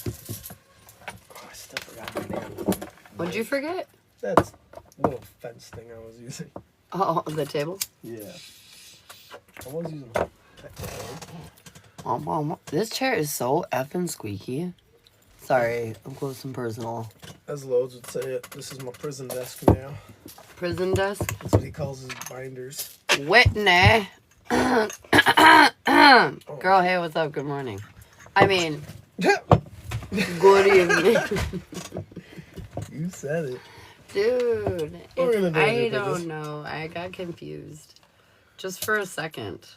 I still forgot my name. What'd you forget? That little fence thing I was using. Oh, the table? Yeah. I was using that table. This chair is so effing squeaky. Sorry, I'm close and personal. As Loads would say it, this is my prison desk now. Prison desk? That's what he calls his binders. Whitney. Girl, hey, what's up? Good morning. I mean, good evening. You said it. Dude, I don't know. I got confused. Just for a second.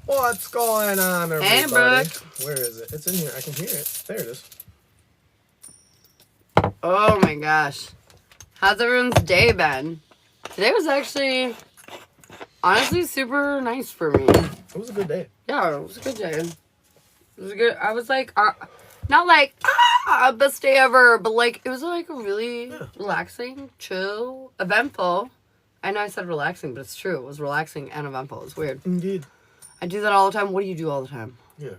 What's going on, everybody? Hey, Brooke. Where is it? It's in here. I can hear it. There it is. Oh my gosh. How's everyone's day been? Today was actually, honestly, super nice for me. It was a good day. Yeah, it was a good day. It was good. I was like, not like, best day ever, but like, it was like a really relaxing, chill, eventful. I know I said relaxing, but it's true. It was relaxing and eventful. It's weird. Indeed. I do that all the time. What do you do all the time? Yeah.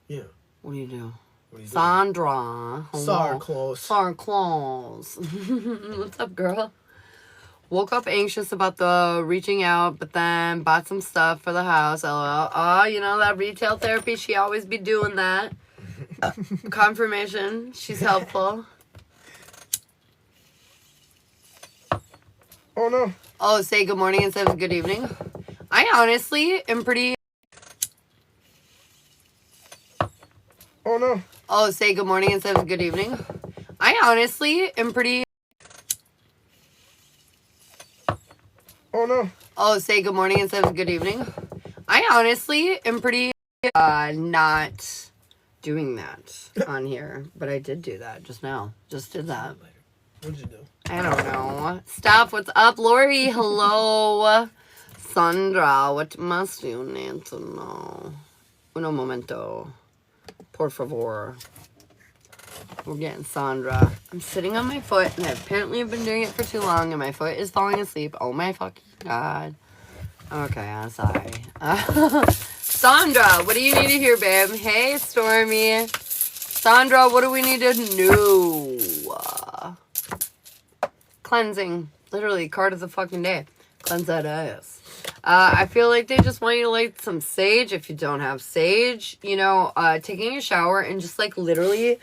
Yeah. What do you do? What do you Sandra. Sorry, close. Sorry, close. What's up, girl? Woke up anxious about the reaching out, but then bought some stuff for the house. LOL. Oh, you know, that retail therapy, she always be doing that. Confirmation. She's helpful. Oh, no. Oh, say good morning instead of good evening. I honestly am pretty... Oh, no. Oh, say good morning instead of good evening. I honestly am pretty... Oh, no. Oh, say good morning instead of good evening. I honestly am pretty not doing that on here. But I did do that just now. Just did that. What'd you do? I don't know. Stop. What's up, Lori? Hello. Sandra, what must you need to know? Uno momento. Por favor. We're getting Sandra. I'm sitting on my foot, and I apparently have been doing it for too long, and my foot is falling asleep. Oh my fucking god. Okay, I'm sorry. Sandra, what do you need to hear, babe? Hey, Stormy. Sandra, what do we need to know? Cleansing. Literally, card of the fucking day. Cleanse that ass. I feel like they just want you to light some sage. If you don't have sage, you know, taking a shower and just like literally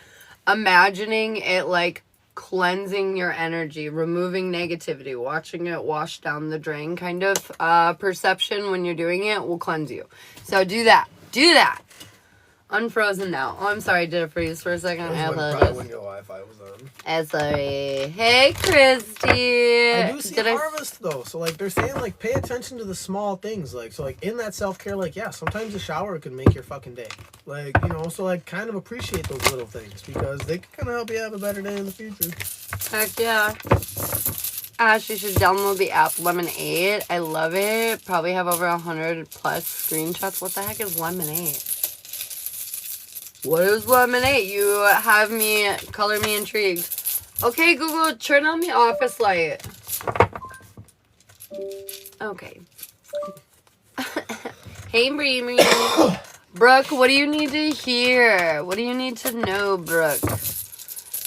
imagining it like cleansing your energy, removing negativity, watching it wash down the drain kind of perception when you're doing it will cleanse you. So do that. Do that. Unfrozen now. Oh, I'm sorry. I did it freeze for a second. I Probably when your Wi-Fi was on. Sorry. Hey, Christy. I do see harvest, though. So, like, they're saying, like, pay attention to the small things. Like, so, like, in that self-care, like, yeah, sometimes a shower can make your fucking day. Like, you know, so, like, kind of appreciate those little things because they can kind of help you have a better day in the future. Heck yeah. Ash, you should download the app Lemonade. I love it. Probably have over 100 plus screenshots. What the heck is Lemonade? What is lemonade? You have me, color me intrigued. Okay, Google, turn on the office light. Okay. Hey, Bree. Brooke, what do you need to hear? What do you need to know, Brooke?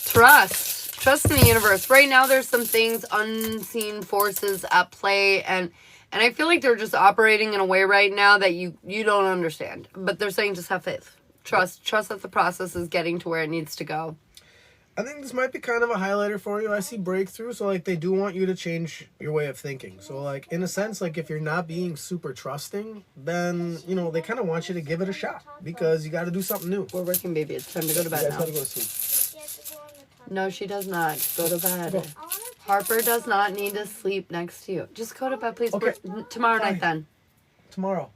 Trust. Trust in the universe. Right now, there's some things, unseen forces at play, and I feel like they're just operating in a way right now that you don't understand. But they're saying just have faith. Trust that the process is getting to where it needs to go. I think this might be kind of a highlighter for you. I see breakthrough, so like they do want you to change your way of thinking. So like in a sense, like if you're not being super trusting, then you know they kind of want you to give it a shot because you got to do something new. We're working, baby. It's time to go to bed now. Gotta go to sleep. No, she does not. Go to bed. Go. Harper does not need to sleep next to you. Just go to bed, please. Okay. Tomorrow night then. Tomorrow.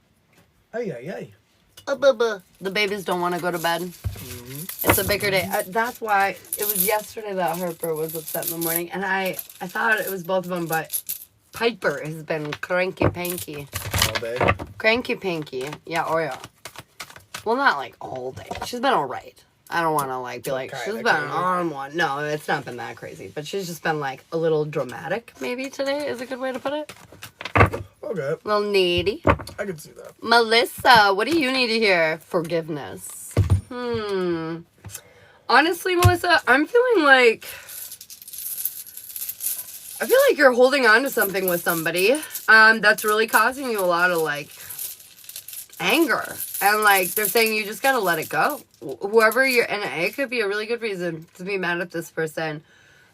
Ay. The babies don't want to go to bed. Mm-hmm. It's a bigger day. That's why it was yesterday that Harper was upset in the morning. And I thought it was both of them, but Piper has been cranky-panky. All day? Cranky-panky. Yeah, oh yeah. Well, not like all day. She's been all right. I don't want to like be like, she's been on one. No, it's not been that crazy. But she's just been like a little dramatic, maybe today is a good way to put it. Okay. A little needy. I can see that. Melissa, what do you need to hear? Forgiveness. Honestly, Melissa, I feel like you're holding on to something with somebody that's really causing you a lot of like anger, and like they're saying you just gotta let it go. Whoever you're, and it could be a really good reason to be mad at this person,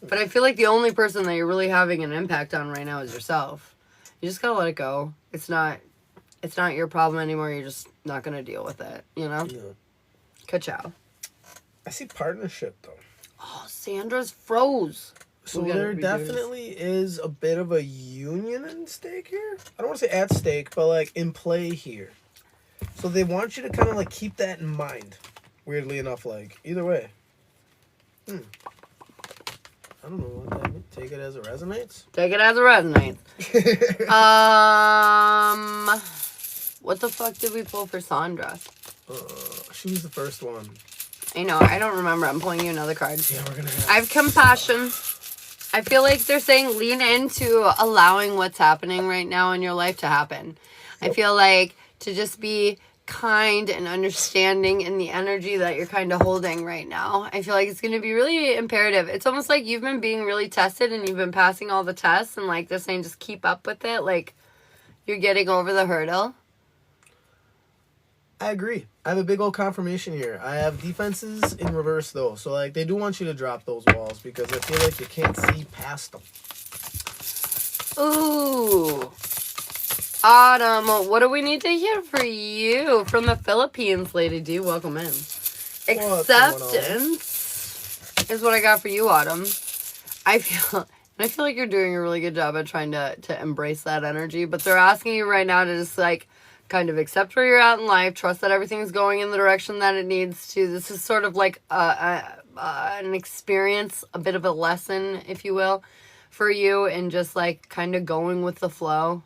but I feel like the only person that you're really having an impact on right now is yourself. You just gotta let it go. It's not your problem anymore. You're just not gonna deal with it, you know? Yeah. Ka-chow. I see partnership though. Oh, Sandra's froze. So there definitely is a bit of a union in stake here. I don't want to say at stake, but like in play here. So they want you to kind of like keep that in mind. Weirdly enough, like either way. I don't know what that means. Take it as it resonates. Take it as it resonates. What the fuck did we pull for Sandra? She was the first one. I know. I don't remember. I'm pulling you another card. Yeah, we're gonna have. I have compassion. I feel like they're saying lean into allowing what's happening right now in your life to happen. Yep. I feel like to just be kind and understanding in the energy that you're kind of holding right now. I feel like it's going to be really imperative. It's almost like you've been being really tested and you've been passing all the tests, and like they're saying just keep up with it. Like you're getting over the hurdle. I agree. I have a big old confirmation here. I have defenses in reverse though. So like they do want you to drop those walls because I feel like you can't see past them. Ooh. Autumn, what do we need to hear for you from the Philippines, Lady D? Welcome in. Acceptance is what I got for you, Autumn. I feel like you're doing a really good job at trying to embrace that energy, but they're asking you right now to just like kind of accept where you're at in life, trust that everything's going in the direction that it needs to. This is sort of like an experience, a bit of a lesson, if you will, for you, and just like kind of going with the flow.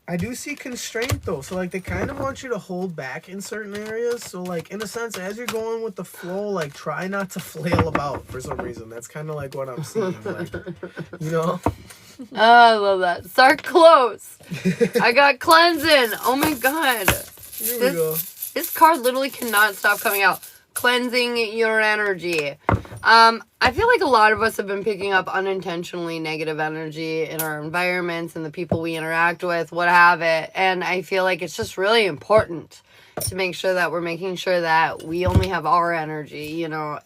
I do see constraint though, so like they kind of want you to hold back in certain areas. So like in a sense, as you're going with the flow, like try not to flail about for some reason. That's kind of like what I'm seeing, like, you know. Oh, I love that. Start close. I got cleansing. Oh my god. Here we go. This card literally cannot stop coming out. Cleansing your energy. I feel like a lot of us have been picking up unintentionally negative energy in our environments and the people we interact with, what have it. And I feel like it's just really important to make sure that we're making sure that we only have our energy, you know,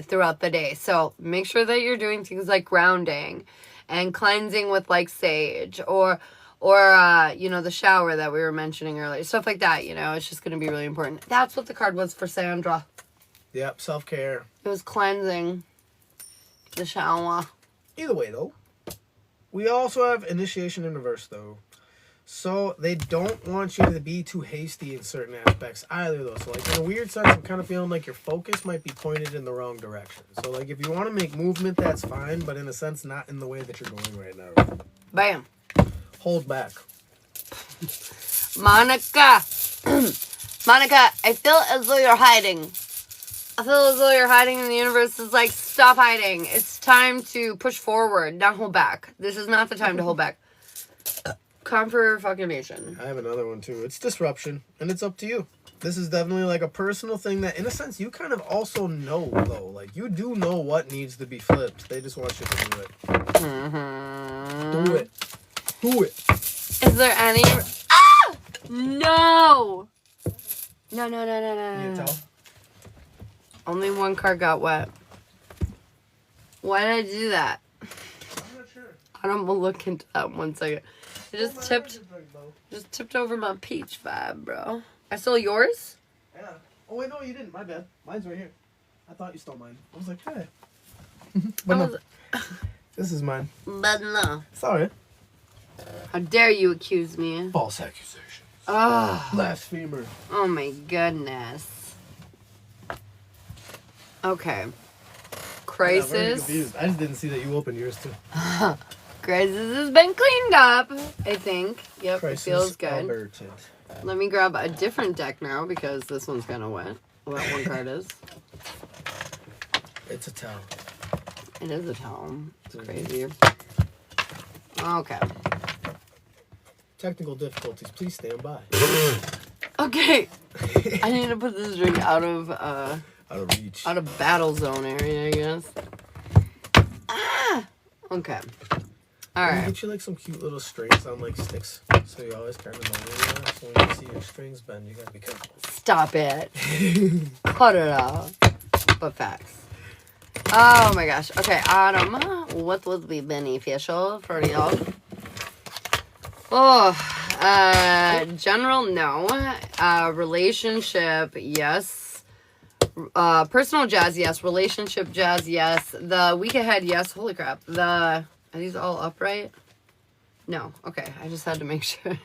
throughout the day. So make sure that you're doing things like grounding and cleansing with like sage or you know, the shower that we were mentioning earlier. Stuff like that, you know, it's just going to be really important. That's what the card was for Sandra. Yep, self-care. It was cleansing the shower. Either way, though, we also have initiation in reverse, though. So they don't want you to be too hasty in certain aspects either, though. So, like, in a weird sense, I'm kind of feeling like your focus might be pointed in the wrong direction. So, like, if you want to make movement, that's fine, but in a sense, not in the way that you're going right now. Bam. Hold back. Monica. Monica, I feel as though you're hiding. I feel as though you're hiding, and the universe is like, stop hiding. It's time to push forward, not hold back. This is not the time to hold back. Confirmation. I have another one, too. It's disruption, and it's up to you. This is definitely like a personal thing that, in a sense, you kind of also know, though. Like, you do know what needs to be flipped. They just want you to do it. Mm-hmm. Do it. Do it. Is there any... Ah! No! No. Can you tell? Only one card got wet. Why did I do that? I'm not sure. I don't want to look into that 1 second. I just tipped over my peach vibe, bro. I stole yours? Yeah. Oh, wait, no, you didn't. My bad. Mine's right here. I thought you stole mine. I was like, hey. But no. This is mine. But no. Sorry. How dare you accuse me? False accusations. Oh. Blasphemer. Oh my goodness. Okay. Crisis. I just didn't see that you opened yours too. Crisis has been cleaned up, I think. Yep, Crisis it feels good. averted. Let me grab a different deck now because this one's kind of wet. Well, that one card is. It's a towel. It is a towel. It's crazy. Okay. Technical difficulties. Please stand by. Okay. I need to put this drink out of Out of reach. Out of battle zone area, I guess. Ah! Okay. Alright. Get you like some cute little strings on like sticks. So you always kind of know where you are. So when you see your strings bend, you gotta be careful. Stop it. Cut it out. But facts. Oh my gosh. Okay, Adam. What would be beneficial for you? Oh, general, no. Relationship, yes. Personal jazz, yes. Relationship jazz, yes. The week ahead, yes. Holy crap. Are these all upright? No. Okay, I just had to make sure.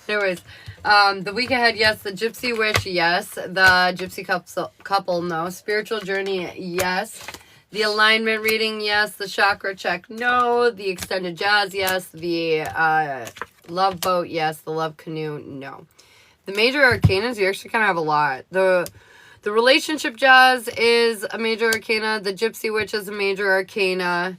Anyways, the week ahead, yes. The gypsy witch, yes. The gypsy couple, no. Spiritual journey, yes. The alignment reading, yes. The chakra check, no. The extended jazz, yes. The love boat, yes. The love canoe, no. The major arcanas, you actually kind of have a lot. The relationship jazz is a major arcana. The gypsy witch is a major arcana.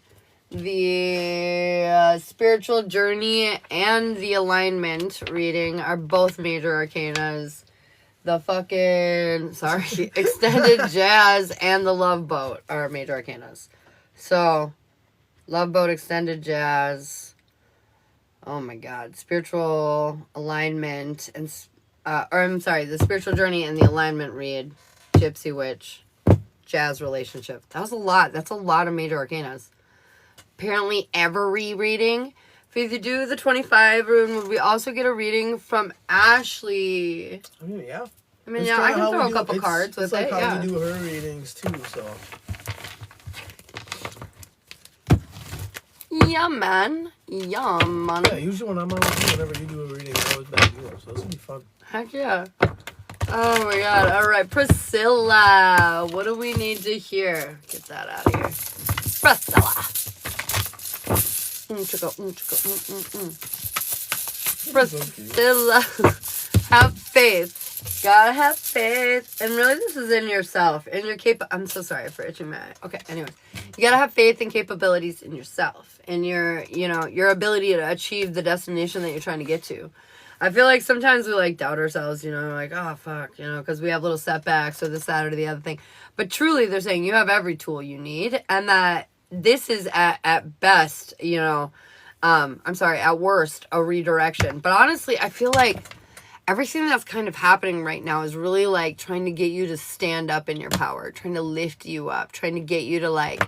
The spiritual journey and the alignment reading are both major arcanas. The extended jazz and the love boat are major arcanas. So, love boat, extended jazz. Oh my god. Spiritual alignment and, the spiritual journey and the alignment read. Gypsy witch. Jazz relationship. That was a lot. That's a lot of major arcanas. Apparently every reading. If you do the 25 rune, we also get a reading from Ashley. I mean, yeah. I can throw a couple cards with it. It's like how we do her readings too, so. Yeah, man. Yeah, man. Yeah, usually when I'm on with you, whenever you do a reading, I always back you up, so this will be fun. Heck yeah. Oh my god. Alright, Priscilla. What do we need to hear? Get that out of here. Priscilla. Priscilla. Have faith. Gotta have faith. And really, this is in yourself. In your I'm so sorry for itching my eye. Okay, anyways. You gotta have faith and capabilities in yourself. And your ability to achieve the destination that you're trying to get to. I feel like sometimes we like doubt ourselves, like, oh, fuck, because we have little setbacks or this, that, or the other thing. But truly, they're saying you have every tool you need. And that this is at best, at worst, a redirection. But honestly, I feel like everything that's kind of happening right now is really like trying to get you to stand up in your power, trying to lift you up, trying to get you to like,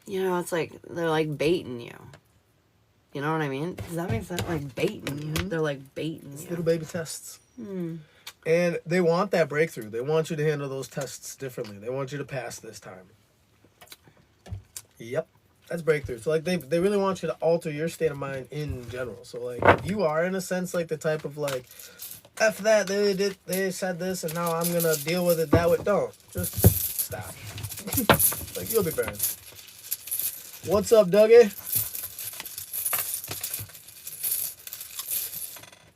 it's like they're like baiting you. You know what I mean? Does that make sense? Like baiting you. They're like baiting you. Little baby tests. And they want that breakthrough. They want you to handle those tests differently. They want you to pass this time. Yep. That's breakthrough. So, like, they really want you to alter your state of mind in general. So, like, if you are, in a sense, like, the type of, like, F that, they said this, and now I'm going to deal with it that way. Don't. Just stop. Like, you'll be fine. What's up, Dougie?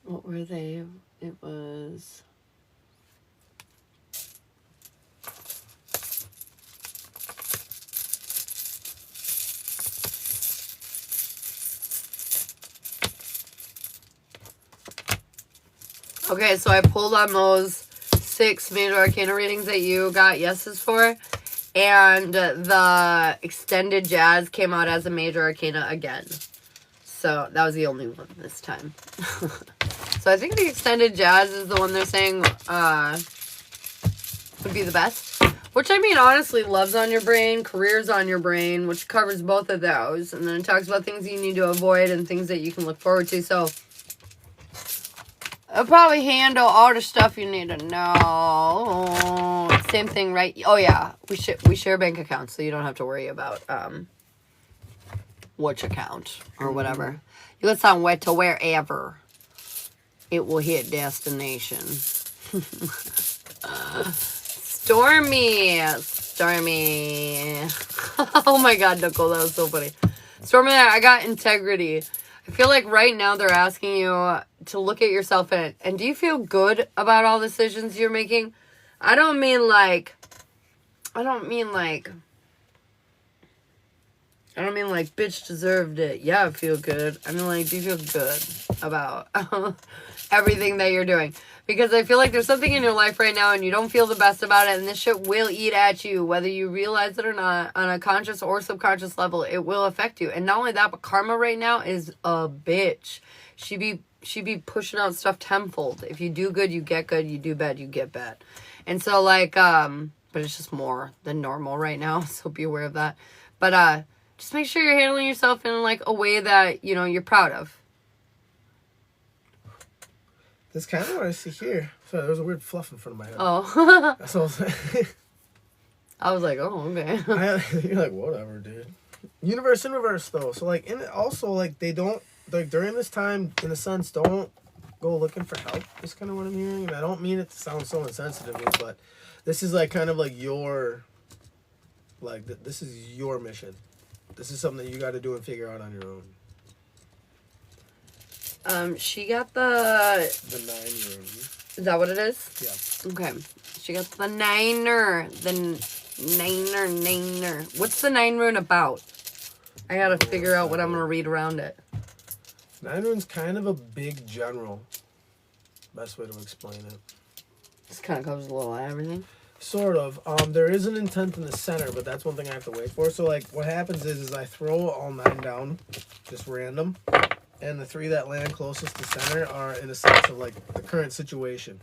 What were they? It was... Okay, so I pulled on those 6 major arcana readings that you got yeses for. And the extended jazz came out as a major arcana again. So that was the only one this time. So I think the extended jazz is the one they're saying would be the best. Which, I mean, honestly, love's on your brain, career's on your brain, which covers both of those. And then it talks about things you need to avoid and things that you can look forward to. So it'll probably handle all the stuff you need to know. Same thing, right? Oh, yeah. We share bank accounts, so you don't have to worry about which account or whatever. You can sign where to wherever it will hit destination. Stormy. Oh my god, Nicole, that was so funny. Stormy, I got integrity. I feel like right now they're asking you to look at yourself and do you feel good about all the decisions you're making? I don't mean like I don't mean like, bitch deserved it. Yeah, I feel good. I mean like, do you feel good about everything that you're doing? Because I feel like there's something in your life right now and you don't feel the best about it, and this shit will eat at you, whether you realize it or not, on a conscious or subconscious level. It will affect you. And not only that, but karma right now is a bitch. She be pushing out stuff tenfold. If you do good, you get good. You do bad, you get bad. And so like, but it's just more than normal right now, so be aware of that. But just make sure you're handling yourself in like a way that, you know, you're proud of. That's kind of what I see here. Sorry, there's a weird fluff in front of my head. Oh. That's all. I was like, oh, okay. You're like, whatever, dude. Universe in reverse, though. So, like, and also, like, they don't, like, during this time, in a sense, don't go looking for help, is kind of what I'm hearing. And I don't mean it to sound so insensitive, but this is, like, kind of like your, like, this is your mission. This is something that you got to do and figure out on your own. She got the 9 room. Is that what it is? Yeah. Okay. She got the niner. Niner. What's the 9 rune about? I gotta figure out what I'm gonna read around it. 9 rune's kind of a big general. Best way to explain it. This kind of covers a little of everything. Sort of. There is an intent in the center, but that's one thing I have to wait for. So, like, what happens is I throw all 9 down, just random. And the 3 that land closest to center are in a sense of like the current situation.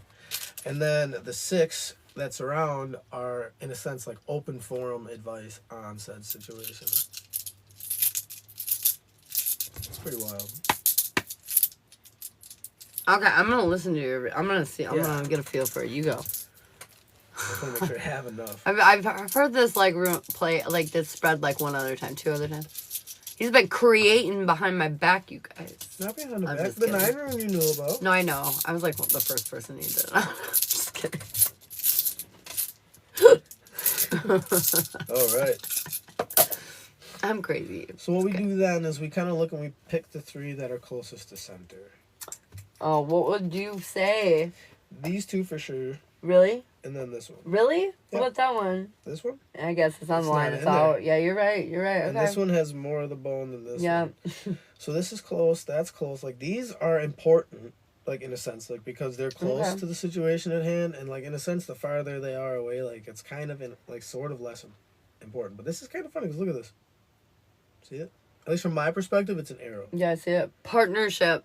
And then the 6 that's around are in a sense like open forum advice on said situation. It's pretty wild. Okay, I'm gonna listen to you. I'm gonna see. I'm gonna get a feel for it. You go. I want to make sure I have enough. I've heard this like play like this spread like 2 other times. He's been creating behind my back, you guys. Not behind the back. The 9 rune you knew about. No, I know. I was like the first person he did. Just kidding. All right. I'm crazy. So what we do then is we kind of look and we pick the 3 that are closest to center. Oh, what would you say? These 2 for sure. Really? And then this one. Really? Yep. What about that one? This one? I guess it's on the line. It's not in out. there. Yeah, you're right. Okay. And this one has more of the bone than this Yeah. one. So this is close. That's close. Like, these are important, like, in a sense, like, because they're close to the situation at hand. And, like, in a sense, the farther they are away, like, it's kind of, like, sort of less important. But this is kind of funny because look at this. See it? At least from my perspective, it's an arrow. Yeah, I see it. Partnership.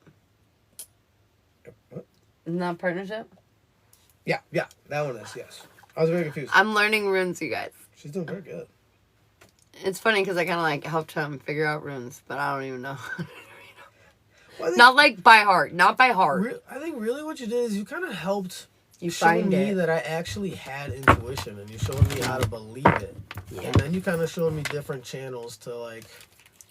What? Isn't that partnership? Yeah, that one is, yes. I was very confused. I'm learning runes, you guys. She's doing very good. It's funny because I kind of like helped him figure out runes, but I don't even know. Well, Not like by heart. Not by heart. I think really what you did is you kind of helped You show find me it. that I actually had intuition, and you showed me how to believe it. Yeah. And then you kind of showed me different channels to, like,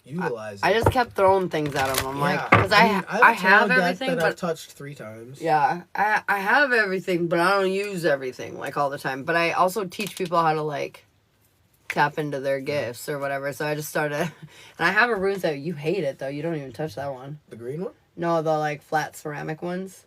utilize it. I just kept throwing things at him. I'm like, Yeah. because I have tarot deck everything, that but I've touched 3 times. yeah, I have everything, but I don't use everything like all the time. But I also teach people how to like tap into their gifts or whatever. So I just started, and I have a rune set. You hate it though. You don't even touch that one. The green one? No, the like flat ceramic ones.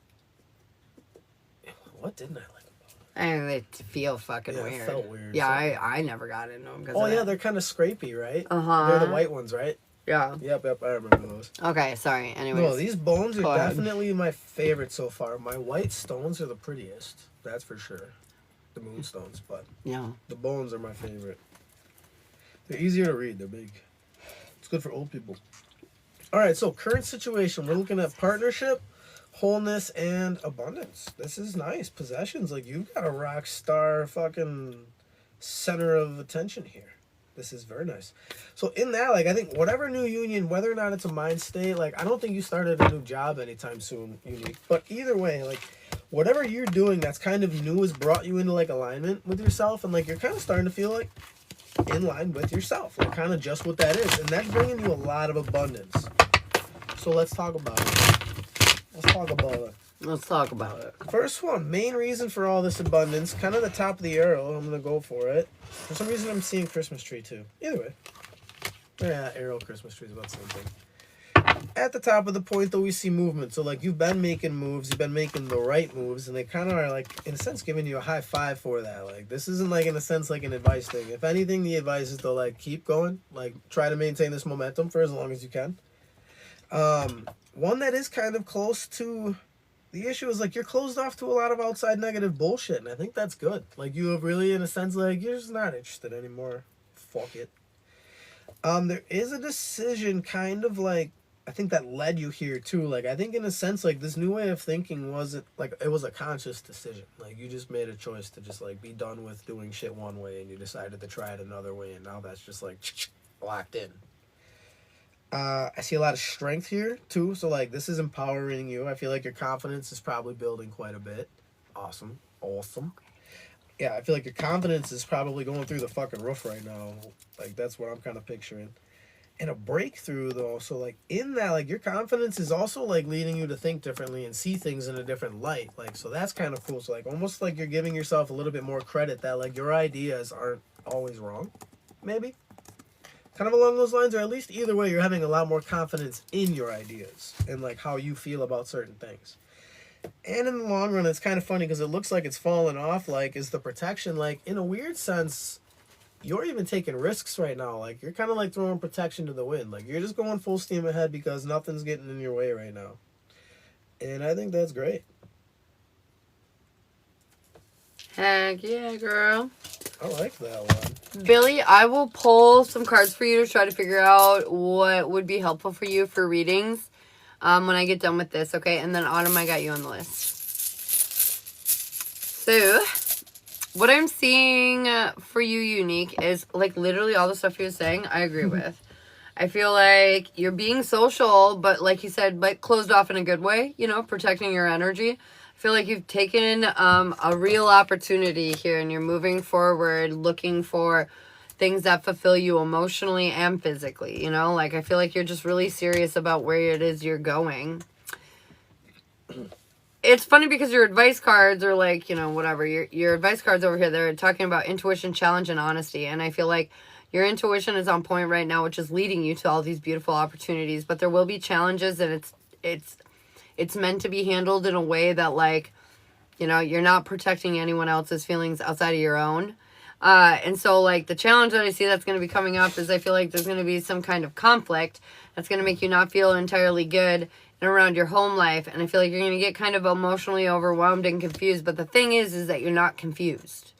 What didn't I like about it? I mean, they feel fucking Yeah, it weird. felt weird, Yeah, so- I never got into them. Oh, yeah, they're kind of scrapey, right? Uh-huh. They're the white ones, right? Yeah. Yep, I remember those. Okay, sorry. Anyways. No, these bones are Go ahead. definitely my favorite so far. My white stones are the prettiest. That's for sure. The moonstones, but Yeah. the bones are my favorite. They're easier to read. They're big. It's good for old people. All right, so current situation. We're looking at partnership, wholeness, and abundance. This is nice. Possessions. Like, you've got a rock star fucking center of attention here. This is very nice. So in that, like, I think whatever new union, whether or not it's a mind state, like, I don't think you started a new job anytime soon, Unique. But either way, like, whatever you're doing that's kind of new has brought you into, like, alignment with yourself. And, like, you're kind of starting to feel, like, in line with yourself. Like, kind of just what that is. And that's bringing you a lot of abundance. So let's talk about it. Let's talk about it. First one, main reason for all this abundance, kind of the top of the arrow. I'm going to go for it. For some reason, I'm seeing Christmas tree, too. Either way. Yeah, arrow, Christmas tree is about the same thing. at the top of the point, though, we see movement. So, like, you've been making moves, you've been making the right moves, and they kind of are, like, in a sense, giving you a high five for that. Like, this isn't, like, in a sense, like an advice thing. If anything, the advice is to, like, keep going. Like, try to maintain this momentum for as long as you can. One that is kind of close to the issue is, like, you're closed off to a lot of outside negative bullshit, and I think that's good. Like, you have really, in a sense, like, you're just not interested anymore. Fuck it. There is a decision kind of, like, I think that led you here, too. Like, I think, in a sense, like, this new way of thinking wasn't, like, it was a conscious decision. Like, you just made a choice to just, like, be done with doing shit one way, and you decided to try it another way, and now that's just, like, locked in. I see a lot of strength here, too. So, like, this is empowering you. I feel like your confidence is probably building quite a bit. Awesome. Yeah, I feel like your confidence is probably going through the fucking roof right now. Like, that's what I'm kind of picturing. And a breakthrough, though. So, like, in that, like, your confidence is also, like, leading you to think differently and see things in a different light. Like, so that's kind of cool. So, like, almost like you're giving yourself a little bit more credit that, like, your ideas aren't always wrong. Maybe. Kind of along those lines, or at least either way, you're having a lot more confidence in your ideas and, like, how you feel about certain things. And in the long run, it's kind of funny because it looks like it's falling off, like, is the protection. Like, in a weird sense, you're even taking risks right now. Like, you're kind of, like, throwing protection to the wind. Like, you're just going full steam ahead because nothing's getting in your way right now. And I think that's great. Heck yeah, girl. I like that one. Billy, I will pull some cards for you to try to figure out what would be helpful for you for readings when I get done with this, okay? And then Autumn, I got you on the list. So, what I'm seeing for you, Unique, is, like, literally all the stuff you were saying, I agree with. I feel like you're being social, but like you said, like, closed off in a good way, you know, protecting your energy. I feel like you've taken a real opportunity here and you're moving forward, looking for things that fulfill you emotionally and physically, you know? Like, I feel like you're just really serious about where it is you're going. It's funny because your advice cards are like, you know, whatever. Your advice cards over here, they're talking about intuition, challenge, and honesty. And I feel like your intuition is on point right now, which is leading you to all these beautiful opportunities. But there will be challenges, and it's meant to be handled in a way that, like, you know, you're not protecting anyone else's feelings outside of your own. And so, like, the challenge that I see that's going to be coming up is I feel like there's going to be some kind of conflict that's going to make you not feel entirely good and around your home life. And I feel like you're going to get kind of emotionally overwhelmed and confused. But the thing is that you're not confused.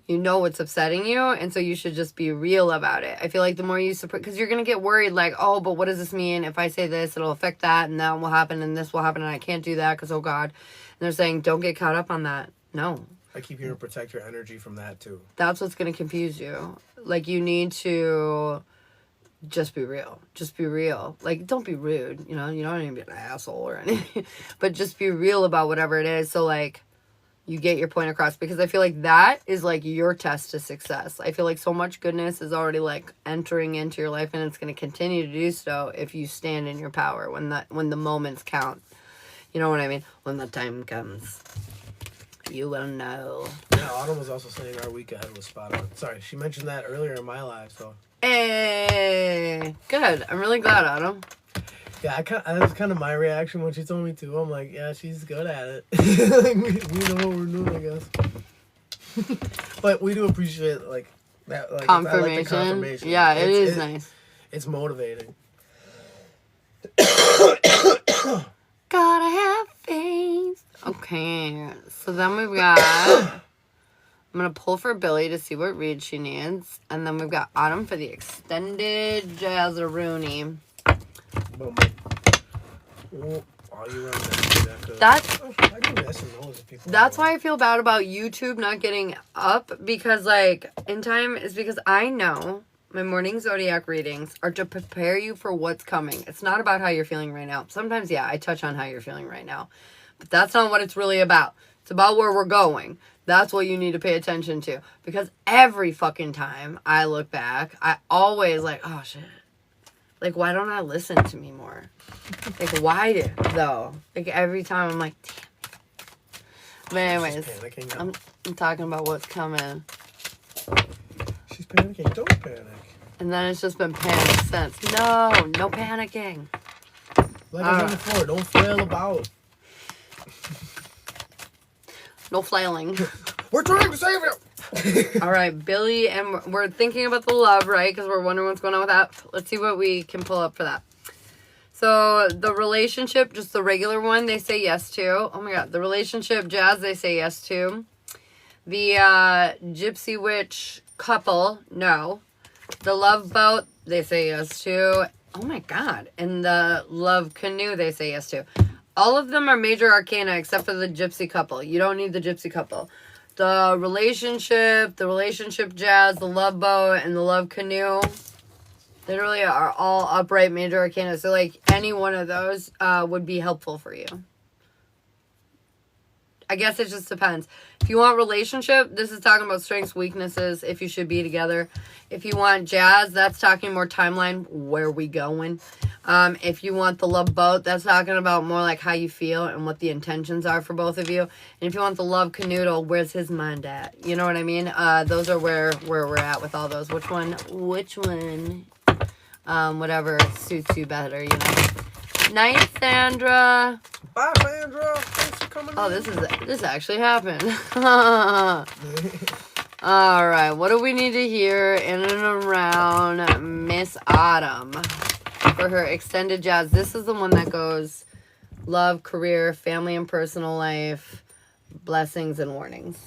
You know what's upsetting you, and so you should just be real about it. I feel like the more you support, because you're going to get worried, like, oh, but what does this mean? If I say this, it'll affect that, and that will happen, and this will happen, and I can't do that because, oh, God. And they're saying, don't get caught up on that. No. I keep hearing protect your energy from that, too. That's what's going to confuse you. Like, you need to just be real. Just be real. Like, don't be rude. You know, you don't even be an asshole or anything. But just be real about whatever it is. So, like, you get your point across, because I feel like that is, like, your test to success. I feel like so much goodness is already, like, entering into your life, and it's going to continue to do so if you stand in your power when the moments count. You know what I mean? When the time comes, you will know. Yeah, Autumn was also saying our week ahead was spot on. Sorry, she mentioned that earlier in my live, so. Hey, good. I'm really glad, Autumn. Yeah, that was kind of my reaction when she told me to. I'm like, yeah, she's good at it. Like, we know what we're doing, I guess. But we do appreciate, like, that, like, Confirmation. I like the confirmation. Yeah, it is nice. It's motivating. Gotta have faith. Okay, so then we've got, I'm going to pull for Billy to see what read she needs. And then we've got Autumn for the extended Jazzaroonie. Boom. Oh, you run That's why I feel bad about YouTube not getting up, because, like, in time is because I know my morning zodiac readings are to prepare you for what's coming. It's not about how you're feeling right now. Sometimes, yeah, I touch on how you're feeling right now, but that's not what it's really about. It's about where we're going. That's what you need to pay attention to, because every fucking time I look back, I always like, oh shit. Like, why don't I listen to me more? Like, why though? Like, every time I'm like, damn it. But anyways, I'm talking about what's coming. She's panicking. Don't panic. And then it's just been panic since. No panicking. Like I said before, don't flail about. No flailing. We're trying to save you. All right, Billy, and we're thinking about the love, right? Because we're wondering what's going on with that. Let's see what we can pull up for that. So the relationship, just the regular one, they say yes to. Oh my God, the relationship, Jazz, they say yes to. The Gypsy Witch couple, no. The Love Boat, they say yes to. Oh my God, and the Love Canoe, they say yes to. All of them are major arcana except for the Gypsy couple. You don't need the Gypsy couple. The relationship Jazz, the Love Boat, and the Love Canoe literally are all upright major arcana. So, like, any one of those would be helpful for you. I guess it just depends. If you want relationship, this is talking about strengths, weaknesses, if you should be together. If you want Jazz, that's talking more timeline, where we going. If you want the Love Boat, that's talking about more like how you feel and what the intentions are for both of you. And if you want the Love Canoodle, where's his mind at? You know what I mean? Those are where we're at with all those. Which one? Whatever suits you better, you know. Night, Sandra. Bye, Sandra. Thanks for coming. Oh, this actually happened. All right, what do we need to hear in and around Miss Autumn for her extended Jazz? This is the one that goes love, career, family and personal life, blessings and warnings.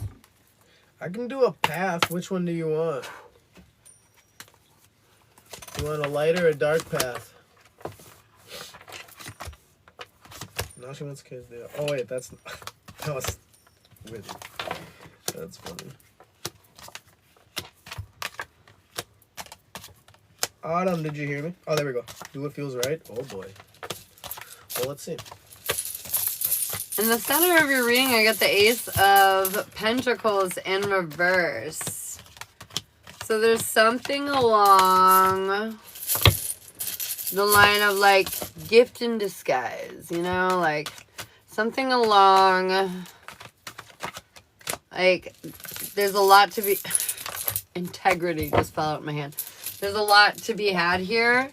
I can do a path. Which one do you want? You want a light or a dark path? Now she wants kids there. Oh wait, that was weird. That's funny. Autumn, did you hear me? Oh, there we go. Do what feels right. Oh boy. Well, let's see. In the center of your reading, I got the Ace of Pentacles in reverse. So there's something along the line of like gift in disguise, you know, like something along like there's a lot to be integrity just fell out of my hand. There's a lot to be had here,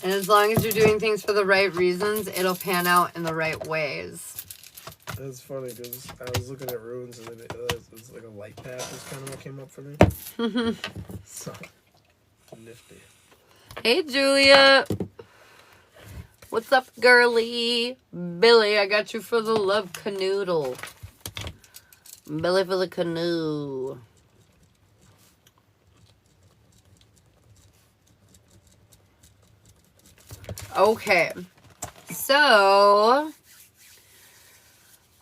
and as long as you're doing things for the right reasons, it'll pan out in the right ways. That's funny because I was looking at runes and it was like a light path is kind of what came up for me. So nifty. Hey, Julia. What's up, girly? Billy, I got you for the love canoodle. Billy for the canoe. Okay. So,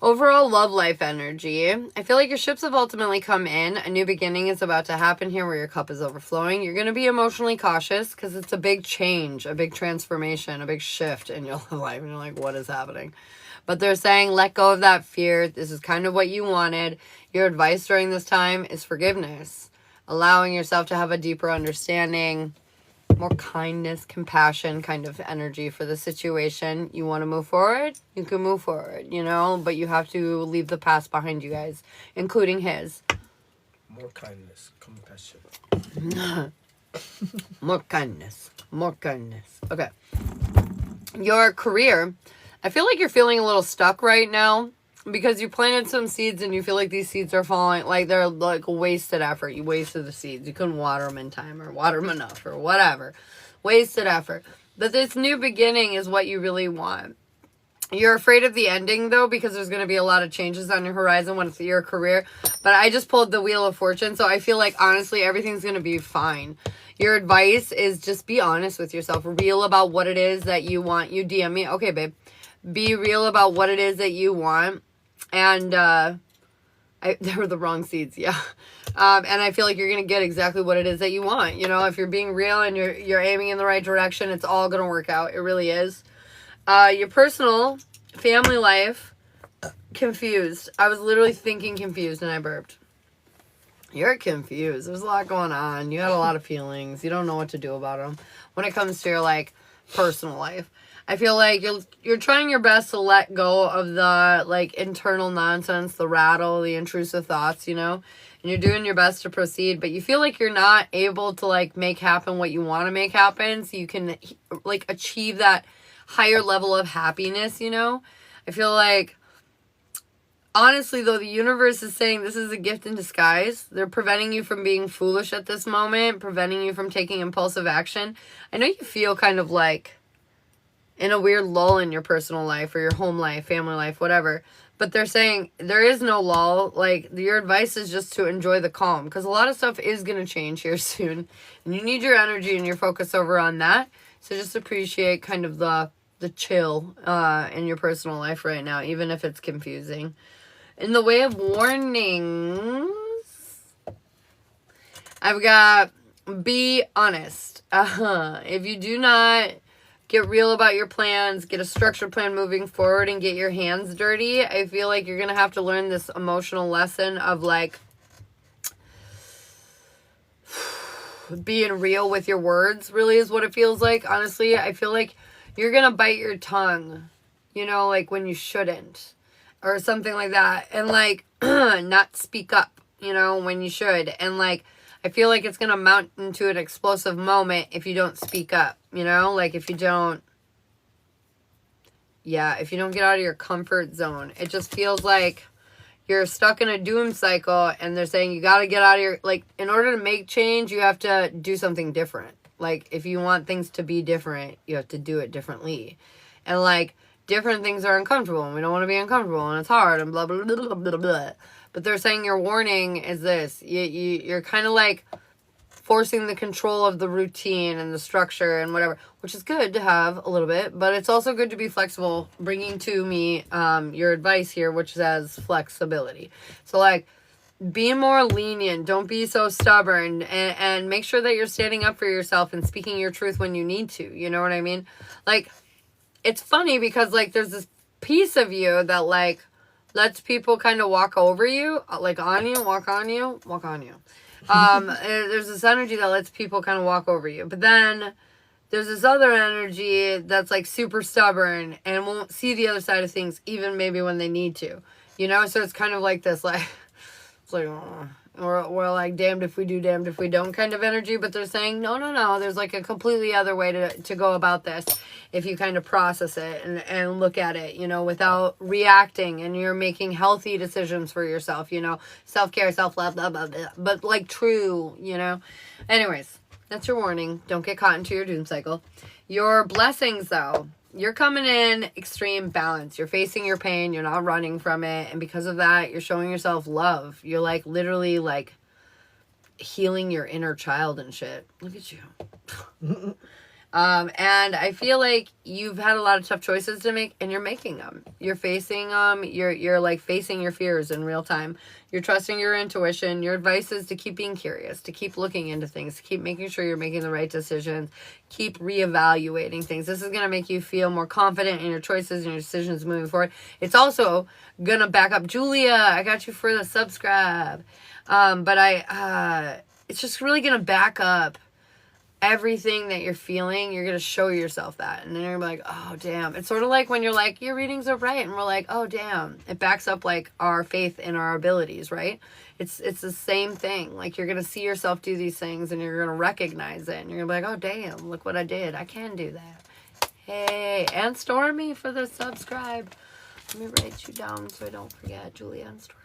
overall love life energy. I feel like your ships have ultimately come in. A new beginning is about to happen here where your cup is overflowing. You're going to be emotionally cautious because it's a big change, a big transformation, a big shift in your life. And you're like, what is happening? But they're saying, let go of that fear. This is kind of what you wanted. Your advice during this time is forgiveness. Allowing yourself to have a deeper understanding, more kindness, compassion kind of energy for the situation. You want to move forward? You can move forward, you know, but you have to leave the past behind you guys, including his. More kindness, compassion. More kindness. More kindness. Okay. Your career. I feel like you're feeling a little stuck right now because you planted some seeds and you feel like these seeds are falling, like they're like wasted effort. You wasted the seeds. You couldn't water them in time or water them enough or whatever. Wasted effort. But this new beginning is what you really want. You're afraid of the ending, though, because there's going to be a lot of changes on your horizon when it's your career. But I just pulled the Wheel of Fortune, so I feel like, honestly, everything's going to be fine. Your advice is just be honest with yourself. Real about what it is that you want. You DM me. Okay, babe. Be real about what it is that you want. And they were the wrong seeds, yeah. And I feel like you're going to get exactly what it is that you want. You know, if you're being real and you're aiming in the right direction, it's all going to work out. It really is. Your personal family life, confused. I was literally thinking confused and I burped. You're confused. There's a lot going on. You had a lot of feelings. You don't know what to do about them. When it comes to your, like, personal life, I feel like you're trying your best to let go of the, like, internal nonsense, the rattle, the intrusive thoughts, you know? And you're doing your best to proceed, but you feel like you're not able to, like, make happen what you want to make happen so you can, like, achieve that higher level of happiness, you know? I feel like, honestly, though, the universe is saying this is a gift in disguise. They're preventing you from being foolish at this moment, preventing you from taking impulsive action. I know you feel kind of like in a weird lull in your personal life or your home life, family life, whatever. But they're saying there is no lull. Like, your advice is just to enjoy the calm. Because a lot of stuff is going to change here soon. And you need your energy and your focus over on that. So just appreciate kind of the chill in your personal life right now, even if it's confusing. In the way of warnings, I've got be honest. If you do not get real about your plans, get a structured plan moving forward, and get your hands dirty, I feel like you're going to have to learn this emotional lesson of, like, being real with your words, really is what it feels like. Honestly, I feel like you're going to bite your tongue, you know, like when you shouldn't, or something like that, and, like, not speak up, you know, when you should, and, like, I feel like it's going to mount into an explosive moment if you don't speak up, you know? Like, if you don't get out of your comfort zone. It just feels like you're stuck in a doom cycle, and they're saying you got to get out of your, like, in order to make change, you have to do something different. Like, if you want things to be different, you have to do it differently. And, like, different things are uncomfortable, and we don't want to be uncomfortable, and it's hard, and blah, blah, blah, blah, blah, blah. But they're saying your warning is this. You're kind of like forcing the control of the routine and the structure and whatever, which is good to have a little bit, but it's also good to be flexible, bringing to me your advice here, which says flexibility. So, like, be more lenient. Don't be so stubborn, and make sure that you're standing up for yourself and speaking your truth when you need to. You know what I mean? Like, it's funny because, like, there's this piece of you that, like, lets people kind of walk over you, like on you, walk on you, walk on you. There's this energy that lets people kind of walk over you. But then there's this other energy that's like super stubborn and won't see the other side of things, even maybe when they need to. You know? So it's kind of like this, like, it's like, we're like damned if we do, damned if we don't kind of energy. But they're saying, no, there's like a completely other way to go about this if you kind of process it and look at it, you know, without reacting, and you're making healthy decisions for yourself, you know, self-care, self-love, blah, blah, blah, but like true, you know. Anyways, that's your warning. Don't get caught into your doom cycle. Your blessings, though, you're coming in extreme balance. You're facing your pain. You're not running from it. And because of that, you're showing yourself love. You're like literally like healing your inner child and shit. Look at you. And I feel like you've had a lot of tough choices to make, and you're making them. You're facing you're like facing your fears in real time. You're trusting your intuition. Your advice is to keep being curious, to keep looking into things, to keep making sure you're making the right decisions, keep reevaluating things. This is going to make you feel more confident in your choices and your decisions moving forward. It's also going to back up. Julia, I got you for the subscribe. But it's just really going to back up everything that you're feeling. You're going to show yourself that. And then you're going to be like, oh, damn. It's sort of like when you're like, your readings are right. And we're like, oh, damn. It backs up like our faith in our abilities, right? It's the same thing. Like, you're going to see yourself do these things, and you're going to recognize it. And you're going to be like, oh, damn, look what I did. I can do that. Hey, and Stormy for the subscribe. Let me write you down so I don't forget. Julia and Stormy.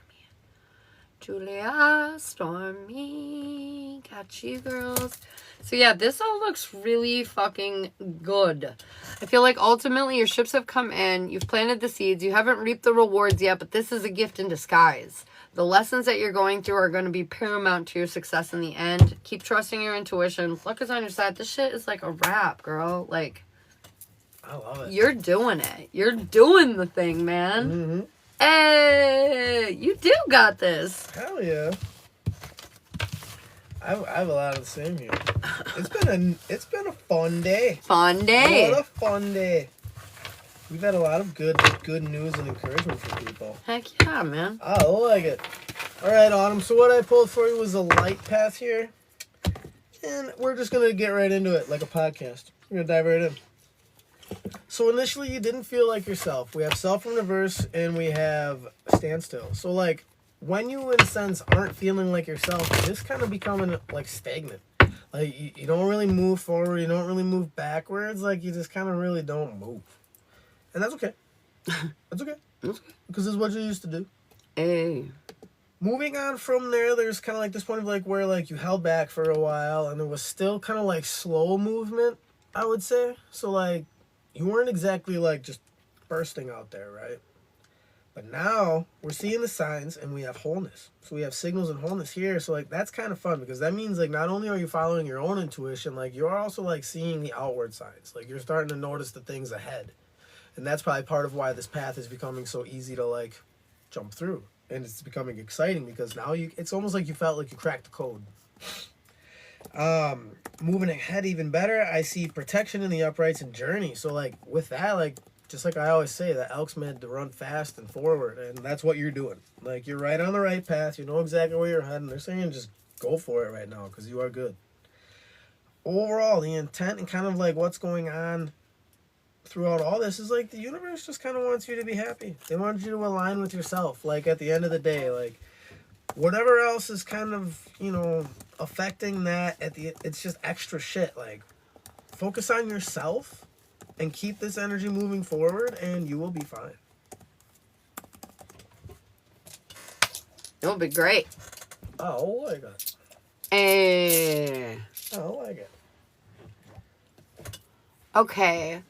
Julia, Stormy, got you girls. So yeah, this all looks really fucking good. I feel like ultimately your ships have come in. You've planted the seeds. You haven't reaped the rewards yet, but this is a gift in disguise. The lessons that you're going through are going to be paramount to your success in the end. Keep trusting your intuition. Luck is on your side. This shit is like a wrap, girl. Like, I love it. You're doing it. You're doing the thing, man. Mm-hmm. Hey, you do got this. Hell yeah. I have a lot of the same here. It's been a fun day. Fun day. What a fun day. We've had a lot of good news and encouragement from people. Heck yeah, man. I like it. All right, Autumn. So what I pulled for you was a light path here, and we're just gonna get right into it like a podcast. We're gonna dive right in. So initially, you didn't feel like yourself. We have self in reverse, and we have standstill. So like, when you, in a sense, aren't feeling like yourself, you're just kind of becoming like stagnant. Like, you don't really move forward, you don't really move backwards, like, you just kind of really don't move. And that's okay. That's okay. Because it's what you used to do. Hey. Moving on from there, there's kind of like this point of like where like you held back for a while and it was still kind of like slow movement, I would say. So like you weren't exactly like just bursting out there, right? But now we're seeing the signs and we have wholeness. So we have signals and wholeness here. So like that's kind of fun because that means like not only are you following your own intuition, like you're also like seeing the outward signs. Like you're starting to notice the things ahead. And that's probably part of why this path is becoming so easy to like jump through. And it's becoming exciting because now it's almost like you felt like you cracked the code. Moving ahead even better, I see protection in the uprights and journey. So like with that, like just like I always say, the elk's meant to run fast and forward, and that's what you're doing. Like you're right on the right path. You know exactly where you're heading. They're saying just go for it right now because you are good. Overall, the intent and kind of like what's going on throughout all this is like the universe just kind of wants you to be happy. They want you to align with yourself. Like at the end of the day, like whatever else is kind of, you know, affecting that it's just extra shit. Like focus on yourself and keep this energy moving forward and you will be fine. It'll be great. Oh, I like it. Hey. Oh, I like it. Okay.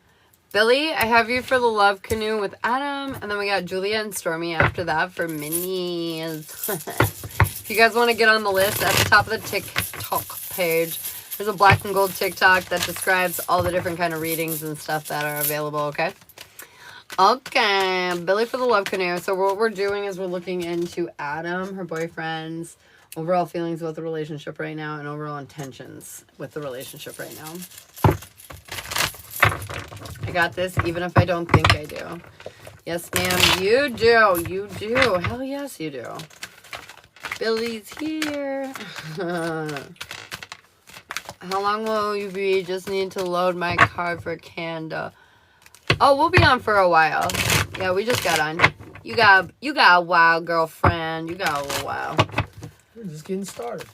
Billy, I have you for the love canoe with Adam, and then we got Julia and Stormy after that for minis. If you guys want to get on the list, at the top of the TikTok page, there's a black and gold TikTok that describes all the different kind of readings and stuff that are available, okay? Okay, Billy for the love canoe. So what we're doing is we're looking into Adam, her boyfriend's overall feelings about the relationship right now and overall intentions with the relationship right now. I got this, even if I don't think I do. Yes, ma'am, you do. You do. Hell yes, you do. Billy's here. How long will you be? Just need to load my card for Canada. Oh, we'll be on for a while. Yeah, we just got on. You got a while, girlfriend. You got a little while. We're just getting started.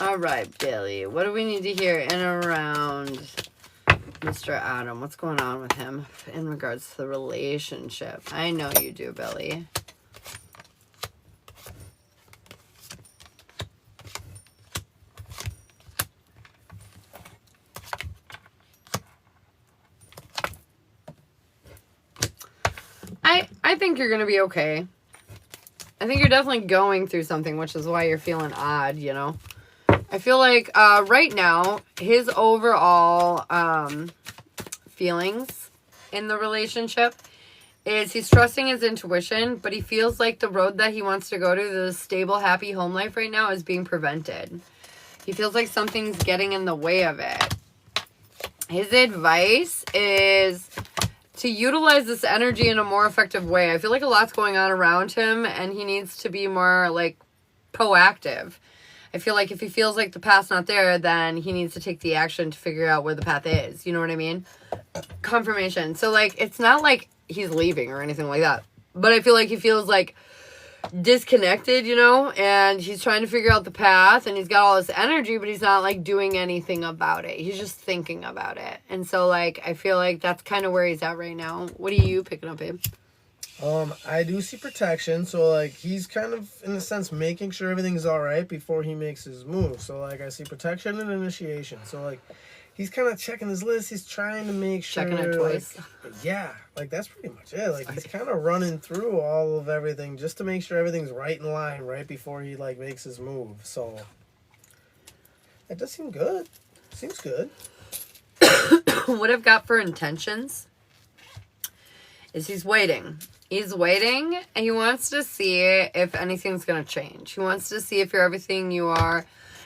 All right, Billy. What do we need to hear in around Mr. Adam? What's going on with him in regards to the relationship? I know you do, Billy. I think you're going to be okay. I think you're definitely going through something, which is why you're feeling odd, you know? I feel like right now, his overall feelings in the relationship is he's trusting his intuition, but he feels like the road that he wants to go to, the stable, happy home life right now, is being prevented. He feels like something's getting in the way of it. His advice is to utilize this energy in a more effective way. I feel like a lot's going on around him, and he needs to be more, like, proactive. I feel like if he feels like the path's not there, then he needs to take the action to figure out where the path is. You know what I mean? Confirmation. So, like, it's not like he's leaving or anything like that. But I feel like he feels, like, disconnected, you know? And he's trying to figure out the path, and he's got all this energy, but he's not, like, doing anything about it. He's just thinking about it. And so, like, I feel like that's kind of where he's at right now. What are you picking up, babe? I do see protection, so like he's kind of in a sense making sure everything's all right before he makes his move. So like I see protection and initiation. So like he's kind of checking his list. He's trying to make sure. Checking it twice. Like, yeah, like that's pretty much it. Like he's kind of running through all of everything just to make sure everything's right in line right before he like makes his move. So it does seem good. Seems good. What I've got for intentions is he's waiting. He's waiting, and he wants to see if anything's going to change. He wants to see if you're everything you are.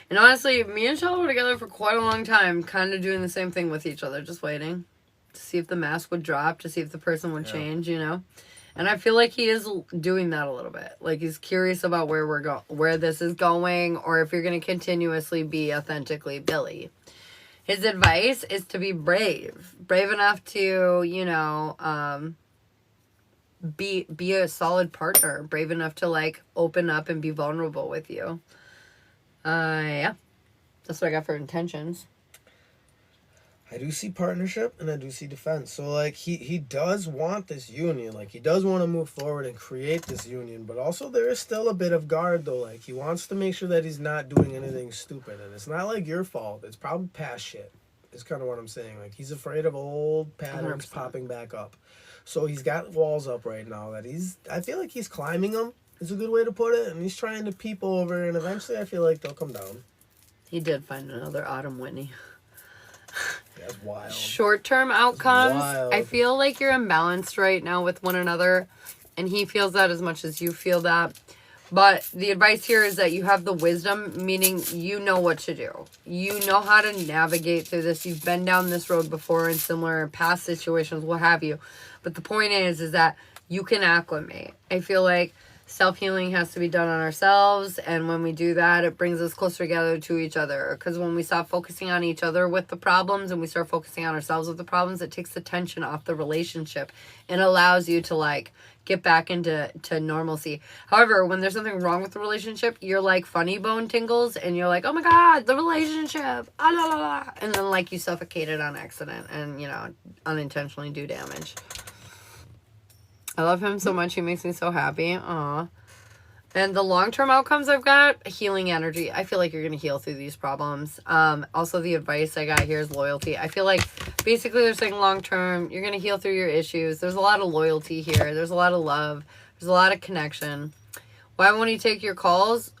And honestly, me and Shiloh were together for quite a long time, kind of doing the same thing with each other, just waiting to see if the mask would drop, to see if the person would change, you know? And I feel like he is doing that a little bit. Like, he's curious about where this is going, or if you're going to continuously be authentically Billy. His advice is to be brave. Brave enough to, you know, be a solid partner. Brave enough to, like, open up and be vulnerable with you. Yeah. That's what I got for intentions. I do see partnership and I do see defense. So like he does want this union. Like he does want to move forward and create this union, but also there is still a bit of guard though. Like he wants to make sure that he's not doing anything stupid. And it's not like your fault. It's probably past shit. Is kind of what I'm saying. Like he's afraid of old patterns 100%. popping back up. So he's got walls up right now that I feel like he's climbing them. Is a good way to put it. And he's trying to peep over and eventually I feel like they'll come down. He did find another Autumn Whitney. That's wild. Short-term outcomes. Wild. I feel like you're imbalanced right now with one another, and he feels that as much as you feel that. But the advice here is that you have the wisdom, meaning you know what to do. You know how to navigate through this. You've been down this road before in similar past situations, what have you. But the point is that you can acclimate. I feel like self-healing has to be done on ourselves, and when we do that, it brings us closer together to each other. Because when we stop focusing on each other with the problems and we start focusing on ourselves with the problems, it takes the tension off the relationship and allows you to like get back into normalcy. However, when there's something wrong with the relationship, you're like funny bone tingles and you're like, oh my god, the relationship, ah, la, la, la. And then like you suffocate it on accident and, you know, unintentionally do damage. I love him so much. He makes me so happy. Aw. And the long-term outcomes I've got, healing energy. I feel like you're going to heal through these problems. Also, the advice I got here is loyalty. I feel like basically they're saying long-term, you're going to heal through your issues. There's a lot of loyalty here. There's a lot of love. There's a lot of connection. Why won't he take your calls?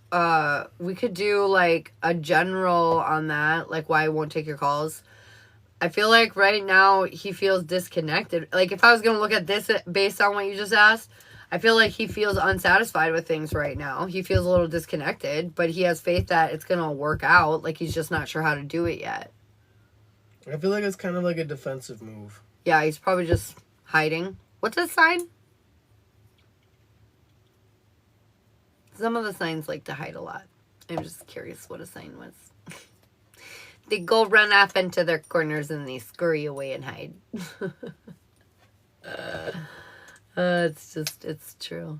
We could do like a general on that. Like why he won't take your calls. I feel like right now he feels disconnected. Like if I was going to look at this based on what you just asked, I feel like he feels unsatisfied with things right now. He feels a little disconnected, but he has faith that it's going to work out. Like he's just not sure how to do it yet. I feel like it's kind of like a defensive move. Yeah, he's probably just hiding. What's his sign? Some of the signs like to hide a lot. I'm just curious what a sign was. They go run off into their corners and they scurry away and hide. It's true.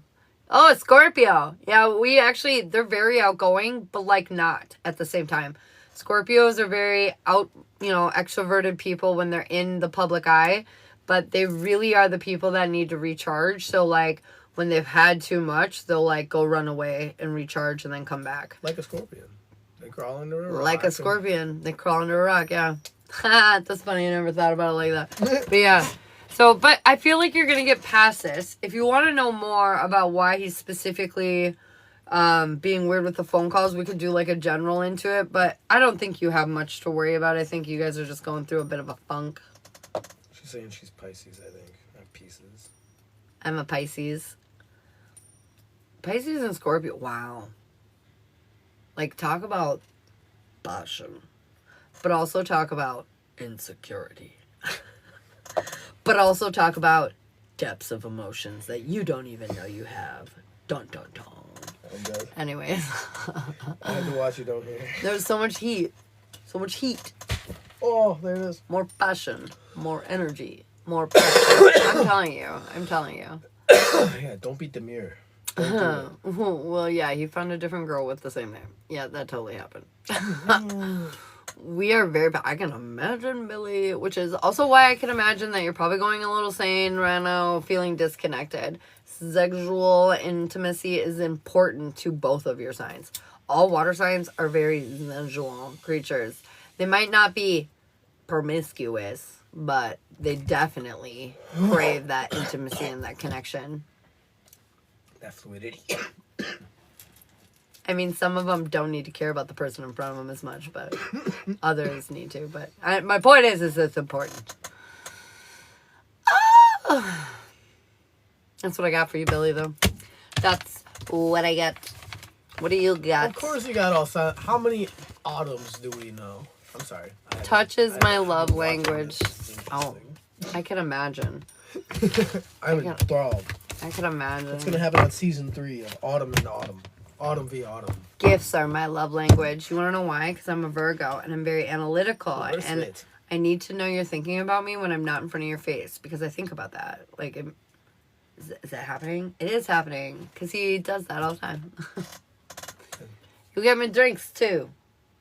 Oh, Scorpio. Yeah, they're very outgoing, but like not at the same time. Scorpios are very extroverted people when they're in the public eye, but they really are the people that need to recharge. So like when they've had too much, they'll like go run away and recharge and then come back. Like a scorpion. They crawl under a rock. Like a scorpion. They crawl under a rock, yeah. That's funny. I never thought about it like that. But yeah. So, but I feel like you're going to get past this. If you want to know more about why he's specifically being weird with the phone calls, we could do like a general into it. But I don't think you have much to worry about. I think you guys are just going through a bit of a funk. She's saying she's Pisces, I think. Not Pieces. I'm a Pisces. Pisces and Scorpio. Wow. Like, talk about passion. But also talk about insecurity. But also talk about depths of emotions that you don't even know you have. Dun, dun, dun. I'm dead. Anyways. I had to watch you down here. There's so much heat. So much heat. Oh, there it is. More passion. More energy. More passion. I'm telling you. Yeah, don't beat the mirror. Well, yeah, he found a different girl with the same name. Yeah, that totally happened. We are very bad. I can imagine, Billy, which is also why I can imagine that you're probably going a little sane right now, feeling disconnected. Sexual intimacy is important to both of your signs. All water signs are very sensual creatures. They might not be promiscuous, but they definitely crave that intimacy and that connection. That fluidity. I mean, some of them don't need to care about the person in front of them as much, but others need to. But my point is it's important. Oh. That's what I got for you, Billy, though. That's what I got. What do you got? Of course you got all signs. How many autumns do we know? I'm sorry. Touch is my love language. Oh, I can imagine. I'm enthralled. I can imagine. It's going to happen on season 3 of Autumn and Autumn. Autumn v. Autumn. Gifts are my love language. You want to know why? Because I'm a Virgo and I'm very analytical. And I need to know you're thinking about me when I'm not in front of your face. Because I think about that. Like, is that happening? It is happening. Because he does that all the time. You get me drinks, too.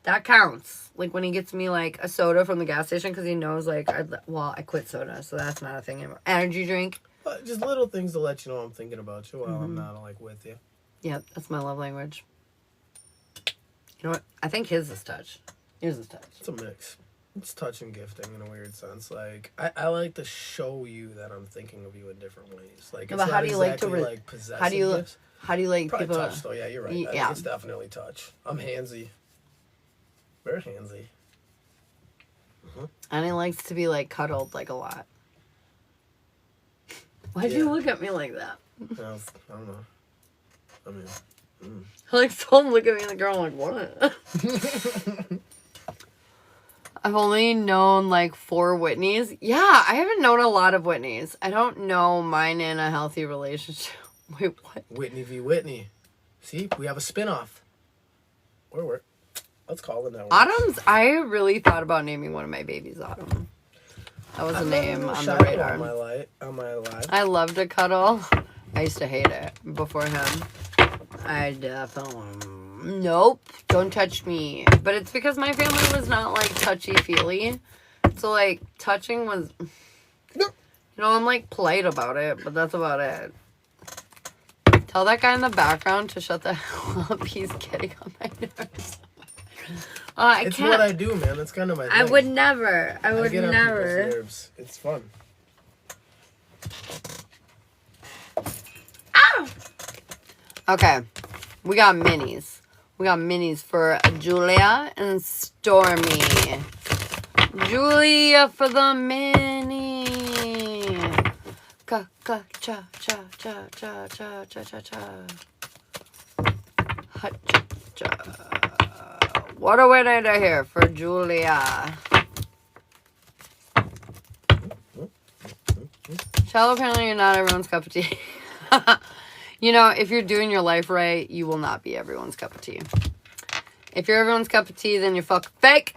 That counts. Like when he gets me like a soda from the gas station because he knows like I quit soda, so that's not a thing anymore. Energy drink. But just little things to let you know I'm thinking about you while I'm not like with you. Yep, that's my love language. You know what? I think his is touch. Yours is touch. It's a mix. It's touch and gifting in a weird sense. Like I like to show you that I'm thinking of you in different ways. Like, No, it's but not how do you exactly like to like possessive how do you gifts. how do you like Probably people? touch though. Yeah, you're right. I Yeah. think it's definitely touch. I'm handsy. Very handsy. And he likes to be like cuddled like a lot. Why'd Yeah. you look at me like that? I don't know. I mean, Like, don't look at me and the girl, I'm like, what? I've only known like 4 Whitneys. Yeah, I haven't known a lot of Whitneys. I don't know mine in a healthy relationship. Wait, what? Whitney v. Whitney. See, we have a spinoff. Or let's call it that one. Autumn's, I really thought about naming one of my babies Autumn. That was a name on the radar. On my life. I love to cuddle. I used to hate it before him. I definitely... Nope. Don't touch me. But it's because my family was not, like, touchy-feely. So, like, touching was... You know, I'm, like, polite about it, but that's about it. Tell that guy in the background to shut the hell up. He's getting on my nerves. It's what I do, man. That's kind of my thing. I would never. I would get on never. people's nerves. It's fun. Ow! Okay. We got minis. We got minis for Julia and Stormy. Julia for the mini. Cha cha cha cha cha cha cha cha cha. Hut cha cha. What a winner to hear for Julia. Shiloh, apparently you're not everyone's cup of tea. You know, if you're doing your life right, you will not be everyone's cup of tea. If you're everyone's cup of tea, then you're fucking fake.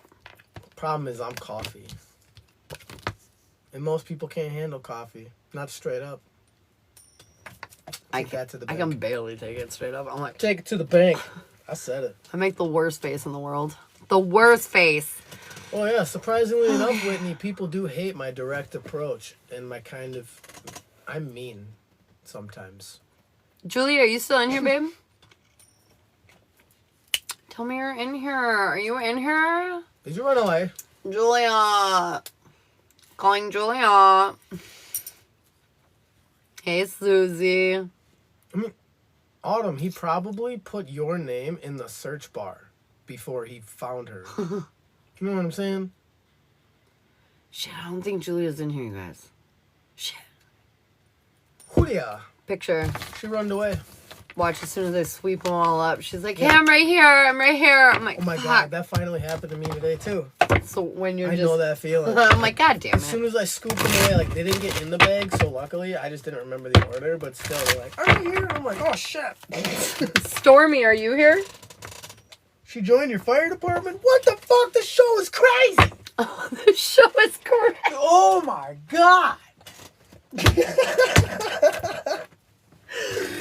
Problem is, I'm coffee. And most people can't handle coffee. Not straight up. I Take that to the can bank. barely take it straight up. I'm like, Take it to the bank. I said it. I make the worst face in the world. The worst face. Oh yeah, surprisingly enough, Whitney, people do hate my direct approach and my kind of... I'm mean sometimes. Julie, are you still in here, babe? Tell me you're in here. Are you in here? Did you run away? Julia. Calling Julia. Hey, Susie. I mean, Autumn, he probably put your name in the search bar before he found her. You know what I'm saying? Shit, I don't think Julia's in here, you guys. Shit. Julia. Picture. She runned away. Watch, as soon as I sweep them all up, she's like, hey, I'm right here. I'm right here. I'm like, Oh my fuck. god, that finally happened to me today too. So when you're I just... know that feeling. I'm like, god damn As soon it. as I scooped them away, like they didn't get in the bag, so luckily I just didn't remember the order, but still they're like, are you here? I'm like, oh shit. Stormy, are you here? She joined your fire department? What the fuck? The show is crazy! Oh, the show is correct. Oh my god!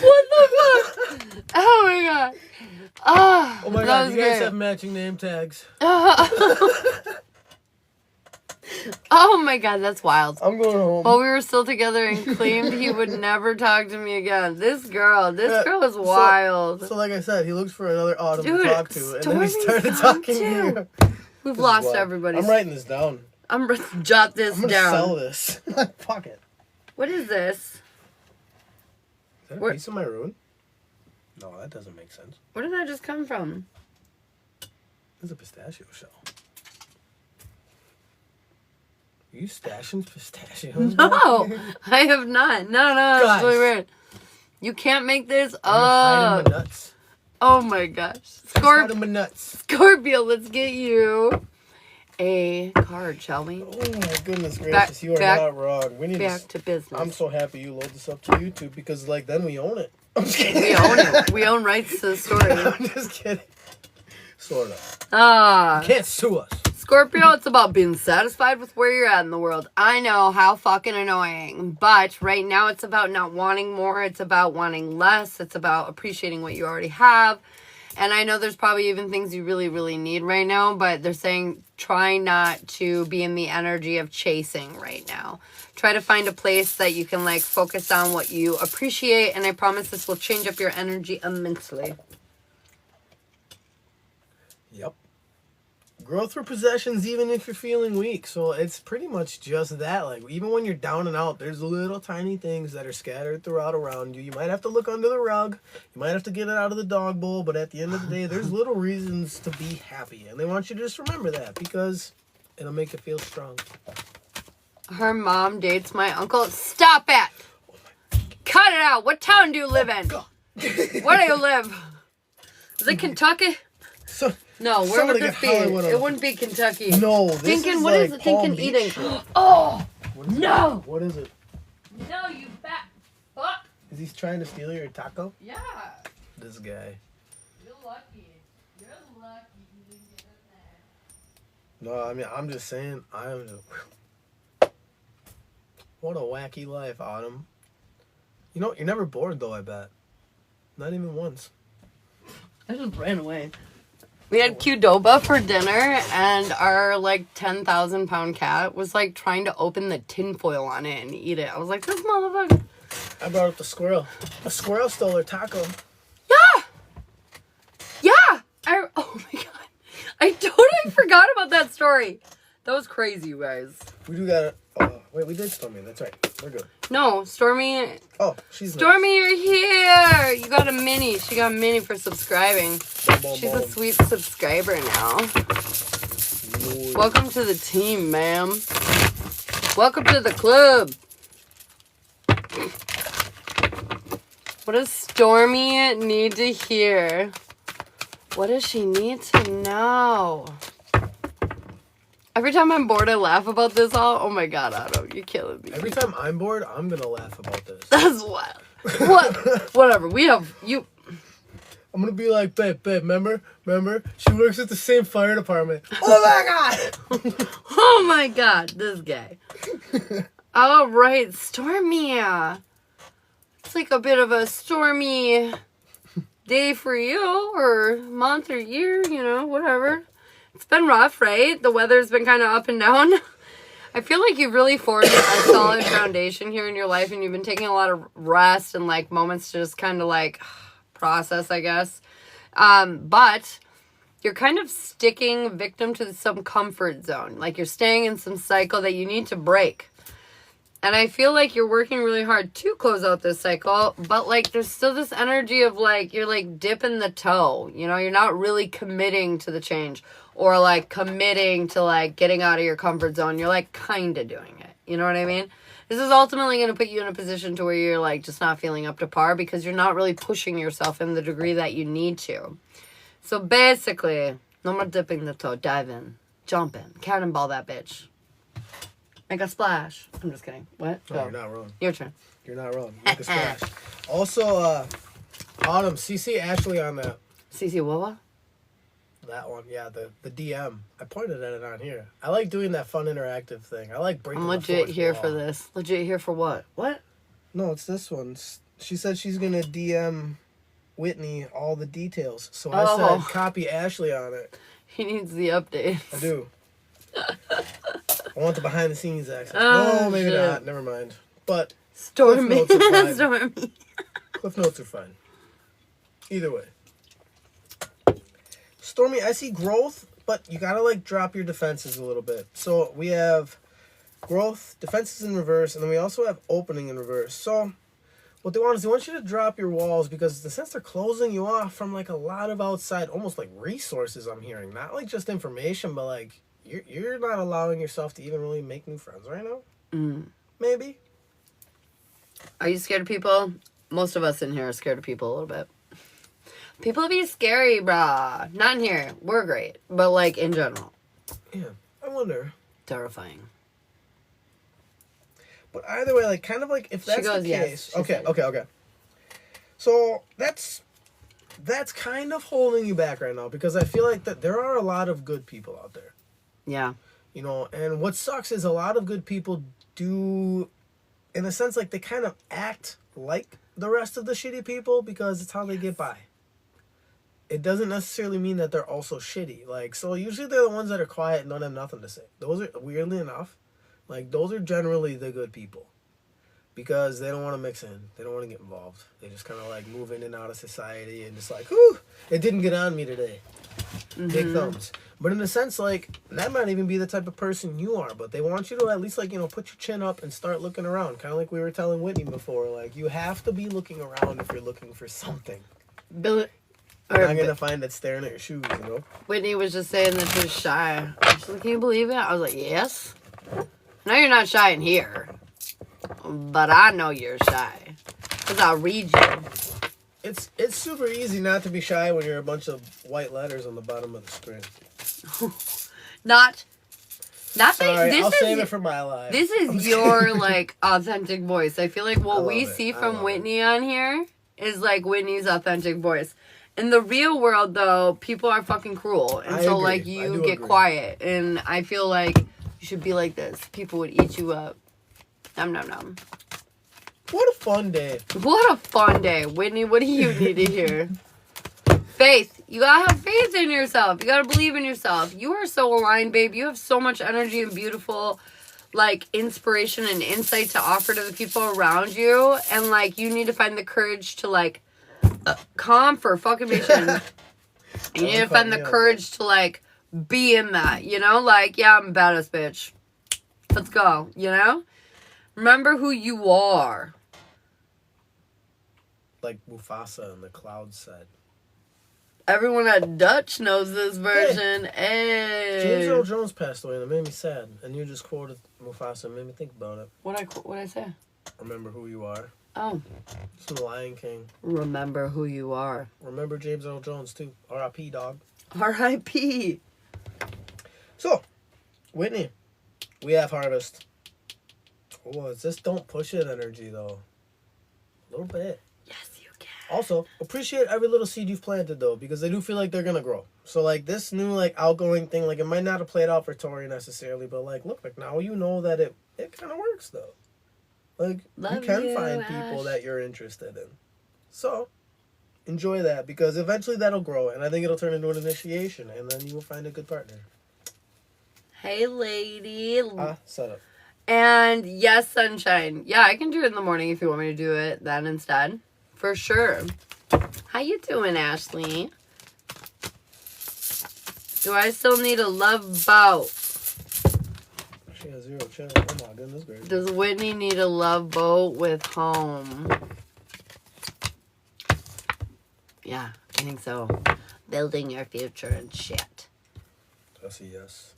What the fuck? Oh my god. Oh, Oh my that god, was you guys great. have matching name tags. Oh my god, that's wild. I'm going home. While we were still together and claimed he would never talk to me again. This girl is So- wild. So like I said, he looks for another Autumn Dude, to talk to, and then he Stormy's started gone talking to too. you. We've This is lost wild. everybody. I'm writing this down. I'm gonna jot this I'm gonna down. sell this. Fuck it. What is this? Is that a What- piece of my ruin? No, that doesn't make sense. Where did that just come from? It's a pistachio shell. Are you stashing pistachios? No, I have not. No, that's Guys. really weird. You can't make this I'm hiding up. my nuts. Oh my gosh. I'm hiding my nuts. Scorpio, let's get you a card, shall we? Oh my goodness gracious, you are back- not wrong. We need Back to. to business. I'm so happy you load this up to YouTube because like then we own it. I'm just kidding. We own it. We own rights to the story. I'm just kidding. Sort of. Ah. Can't sue us. Scorpio, it's about being satisfied with where you're at in the world. I know, how fucking annoying. But right now it's about not wanting more. It's about wanting less. It's about appreciating what you already have. And I know there's probably even things you really, really need right now, but they're saying try not to be in the energy of chasing right now. Try to find a place that you can like focus on what you appreciate, and I promise this will change up your energy immensely. Yep. Grow through possessions even if you're feeling weak. So it's pretty much just that. Like, even when you're down and out, there's little tiny things that are scattered throughout around you. You might have to look under the rug. You might have to get it out of the dog bowl. But at the end of the day, there's little reasons to be happy. And they want you to just remember that because it'll make you feel strong. Her mom dates my uncle. Stop it! Cut it out. What town do you live in? Where do you live? Is it Kentucky? So, no, where would this be? It wouldn't be Kentucky. No, this Thinking, is what like is it thinking Palm eating? Beach. Oh, No! What is it? No, you fat fuck. Is he trying to steal your taco? Yeah. This guy. You're lucky. You're lucky you didn't get it there. No, I mean, I'm just saying, what a wacky life, Autumn. You know, you're never bored, though, I bet. Not even once. I just ran away. We had Qdoba for dinner, and our, like, 10,000-pound cat was, like, trying to open the tinfoil on it and eat it. I was like, this motherfucker. I brought up the squirrel. A squirrel stole her taco. Yeah! Yeah! Oh, my God. I totally forgot about that story. That was crazy, you guys. We do got oh, wait, we did Stormy. That's right. We're good. No, Stormy. Oh, she's Stormy, nice. you're here. You got a mini. She got a mini for subscribing. Boom, She's boom. a sweet subscriber now. Lord. Welcome to the team, ma'am. Welcome to the club. What does Stormy need to hear? What does she need to know? Every time I'm bored, I laugh about this all. Oh my God, Otto, you're killing me. Every time I'm bored, I'm gonna laugh about this. That's wild. What? Whatever. We have you. I'm gonna be like, babe, remember? She works at the same fire department. Oh my God! Oh my God, this guy. All right, Stormy. It's like a bit of a stormy day for you, or month or year, you know, whatever. It's been rough, right? The weather's been kind of up and down. I feel like you've really formed a solid foundation here in your life, and you've been taking a lot of rest and like moments to just kind of like process, I guess. But you're kind of sticking victim to some comfort zone. Like you're staying in some cycle that you need to break. And I feel like you're working really hard to close out this cycle, but like there's still this energy of like you're like dipping the toe. You know, you're not really committing to the change or like committing to like getting out of your comfort zone. You're like kind of doing it. You know what I mean? This is ultimately going to put you in a position to where you're like just not feeling up to par because you're not really pushing yourself in the degree that you need to. So basically, no more dipping the toe. Dive in. Jump in. Cannonball that bitch. Make a splash. I'm just kidding. What? No, you're not wrong. Your turn. You're not wrong. Make a splash. Also, Autumn, CC Ashley on CC Wawa? that one. Yeah, the DM. I pointed at it on here. I like doing that fun interactive thing. I like breaking I'm the legit fourth here wall. for this. Legit here for what? What? No, it's this one. She said she's going to DM Whitney all the details. So I said copy Ashley on it. He needs the update. I do. I want the behind the scenes access. Oh, no, maybe shit. not. Never mind. But Stormy. Cliff Notes are fine. Stormy. Cliff Notes are fine. Either way. Stormy, I see growth, but you gotta like drop your defenses a little bit. So we have growth, defenses in reverse, and then we also have opening in reverse. So what they want is they want you to drop your walls because the sense they're closing you off from like a lot of outside, almost like resources I'm hearing. Not like just information, but like you're not allowing yourself to even really make new friends right now. Maybe. Are you scared of people? Most of us in here are scared of people a little bit. People be scary, brah. Not in here. We're great. But like in general. Yeah, I wonder. Terrifying. But either way, like kind of like if that's goes, the yes, case. she Okay, said. okay. So that's kind of holding you back right now because I feel like that there are a lot of good people out there. Yeah. You know, and what sucks is a lot of good people do, in a sense, like they kind of act like the rest of the shitty people because it's how they get by. it doesn't necessarily mean that they're also shitty. Like, so usually they're the ones that are quiet and don't have nothing to say. Those are, weirdly enough, like, those are generally the good people. Because they don't want to mix in. They don't want to get involved. They just kind of like move in and out of society and just like, whew, it didn't get on me today. Big thumbs. But in a sense, like, that might even be the type of person you are. But they want you to at least, like, you know, put your chin up and start looking around. Kind of like we were telling Whitney before. Like, you have to be looking around if you're looking for something. You're not going to find it staring at your shoes, you know? Whitney was just saying that she's shy. She's like, can you believe it? I was like, yes. No, you're not shy in here. But I know you're shy. Because I'll read you. It's super easy not to be shy when you're a bunch of white letters on the bottom of the screen. Not Sorry, this I'll is, save it for my life. This is your, like, authentic voice. I feel like what we see from Whitney on here is, like, Whitney's authentic voice. In the real world, though, people are fucking cruel. And so, like, you get quiet. And I feel like you should be like this. People would eat you up. Nom, nom, nom. What a fun day. What a fun day. Whitney, what do you need to hear? Faith. You gotta have faith in yourself. You gotta believe in yourself. You are so aligned, babe. You have so much energy and beautiful, like, inspiration and insight to offer to the people around you. And, like, you need to find the courage to, like, confirmation. You need to find the courage to, like, be in that, you know? Like, yeah, I'm a badass bitch. Let's go, you know? Remember who you are. Like Mufasa and the Cloud said. Everyone at Dutch knows this version. Hey. James Earl Jones passed away and it made me sad. And you just quoted Mufasa and made me think about it. What'd I say? Remember who you are. Oh. It's from The Lion King. Remember who you are. Remember James Earl Jones too. R.I.P. dog. R.I.P. So, Whitney, we have harvest. Oh, it's this don't push it energy though. A little bit. Yes, you can. Also, appreciate every little seed you've planted though, because I do feel like they're gonna grow. So like this new like outgoing thing, like it might not have played out for Tori necessarily, but like look, like now you know that it kind of works though. Like you can find people that you're interested in. So enjoy that because eventually that'll grow, and I think it'll turn into an initiation, and then you will find a good partner. Hey, lady. Set up. And yes, sunshine. Yeah, I can do it in the morning if you want me to do it then instead. For sure. How you doing, Ashley? Do I still need a love boat? She has 0 channel. Oh my goodness gracious. Does Whitney need a love boat with home? Yeah, I think so. Building your future and shit. That's a yes.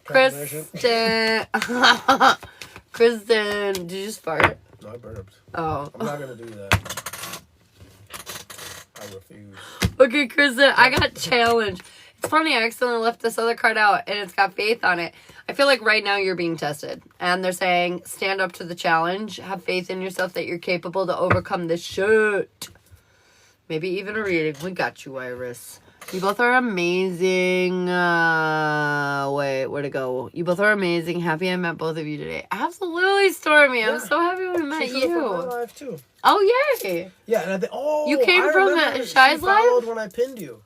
Kristen. Kristen, did you just fart? No, I burped. Oh. I'm not gonna do that. I refuse. Okay, Kristen, I got challenged. It's funny, I accidentally left this other card out, and it's got faith on it. I feel like right now you're being tested. And they're saying, stand up to the challenge. Have faith in yourself that you're capable to overcome this shit. Maybe even a reading. We got you, Iris. You both are amazing. Wait, where'd it go? You both are amazing. Happy I met both of you today. Absolutely, Stormy. Yeah. I'm so happy we met you. From my live too. Oh, yay. Yeah, and I think, you came from the Shy's live? When I pinned you.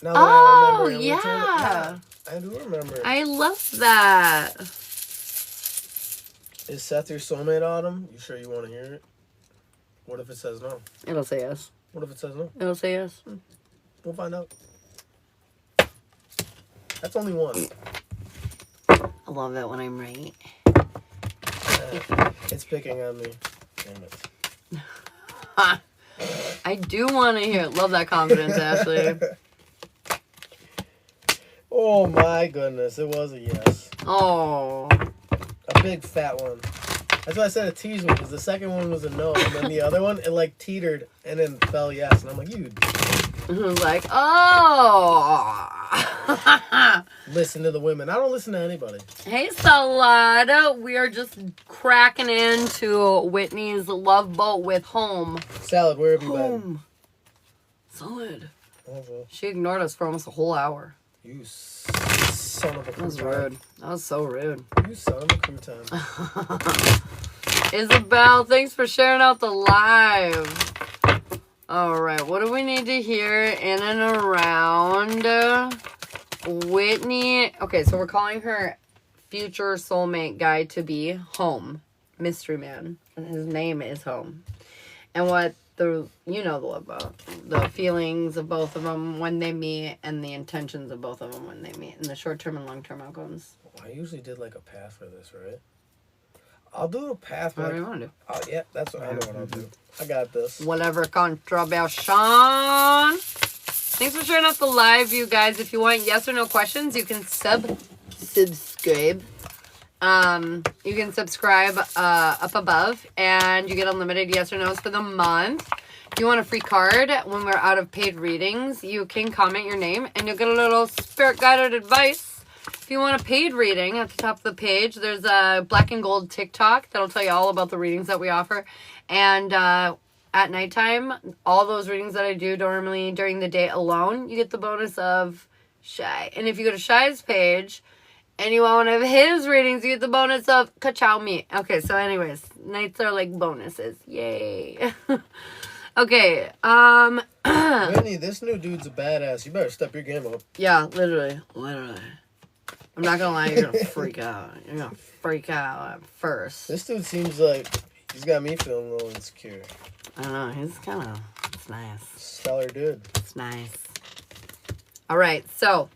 Now that I remember, yeah. I do remember. I love that. Is Seth your soulmate, Autumn? You sure you want to hear it? What if it says no? It'll say yes. What if it says no? It'll say yes. We'll find out. That's only one. I love it when I'm right. It's picking on me. Damn it. I do want to hear it. Love that confidence, Ashley. Oh my goodness, it was a yes. Oh. A big fat one. That's why I said a tease me, because the second one was a no, and then the other one, it like teetered and then fell yes. And I'm like, you. I was like, oh. Listen to the women. I don't listen to anybody. Hey, Salada. We are just cracking into Whitney's Love Boat with Home. Salad, where have you been? Solid. Okay. She ignored us for almost a whole hour. You son of a crouton. That was rude. That was so rude. You son of a crouton. Isabel, thanks for sharing out the live. All right, what do we need to hear in and around Whitney? Okay, so we're calling her future soulmate guy to be Home, mystery man, and his name is Home. And what the about the feelings of both of them when they meet, and the intentions of both of them when they meet, and the short term and long term outcomes. I usually did like a path for this, right? I'll do a path. What do you want to do? Oh yeah, that's what I know what I'll do. I got this. Whatever contribution. Thanks for showing up the live, you guys. If you want yes or no questions, you can subscribe. You can subscribe up above, and you get unlimited yes or no's for the month. If you want a free card when we're out of paid readings, you can comment your name, and you'll get a little spirit guided advice. If you want a paid reading, at the top of the page, there's a black and gold TikTok that'll tell you all about the readings that we offer. And at nighttime, all those readings that I do normally during the day alone, you get the bonus of Shy. And if you go to Shy's page and you want one of his readings, you get the bonus of Ka-chow me. Okay, so anyways, nights are like bonuses. Yay. Okay, Whitney, this new dude's a badass. You better step your game up. Yeah, literally. I'm not gonna lie, you're gonna freak out. You're gonna freak out at first. This dude seems like he's got me feeling a little insecure. I don't know, he's kind of, it's nice. Stellar dude. It's nice. Alright, so,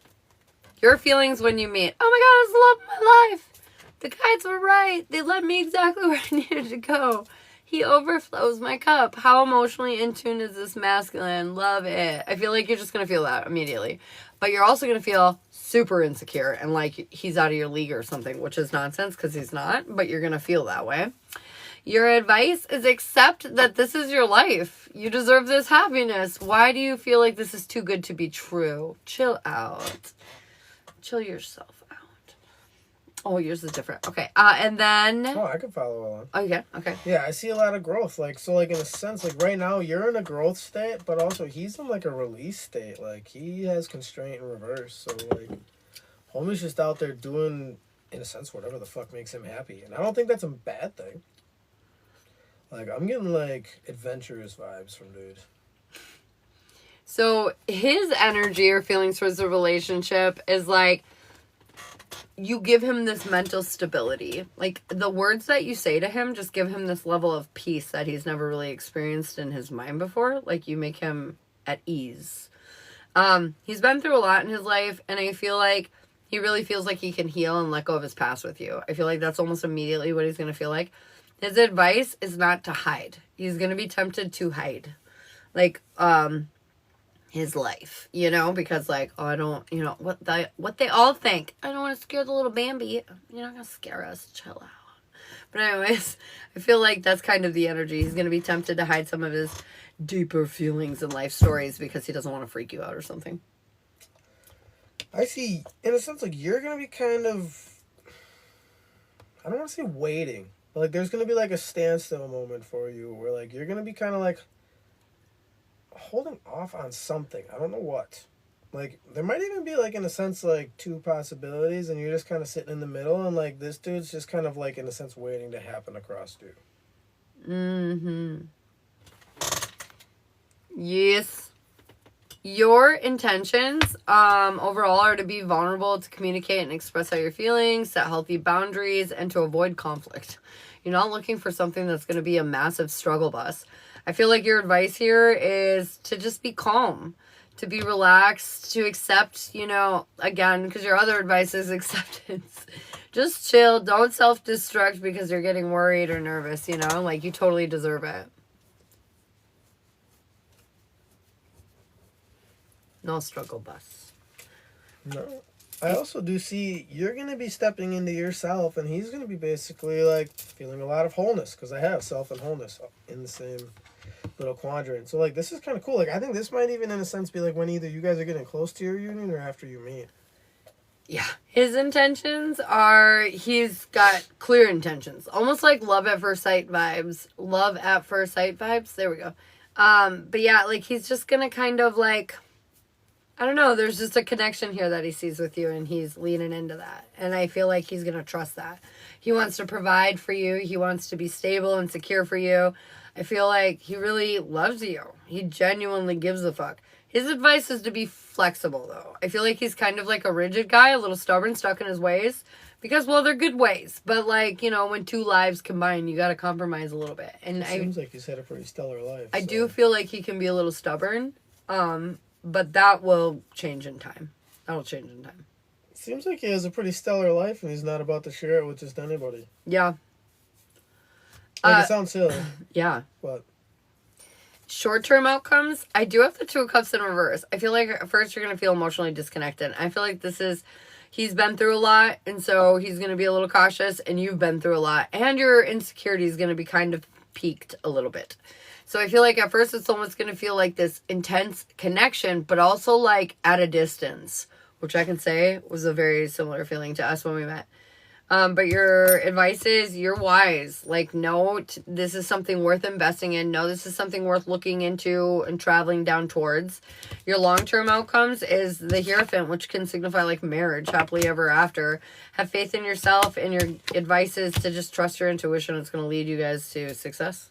your feelings when you meet. Oh my god, it's the love of my life. The guides were right. They led me exactly where I needed to go. He overflows my cup. How emotionally in tune is this masculine? Love it. I feel like you're just gonna feel that immediately. But you're also gonna feel super insecure and like he's out of your league or something, which is nonsense because he's not, but you're gonna feel that way. Your advice is accept that this is your life. You deserve this happiness. Why do you feel like this is too good to be true? Chill out. Chill yourself out. Oh, yours is different. Okay. And then... Oh, I can follow along. Oh, yeah? Okay. Yeah, I see a lot of growth. Like, so, like, in a sense, like, right now, you're in a growth state, but also he's in, like, a release state. Like, he has constraint in reverse. So, like, homie's just out there doing, in a sense, whatever the fuck makes him happy. And I don't think that's a bad thing. Like, I'm getting, like, adventurous vibes from dude. So, his energy or feelings towards the relationship is, like... You give him this mental stability. Like, the words that you say to him just give him this level of peace that he's never really experienced in his mind before. Like, you make him at ease. He's been through a lot in his life, and I feel like he really feels like he can heal and let go of his past with you. I feel like that's almost immediately what he's going to feel like. His advice is not to hide. He's going to be tempted to hide. Like, his life, you know, because like, oh, I don't, you know, what they all think. I don't want to scare the little Bambi. You're not gonna scare us. Chill out. But anyways, I feel like that's kind of the energy. He's gonna be tempted to hide some of his deeper feelings and life stories because he doesn't want to freak you out or something. I see, in a sense, like, you're gonna be kind of, I don't want to say waiting, but like, there's gonna be like a standstill moment for you where like, you're gonna be kind of like, holding off on something. I don't know what. Like, there might even be, like, in a sense, like, two possibilities, and you're just kind of sitting in the middle, and, like, this dude's just kind of, like, in a sense, waiting to happen across you. Mm-hmm. Yes. Your intentions, overall, are to be vulnerable, to communicate and express how you're feeling, set healthy boundaries, and to avoid conflict. You're not looking for something that's going to be a massive struggle bus. I feel like your advice here is to just be calm, to be relaxed, to accept, you know, again, because your other advice is acceptance. Just chill. Don't self-destruct because you're getting worried or nervous, you know? Like, you totally deserve it. No struggle bus. No. I also do see you're going to be stepping into yourself, and he's going to be basically, like, feeling a lot of wholeness, because I have self and wholeness in the same little quadrant. So, like, this is kind of cool. Like, I think this might even, in a sense, be, like, when either you guys are getting close to your union or after you meet. Yeah. His intentions are, he's got clear intentions. Almost like love at first sight vibes. Love at first sight vibes. There we go. But, yeah, like, he's just going to kind of, like... I don't know, there's just a connection here that he sees with you, and he's leaning into that. And I feel like he's going to trust that. He wants to provide for you. He wants to be stable and secure for you. I feel like he really loves you. He genuinely gives a fuck. His advice is to be flexible, though. I feel like he's kind of like a rigid guy, a little stubborn, stuck in his ways. Because, well, they're good ways. But, like, you know, when two lives combine, you gotta compromise a little bit. And It seems like he's had a pretty stellar life. I do feel like he can be a little stubborn. But that will change in time. That'll change in time. Seems like he has a pretty stellar life, and he's not about to share it with just anybody. Yeah. Like, it sounds silly. Yeah. But Short-term outcomes, I do have the Two of Cups in reverse. I feel like at first you're going to feel emotionally disconnected. I feel like he's been through a lot, and so he's going to be a little cautious, and you've been through a lot. And your insecurity is going to be kind of peaked a little bit. So I feel like at first it's almost going to feel like this intense connection, but also like at a distance, which I can say was a very similar feeling to us when we met. But your advice is you're wise. Like, no, this is something worth investing in. No, this is something worth looking into and traveling down towards. Your long-term outcomes is the Hierophant, which can signify like marriage, happily ever after. Have faith in yourself, and your advice is to just trust your intuition. It's going to lead you guys to success.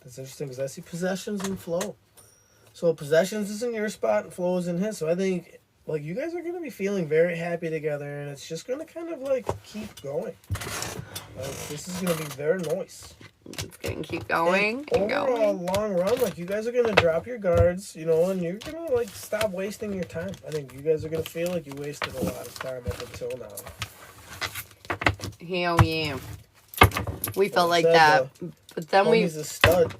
that's interesting because I see possessions and flow. So possessions is in your spot and flow is in his. So I think like you guys are going to be feeling very happy together, and it's just going to kind of like keep going. Like, this is going to be very nice. It's going to keep going. And Keep over going. a long run, like you guys are going to drop your guards, you know, and you're going to like stop wasting your time. I think you guys are going to feel like you wasted a lot of time up until now. Hell yeah. We felt like said, that. But then Homie's a stud.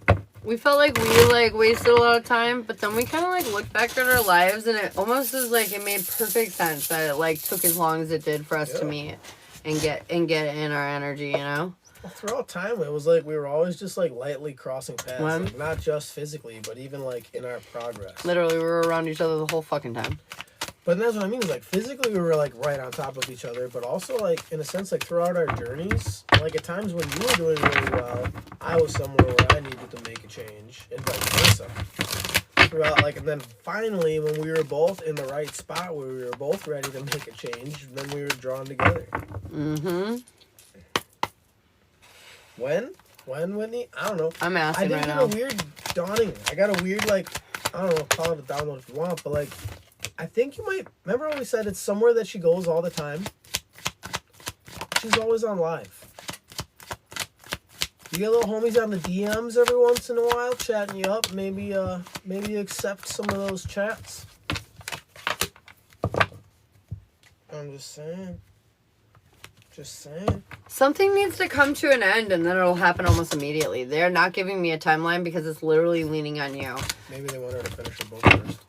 we felt like we like wasted a lot of time, but then we kind of like looked back at our lives, and it almost is like it made perfect sense that it like took as long as it did for us to meet and get in our energy, you know. Well, throughout time, it was like we were always just like lightly crossing paths, When? like, not just physically, but even like in our progress. Literally, we were around each other the whole fucking time. But that's what I mean. Is like physically, we were like right on top of each other, but also like in a sense, like throughout our journeys, like at times when you were doing really well, I was somewhere where I needed to make a change, and vice versa. Throughout, like, and then finally, when we were both in the right spot, where we were both ready to make a change, then we were drawn together. Mm-hmm. When, Whitney? I don't know. I'm asking right I now. think a weird dawning. I got a weird, like, I don't know, call it a download if you want, but, like, I think you might, remember when we said it's somewhere that she goes all the time? She's always on live. You get little homies on the DMs every once in a while, chatting you up. Maybe you accept some of those chats. I'm just saying. Just saying. Something needs to come to an end, and then it'll happen almost immediately. They're not giving me a timeline because it's literally leaning on you. Maybe they want her to finish her book first.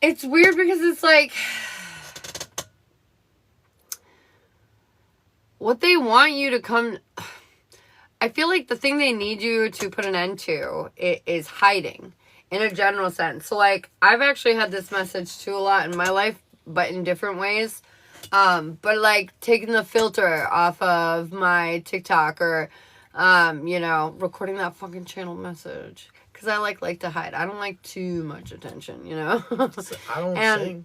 It's weird because it's like what they want you to come. I feel like the thing they need you to put an end to is hiding in a general sense. So like I've actually had this message too a lot in my life, but in different ways. But like taking the filter off of my TikTok or, you know, recording that fucking channel message. Because I like to hide. I don't like too much attention, you know? I don't sing.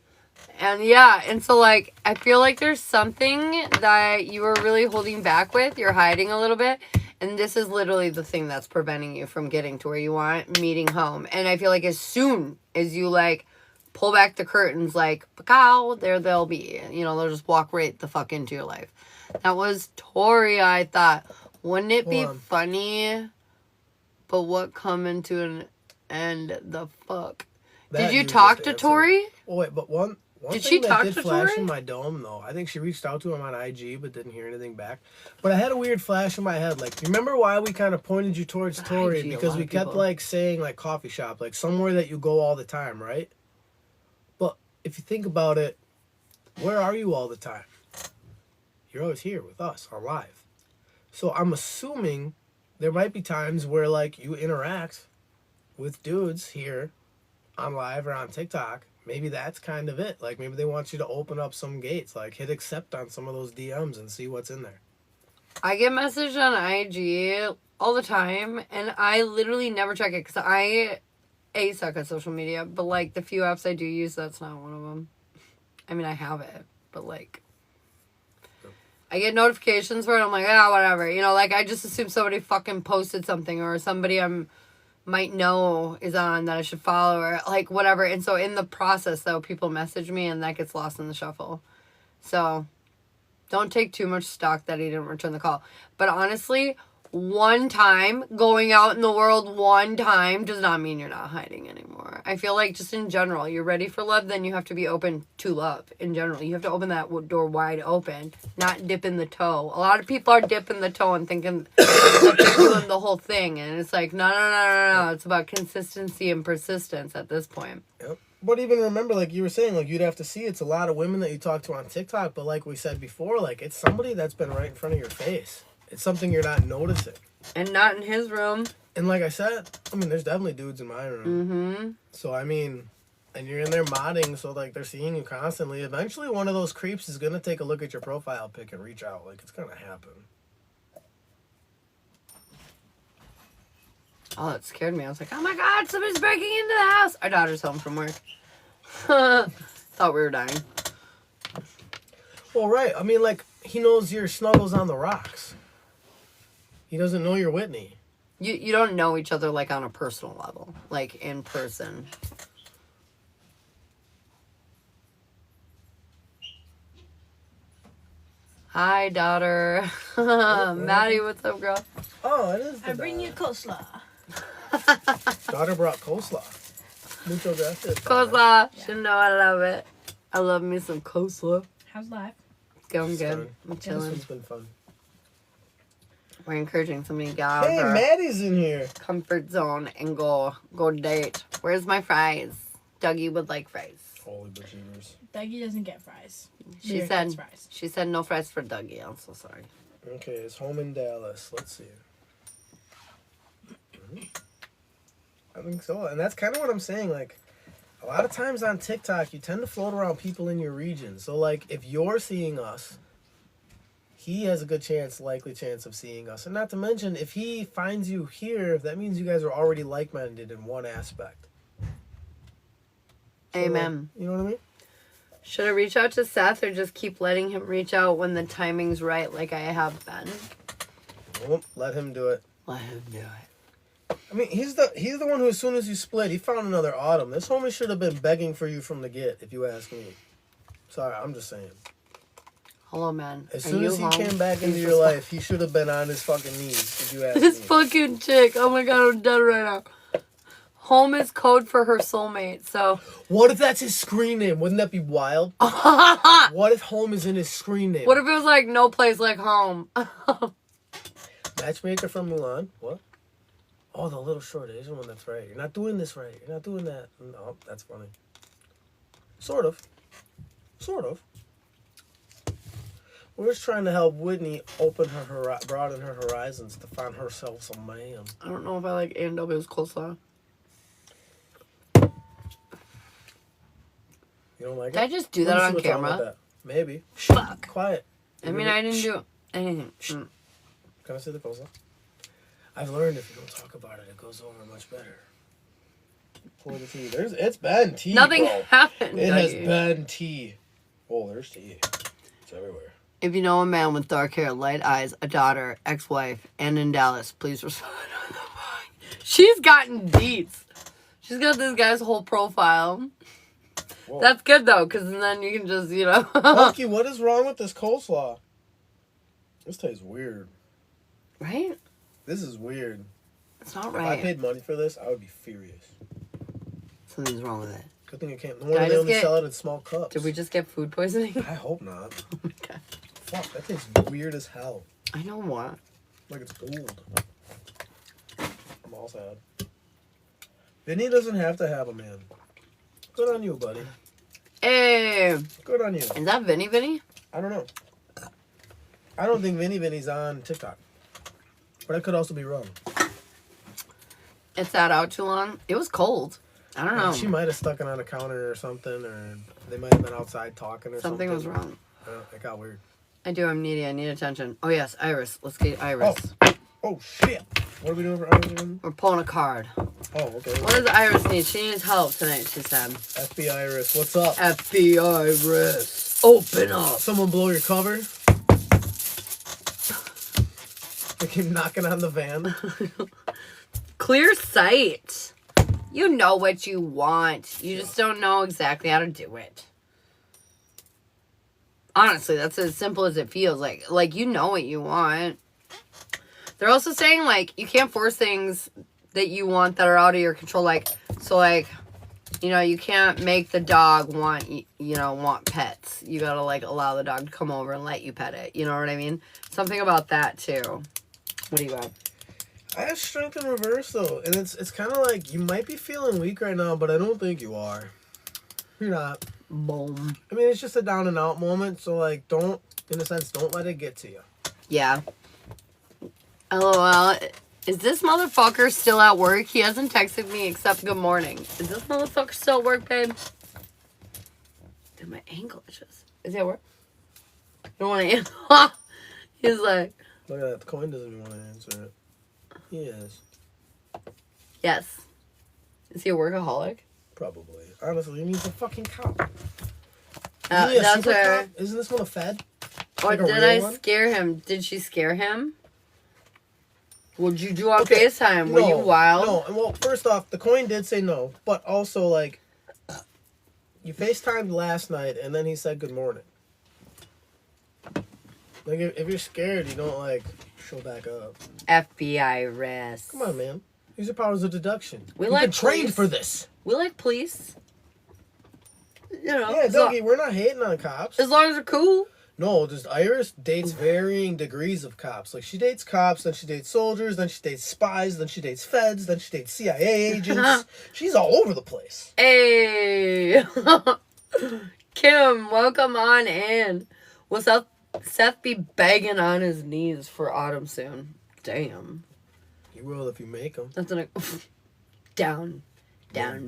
And yeah, and so like, I feel like there's something that you are really holding back with. You're hiding a little bit. And this is literally the thing that's preventing you from getting to where you want, meeting home. And I feel like as soon as you like pull back the curtains, like, pow, there they'll be. You know, they'll just walk right the fuck into your life. That was Tori, I thought. Wouldn't it be funny? But what coming to an end the fuck? Did you talk to Tori? Oh, wait, but one did thing she talk that did to flash Tori? in my dome, though, I think she reached out to him on IG, but didn't hear anything back. But I had a weird flash in my head. Like, you remember why we kind of pointed you towards Tori? IG, Because we kept, people. like, saying, like, coffee shop, like, somewhere that you go all the time, right? But if you think about it, where are you all the time? You're always here with us on live. So I'm assuming there might be times where, like, you interact with dudes here on live or on TikTok. Maybe that's kind of it. Like, maybe they want you to open up some gates, like hit accept on some of those DMs and see what's in there. I get messaged on IG all the time, and I literally never check it because I suck at social media, but like the few apps I do use, that's not one of them. I mean, I have it, but like, I get notifications for it. I'm like, whatever. You know, like I just assume somebody fucking posted something or somebody might know is on that I should follow or like whatever. And so in the process, though, people message me and that gets lost in the shuffle. So don't take too much stock that he didn't return the call. But honestly, one time, going out in the world one time does not mean you're not hiding anymore. I feel like just in general, you're ready for love, then you have to be open to love in general. You have to open that door wide open, not dipping the toe. A lot of people are dipping the toe and thinking that they're doing the whole thing. And it's like, no. It's about consistency and persistence at this point. Yep. But even remember, like you were saying, like you'd have to see it's a lot of women that you talk to on TikTok. But like we said before, like it's somebody that's been right in front of your face. It's something you're not noticing. And not in his room. And like I said, I mean, there's definitely dudes in my room. Mm-hmm. So, I mean, and you're in there modding, so, like, they're seeing you constantly. Eventually, one of those creeps is going to take a look at your profile pic and reach out. Like, it's going to happen. Oh, that scared me. I was like, oh my God, somebody's breaking into the house. Our daughter's home from work. Thought we were dying. Well, right. I mean, like, he knows your snuggles on the rocks. He doesn't know your Whitney. You don't know each other, like, on a personal level. Like, in person. Hi, daughter. Maddie, what's up, girl? Oh, it is the I bring you coleslaw. Daughter brought coleslaw. Mucho gracias. Coleslaw. She know I love it. I love me some coleslaw. How's life? It's going It's good. fun. I'm This chilling. one's been fun. We're encouraging somebody to get out Hey, of their Maddie's in here. comfort zone and go date. Where's my fries? Dougie would like fries. Holy bejeebers. Dougie doesn't get fries. She Leah said gets fries. she said no fries for Dougie. I'm so sorry. Okay, it's home in Dallas. Let's see. I think so. And that's kind of what I'm saying. Like, a lot of times on TikTok, you tend to float around people in your region. So, like, if you're seeing us, he has a good likely chance of seeing us. And not to mention, if he finds you here, that means you guys are already like-minded in one aspect. So, Amen. you know what I mean? Should I reach out to Seth or just keep letting him reach out when the timing's right, like I have been? Well, let him do it. Let him do it. I mean, he's the one who, as soon as you split, he found another Autumn. This homie should have been begging for you from the get, if you ask me. Sorry, I'm just saying. Hello, man. As Are soon you as he home? came back into Please your respond. life, he should have been on his fucking knees, if you ask This me. fucking chick. Oh my God, I'm dead right now. Home is code for her soulmate, so. What if that's his screen name? Wouldn't that be wild? What if home is in his screen name? What if it was like no place like home? Matchmaker from Mulan? What? Oh, the little short Asian one, that's right. You're not doing this right. You're not doing that. No, that's funny. Sort of. We're just trying to help Whitney broaden her horizons to find herself some man. I don't know if I like A&W's coleslaw. You don't like Did I it? just do Let that me see on what's wrong with camera? that. Maybe. Fuck. Quiet. I mean, I didn't do anything. Can I see the coleslaw? I've learned if you don't talk about it, it goes over much better. Pour the tea. It's been tea, Nothing bro. happened. It has Dougie. been tea. Oh, there's tea. It's everywhere. If you know a man with dark hair, light eyes, a daughter, ex-wife, and in Dallas, please respond on the phone. She's gotten deets. She's got this guy's whole profile. Whoa. That's good, though, because then you can just, you know. Punky, what is wrong with this coleslaw? This tastes weird. Right? This is weird. It's not If I right. paid money for this, I would be furious. Something's wrong with it. Good thing it can't. No Did I wonder they just only get- sell it in small cups. Did we just get food poisoning? I hope not. Okay. Fuck, that tastes weird as hell. I know what. Like it's old. I'm all sad. Vinny doesn't have to have a man. Good on you, buddy. Hey, Good on you. is that Vinny? I don't know. I don't think Vinny's on TikTok. But I could also be wrong. It sat out too long. It was cold. I don't know. She might have stuck it on a counter or something, or they might have been outside talking or something. Something was wrong. It got weird. I do. I'm needy. I need attention. Oh, yes. Iris. Let's get Iris. Oh, shit. What are we doing for Iris? We're pulling a card. Oh, okay. What does Iris need? She needs help tonight, she said. FBI Iris, what's up? FBI Iris. Open up. Someone blow your cover. They keep knocking on the van. Clear sight. You know what you want. You just don't know exactly how to do it. Honestly, that's as simple as it feels. Like you know what you want. They're also saying, like, you can't force things that you want that are out of your control. Like, so, like, you know, you can't make the dog want pets. You gotta, like, allow the dog to come over and let you pet it. You know what I mean? Something about that, too. What do you got? I have strength in reverse, though. And it's kind of like, you might be feeling weak right now, but I don't think you are. You're not. Boom. I mean, it's just a down and out moment. So, like, don't let it get to you. Yeah. LOL. Is this motherfucker still at work? He hasn't texted me except good morning. Is this motherfucker still at work, babe? Dude, my ankle itches. Is he at work? I don't want to answer. He's like, Look at that. The coin doesn't even want to answer it. He is. yes. Is he a workaholic? Probably. Honestly, he needs a fucking cop. That's where. Isn't this one a Fed? Or Like a did real I one? scare him? Did she scare him? What'd you do on FaceTime? Were No, you wild? No. Well, first off, the coin did say no, but also, like, you FaceTimed last night, and then he said good morning. Like, if you're scared, you don't, like, show back up. FBI risk. Come on, man. Use your powers of deduction. We've been trained for this. We like police. You know. Yeah, Dougie, we're not hating on cops. As long as they're cool. No, just Iris dates varying degrees of cops. Like, she dates cops, then she dates soldiers, then she dates spies, then she dates feds, then she dates CIA agents. She's all over the place. Hey. Kim, welcome on in. What's up? Seth be begging on his knees for autumn soon. Damn. He will if you make him. That's an down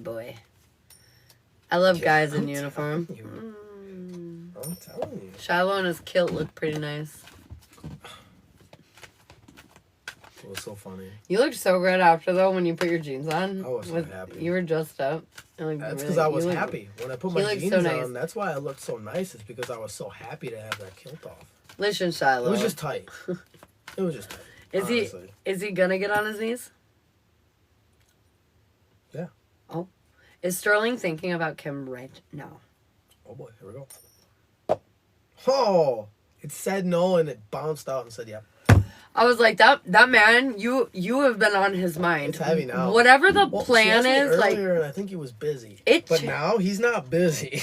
boy. I love guys in uniform. I'm telling you. Shiloh and his kilt look pretty nice. It was so funny. You looked so good after though when you put your jeans on. I was so happy. You were dressed up. That's because I was happy. When I put my jeans so nice. on, that's why I looked so nice. It's because I was so happy to have that kilt off. Listen, Shiloh. It was just tight. It was just tight. Is he gonna get on his knees? Yeah. Oh. Is Sterling thinking about Kim right now? Oh boy, here we go. Oh, it said no and it bounced out and said yeah. I was like, that man, you have been on his mind. It's heavy now. Whatever the Well, plan she asked me is, like, earlier, and I think he was busy. But now he's not busy.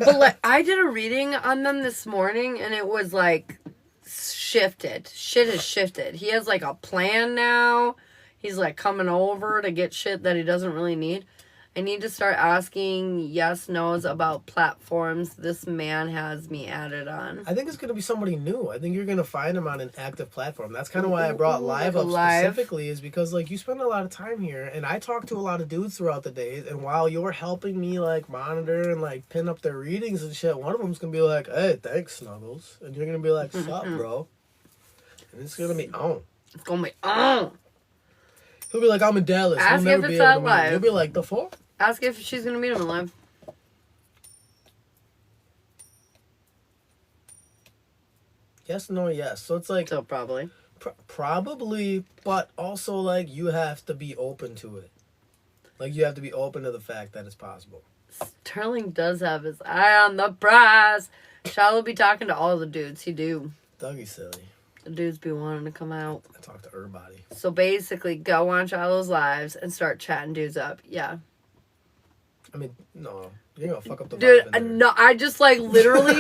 but like, I did a reading on them this morning, and it was like shifted. Shit has shifted. He has like a plan now. He's like coming over to get shit that he doesn't really need. I need to start asking yes, no's about platforms this man has me added on. I think it's going to be somebody new. I think you're going to find him on an active platform. That's kind of why I brought live like up specifically, is because, like, you spend a lot of time here, and I talk to a lot of dudes throughout the days, and while you're helping me, like, monitor and, like, pin up their readings and shit, one of them's going to be like, hey, thanks, Snuggles. And you're going to be like, sup, bro? And it's going to be on. It's going to be on. He'll be like, I'm in Dallas. Ask We'll never if be it's able that to meet. live. You'll be like, the fuck? Ask if she's going to meet him in live. Yes, no, yes. So it's like... So probably. Probably, but also, like, you have to be open to it. Like, you have to be open to the fact that it's possible. Sterling does have his eye on the prize. Shiloh be talking to all the dudes. He do. Dougie's silly. The dudes be wanting to come out. I talk to everybody. So basically, go on Shiloh's lives and start chatting dudes up. Yeah. I mean, no. You're gonna fuck up the Dude, vibe in there. no, I just like literally,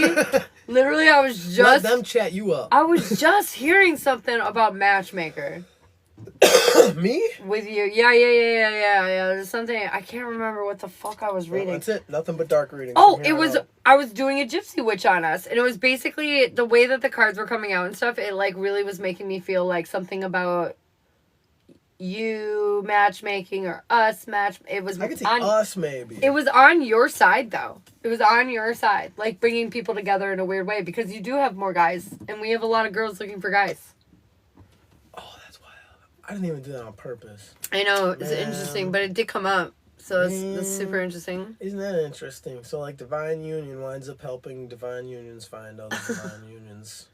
I was Let just... them chat you up. I was just hearing something about Matchmaker. Me? With you. Yeah. There's something, I can't remember what the fuck I was reading. Well, that's it. Nothing but dark reading. Oh, from it here on was, out. I was doing a Gypsy Witch on us, and it was basically the way that the cards were coming out and stuff, it like really was making me feel like something about you matchmaking or us it was I could see on, us, maybe. it was on your side though. It was on your side, like bringing people together in a weird way, because you do have more guys, and we have a lot of girls looking for guys. Oh, that's wild. I didn't even do that on purpose. I know, it's Man. interesting, but it did come up. So it's super Man. interesting. Isn't that interesting? So, like, divine union winds up helping divine unions find other divine unions.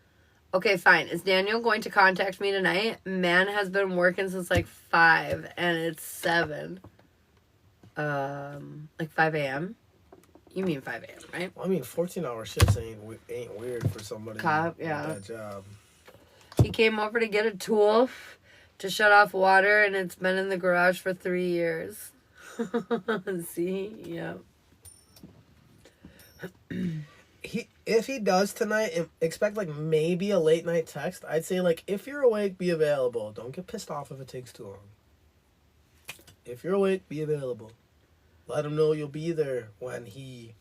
Okay, fine. Is Daniel going to contact me tonight? Man has been working since like 5 and it's 7. Like 5 a.m.? You mean 5 a.m., right? Well, I mean, 14-hour shifts ain't weird for somebody Cop, with yeah. that job. He came over to get a tool to shut off water, and it's been in the garage for 3 years. See? Yeah. If he does tonight, expect like maybe a late night text. I'd say like if you're awake, be available. Don't get pissed off if it takes too long. If you're awake, be available. Let him know you'll be there when he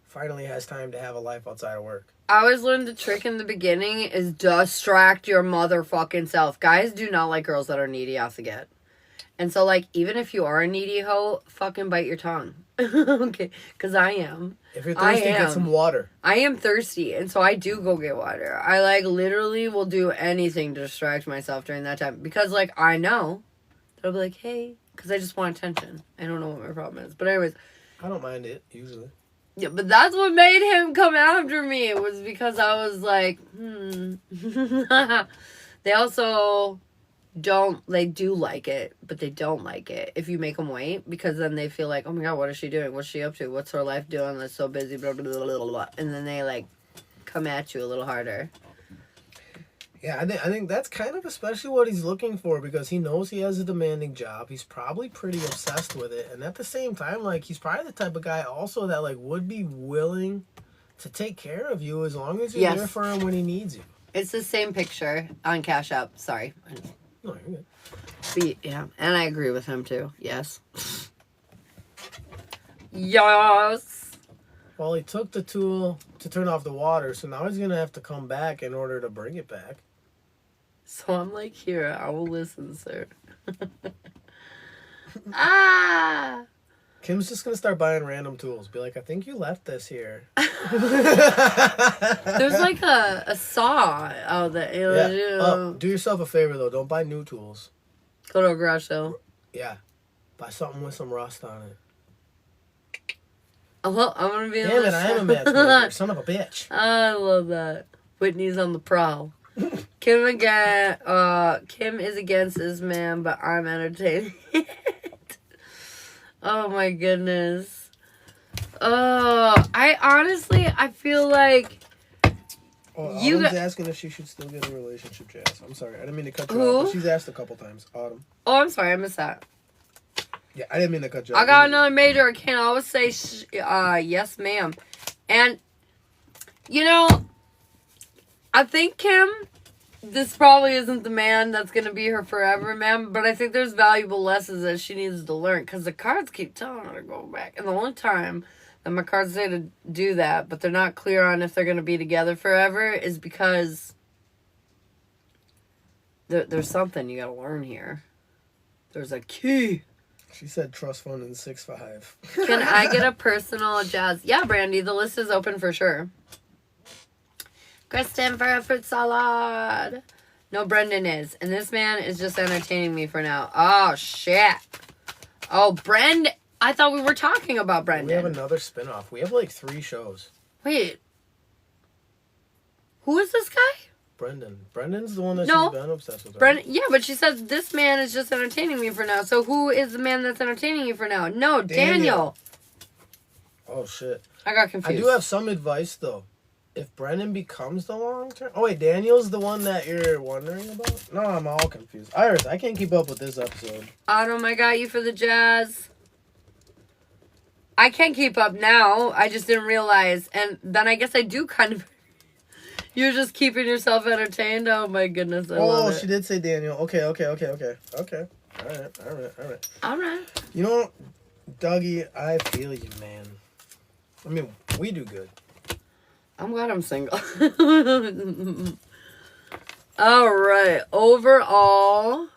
finally has time to have a life outside of work. I always learned the trick in the beginning is distract your motherfucking self. Guys do not like girls that are needy off the get. And so, like, even if you are a needy hoe, fucking bite your tongue. Okay? Because I am. If you're thirsty, get some water. I am thirsty, and so I do go get water. I, like, literally will do anything to distract myself during that time. Because, like, I know that I'll be like, hey, because I just want attention. I don't know what my problem is. But anyways. I don't mind it, usually. Yeah, but that's what made him come after me. It was because I was like, They also they do like it, but they don't like it if you make them wait, because then they feel like, oh my god, what is she doing? What's she up to? What's her life doing that's so busy? Blah, blah, blah, blah, blah. And then they, like, come at you a little harder. Yeah, I think that's kind of especially what he's looking for, because he knows he has a demanding job. He's probably pretty obsessed with it. And at the same time, like, he's probably the type of guy also that, like, would be willing to take care of you as long as you're there for him when he needs you. It's the same picture on Cash App. Sorry. No, you're good. But, yeah, and I agree with him, too. Yes. Yes. Well, he took the tool to turn off the water, so now he's going to have to come back in order to bring it back. So I'm like, here, I will listen, sir. Ah! Kim's just going to start buying random tools. Be like, I think you left this here. There's like a saw out there. Yeah. Do yourself a favor, though. Don't buy new tools. Go to a garage sale. Yeah. Buy something with some rust on it. Oh, I'm going to be Damn it, I am a matchmaker. Son of a bitch. I love that. Whitney's on the prowl. Kim is against this man, but I'm entertaining it. Oh my goodness. Oh, I feel like Autumn's asking if she should still get a relationship, Jazz. I'm sorry, I didn't mean to cut you off, but she's asked a couple times. Autumn. Oh, I'm sorry, I missed that. Yeah, I didn't mean to cut you off. I got another major. I can't always say yes, ma'am. And, you know, I think Kim, this probably isn't the man that's going to be her forever, man. But I think there's valuable lessons that she needs to learn. Because the cards keep telling her to go back. And the only time that my cards say to do that, but they're not clear on if they're going to be together forever, is because there's something you got to learn here. There's a key. She said trust fund in 6'5". Can I get a personal Jazz? Yeah, Brandy, the list is open for sure. Kristen for a fruit salad. No, Brendan is. And this man is just entertaining me for now. Oh, shit. Oh, Brendan. I thought we were talking about Brendan. We have another spinoff. We have like 3 shows. Wait. Who is this guy? Brendan. Brendan's the one that she's been obsessed with. Right? Brendan. Yeah, but she says this man is just entertaining me for now. So who is the man that's entertaining you for now? No, Daniel. Oh, shit. I got confused. I do have some advice, though. If Brendan becomes the long term... Oh, wait, Daniel's the one that you're wondering about? No, I'm all confused. Iris, I can't keep up with this episode. Autumn, I got you for the Jazz. I can't keep up now. I just didn't realize. And then I guess I do kind of... You're just keeping yourself entertained? Oh, my goodness. I love it. She did say Daniel. Okay. All right. You know, Dougie, I feel you, man. I mean, we do good. I'm glad I'm single. All right. Overall,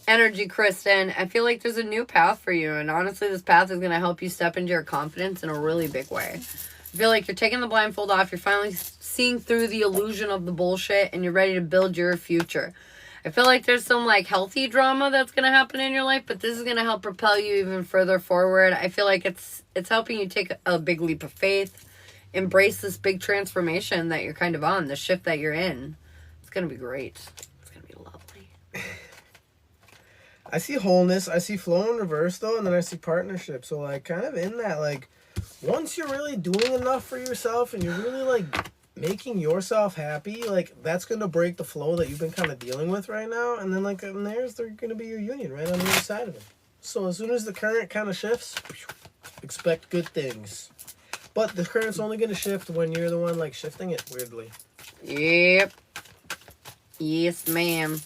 energy, Kristen. I feel like there's a new path for you. And honestly, this path is going to help you step into your confidence in a really big way. I feel like you're taking the blindfold off. You're finally seeing through the illusion of the bullshit. And you're ready to build your future. I feel like there's some like healthy drama that's gonna happen in your life, but this is gonna help propel you even further forward. I feel like it's helping you take a big leap of faith, embrace this big transformation that you're kind of on, the shift that you're in. It's gonna be great. It's gonna be lovely. I see wholeness, I see flow in reverse though, and then I see partnership. So like kind of in that, like once you're really doing enough for yourself and you're really like making yourself happy, like that's gonna break the flow that you've been kind of dealing with right now, and then like and there's gonna be your union right on the other side of it. So as soon as the current kind of shifts, expect good things. But the current's only gonna shift when you're the one like shifting it weirdly. Yep. Yes, ma'am.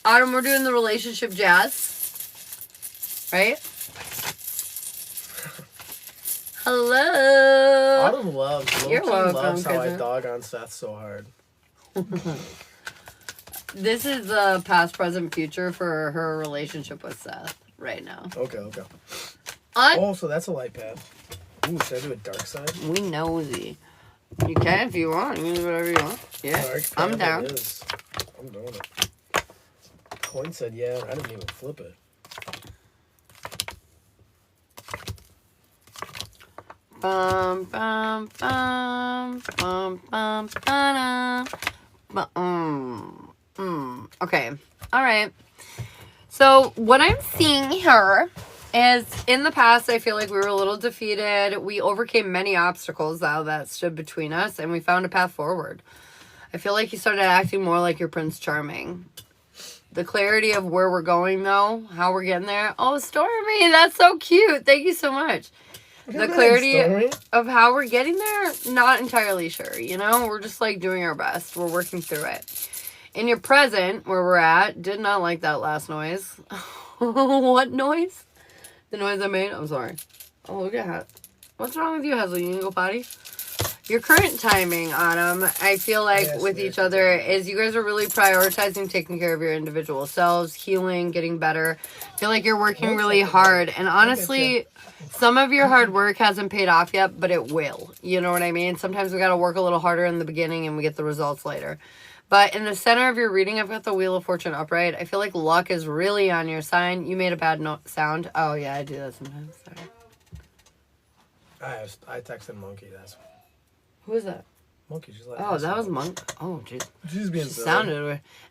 Autumn, we're doing the relationship jazz. Right? Hello. Autumn loves, You're welcome, loves how I cousin. dog on Seth so hard. This is the past, present, future for her relationship with Seth right now. Okay. What? Oh, so that's a light path. Ooh, should I do a dark side? We nosy. You can if you want. You can do whatever you want. Yeah, Dark I'm path down. it is. I'm doing it. Coin said yeah, I didn't even flip it. Bum, bum, bum, bum, bum, ba-da. Okay. All right. So what I'm seeing here is in the past, I feel like we were a little defeated. We overcame many obstacles though that stood between us, and we found a path forward. I feel like you started acting more like your Prince Charming. The clarity of where we're going though, how we're getting there. Oh, Stormy, that's so cute. Thank you so much. The clarity of how we're getting there, not entirely sure, you know? We're just, like, doing our best. We're working through it. In your present, where we're at, did not like that last noise. What noise? The noise I made? I'm sorry. Oh, look at that. What's wrong with you, Hazel? You need to go potty? Your current timing, Autumn, I feel like with each other is you guys are really prioritizing taking care of your individual selves, healing, getting better. I feel like you're working really hard. And honestly, some of your hard work hasn't paid off yet, but it will. You know what I mean? Sometimes we got to work a little harder in the beginning and we get the results later. But in the center of your reading, I've got the Wheel of Fortune upright. I feel like luck is really on your side. You made a bad sound. Oh, yeah, I do that sometimes. Sorry. I texted Monkey. That's Who is that? Monkey. She's like, Oh, that was Monk. Oh, jeez. She's being She silly. sounded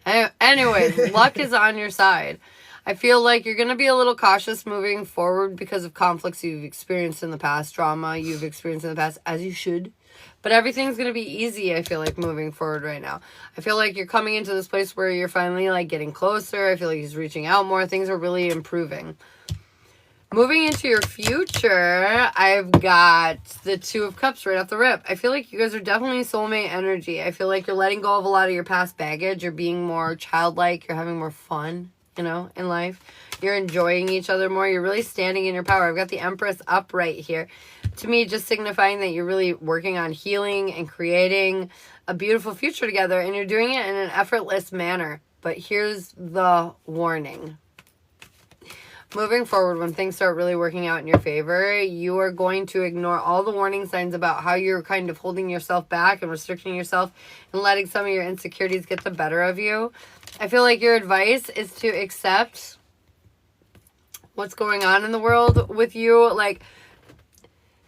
weird. Anyways, luck is on your side. I feel like you're going to be a little cautious moving forward because of conflicts you've experienced in the past, drama you've experienced in the past, as you should. But everything's going to be easy, I feel like, moving forward right now. I feel like you're coming into this place where you're finally, like, getting closer. I feel like he's reaching out more. Things are really improving. Moving into your future, I've got the Two of Cups right off the rip. I feel like you guys are definitely soulmate energy. I feel like you're letting go of a lot of your past baggage. You're being more childlike. You're having more fun, you know, in life. You're enjoying each other more. You're really standing in your power. I've got the Empress up right here. To me, just signifying that you're really working on healing and creating a beautiful future together. And you're doing it in an effortless manner. But here's the warning. Moving forward, when things start really working out in your favor, you are going to ignore all the warning signs about how you're kind of holding yourself back and restricting yourself and letting some of your insecurities get the better of you. I feel like your advice is to accept what's going on in the world with you, like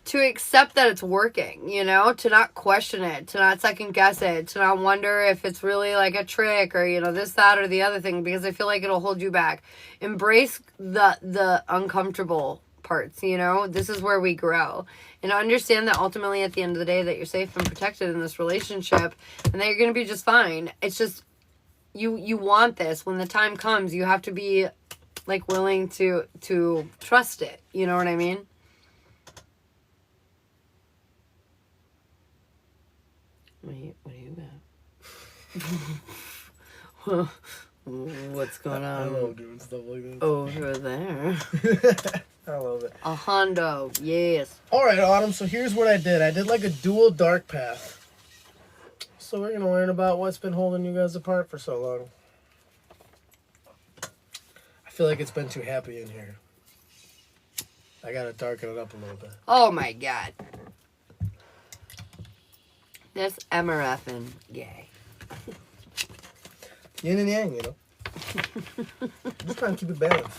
to accept that it's working, you know, to not question it, to not second guess it, to not wonder if it's really like a trick or, you know, this, that, or the other thing, because I feel like it'll hold you back. Embrace the uncomfortable parts, you know, this is where we grow. And understand that ultimately at the end of the day that you're safe and protected in this relationship and that you're going to be just fine. It's just, you want this. When the time comes, you have to be like willing to trust it. You know what I mean? What do you got? What's going on? I love doing stuff like that. Over there. I love it. A Hondo, yes. Alright, Autumn, so here's what I did. I did like a dual dark path. So we're going to learn about what's been holding you guys apart for so long. I feel like it's been too happy in here. I got to darken it up a little bit. Oh my god. That's Emma effing gay. Yin and yang, Just trying to keep it balanced.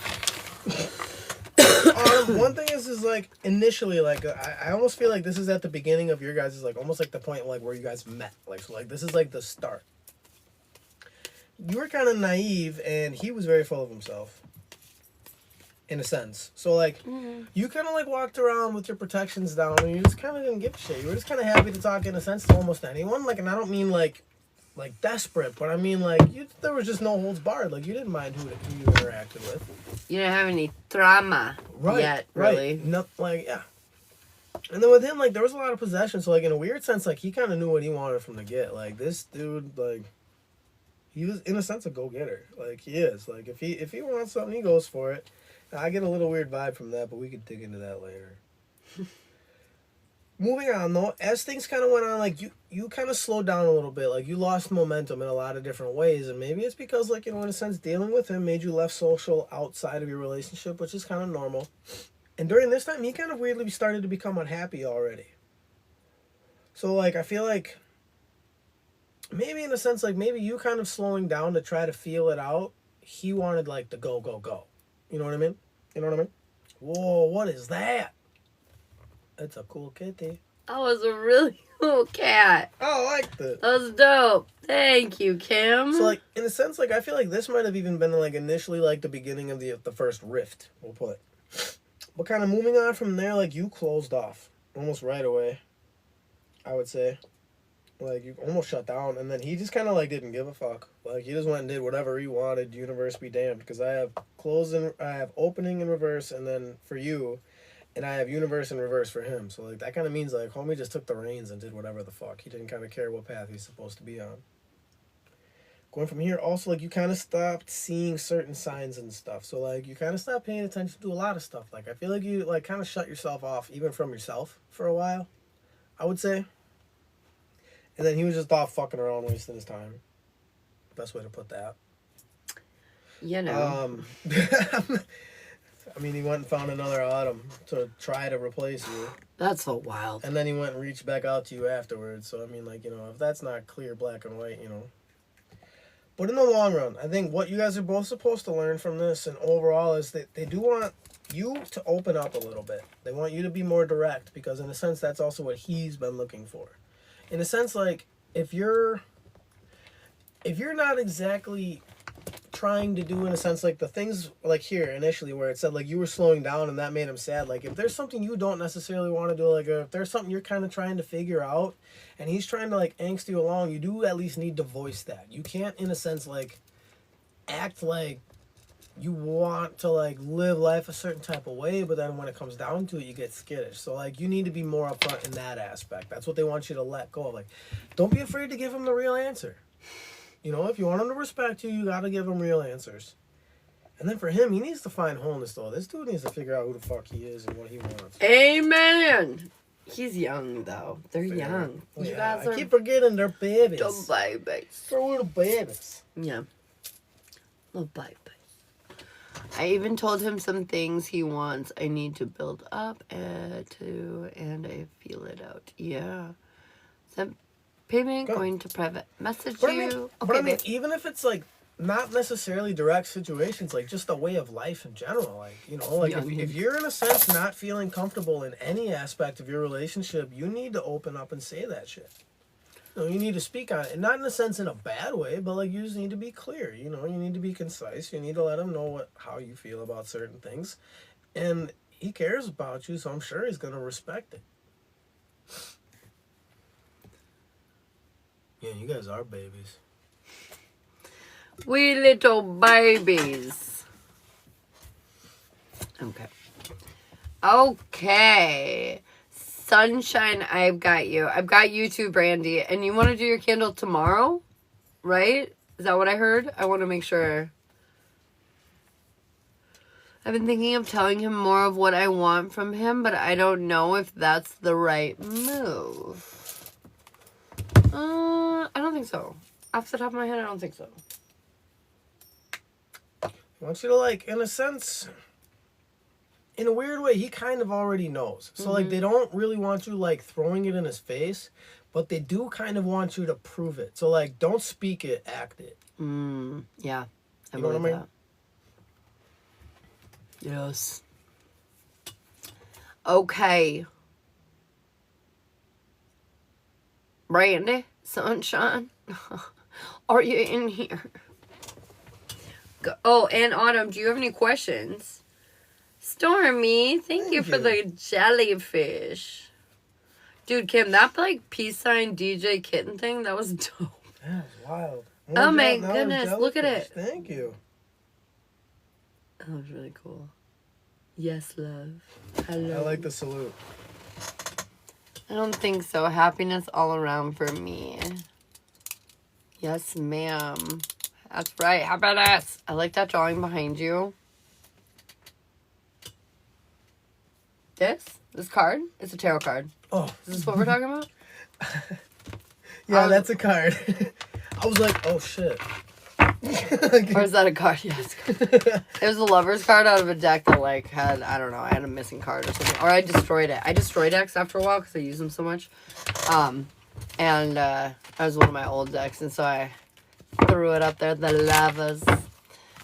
One thing is like initially, like I almost feel like this is at the beginning of your guys' like almost like the point like where you guys met. Like so, like this is like the start. You were kind of naive, and he was very full of himself. In a sense, so like you kind of like walked around with your protections down, and you just kind of didn't give a shit. You were just kind of happy to talk in a sense to almost anyone. Like, and I don't mean like desperate, but I mean like there was just no holds barred. Like you didn't mind who you interacted with. You didn't have any drama yet, really. Right. No, like yeah. And then with him, like there was a lot of possession. So like in a weird sense, like he kind of knew what he wanted from the get. Like this dude, like he was in a sense a go getter. Like he is. Like if he wants something, he goes for it. I get a little weird vibe from that, but we could dig into that later. Moving on, though, as things kind of went on, like, you kind of slowed down a little bit. Like, you lost momentum in a lot of different ways. And maybe it's because, like, in a sense, dealing with him made you less social outside of your relationship, which is kind of normal. And during this time, he kind of weirdly started to become unhappy already. So, like, I feel like maybe in a sense, like, maybe you kind of slowing down to try to feel it out, he wanted, like, the go, go, go. You know what I mean? Whoa, what is that? It's a cool kitty. That was a really cool cat. I like that. That was dope. Thank you, Kim. So, like, in a sense, like, I feel like this might have even been, like, initially, like, the beginning of the first rift, we'll put. But kind of moving on from there, like, you closed off almost right away, I would say. Like, you almost shut down, and then he just kind of, like, didn't give a fuck. Like, he just went and did whatever he wanted, universe be damned, because I have opening in reverse, and then for you, and I have universe in reverse for him. So, like, that kind of means, like, homie just took the reins and did whatever the fuck. He didn't kind of care what path he's supposed to be on. Going from here, also, like, you kind of stopped seeing certain signs and stuff. So, like, you kind of stopped paying attention to a lot of stuff. Like, I feel like you, like, kind of shut yourself off, even from yourself, for a while, I would say. And then he was just off fucking around, wasting his time. Best way to put that. You know. I mean, he went and found another Autumn to try to replace you. That's so wild. And then he went and reached back out to you afterwards. So, I mean, like, if that's not clear black and white, But in the long run, I think what you guys are both supposed to learn from this and overall is that they do want you to open up a little bit. They want you to be more direct because, in a sense, that's also what he's been looking for. In a sense, like, if you're not exactly trying to do, in a sense, like the things like here initially where it said like you were slowing down and that made him sad, like if there's something you don't necessarily want to do, like if there's something you're kind of trying to figure out and he's trying to like angst you along, you do at least need to voice that. You can't, in a sense, like act like you want to like live life a certain type of way, but then when it comes down to it, you get skittish. So like you need to be more upfront in that aspect. That's what they want you to let go of. Like, don't be afraid to give him the real answer. If you want him to respect you, you got to give him real answers. And then for him, he needs to find wholeness, though. This dude needs to figure out who the fuck he is and what he wants. Amen. He's young, though. They're young. Well, you yeah, guys are... I keep forgetting they're babies. Little babies. They're little babies. Yeah. Little babies. I even told him some things he wants I need to build up and I feel it out. Yeah. Payment going to private message you. But I mean, even if it's like not necessarily direct situations, like just a way of life in general, like if you're in a sense not feeling comfortable in any aspect of your relationship, you need to open up and say that shit. You need to speak on it, and not in a sense in a bad way, but like you just need to be clear. You need to be concise. You need to let him know how you feel about certain things, and he cares about you, so I'm sure he's gonna respect it. Yeah, you guys are babies. We little babies. Okay. Sunshine, I've got you. I've got you too, Brandy. And you want to do your candle tomorrow? Right? Is that what I heard? I want to make sure. I've been thinking of telling him more of what I want from him, but I don't know if that's the right move. I don't think so. Off the top of my head, I don't think so. I want you to, like, in a sense, in a weird way, he kind of already knows. So, like, they don't really want you, like, throwing it in his face, but they do kind of want you to prove it. So like, don't speak it, act it. Yeah. I You know what I believe mean? that. Yes. Okay. Brandy, sunshine, are you in here? Oh, and Autumn, do you have any questions? Stormy, thank you for the jellyfish. Dude, Kim, that like peace sign DJ kitten thing, that was dope. Yeah, it's wild. Oh my goodness, look at it. Thank you. That was really cool. Yes, love. Hello. I like the salute. I don't think so. Happiness all around for me. Yes, ma'am. That's right. How about us? I like that drawing behind you. This card? It's a tarot card. Oh. Is this what we're talking about? Yeah, that's a card. I was like, oh shit. Or is that a card? Yeah, it's a card. It was a lover's card out of a deck that like had, I don't know, I had a missing card or something. Or I destroyed it. I destroy decks after a while because I use them so much. And that was one of my old decks, and so I threw it up there. The lavas.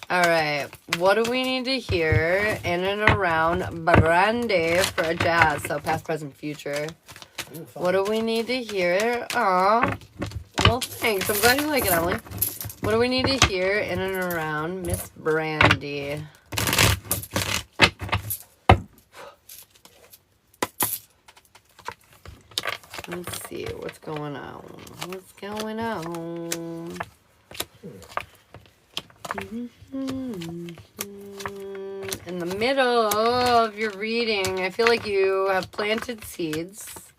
Alright, what do we need to hear in and around Brandy for a jazz? So past, present, future. Ooh, What do we need to hear? Aw. Well, thanks. I'm glad you like it, Emily. What do we need to hear in and around Miss Brandy? Let's see. What's going on? What's going on? In the middle of your reading, I feel like you have planted seeds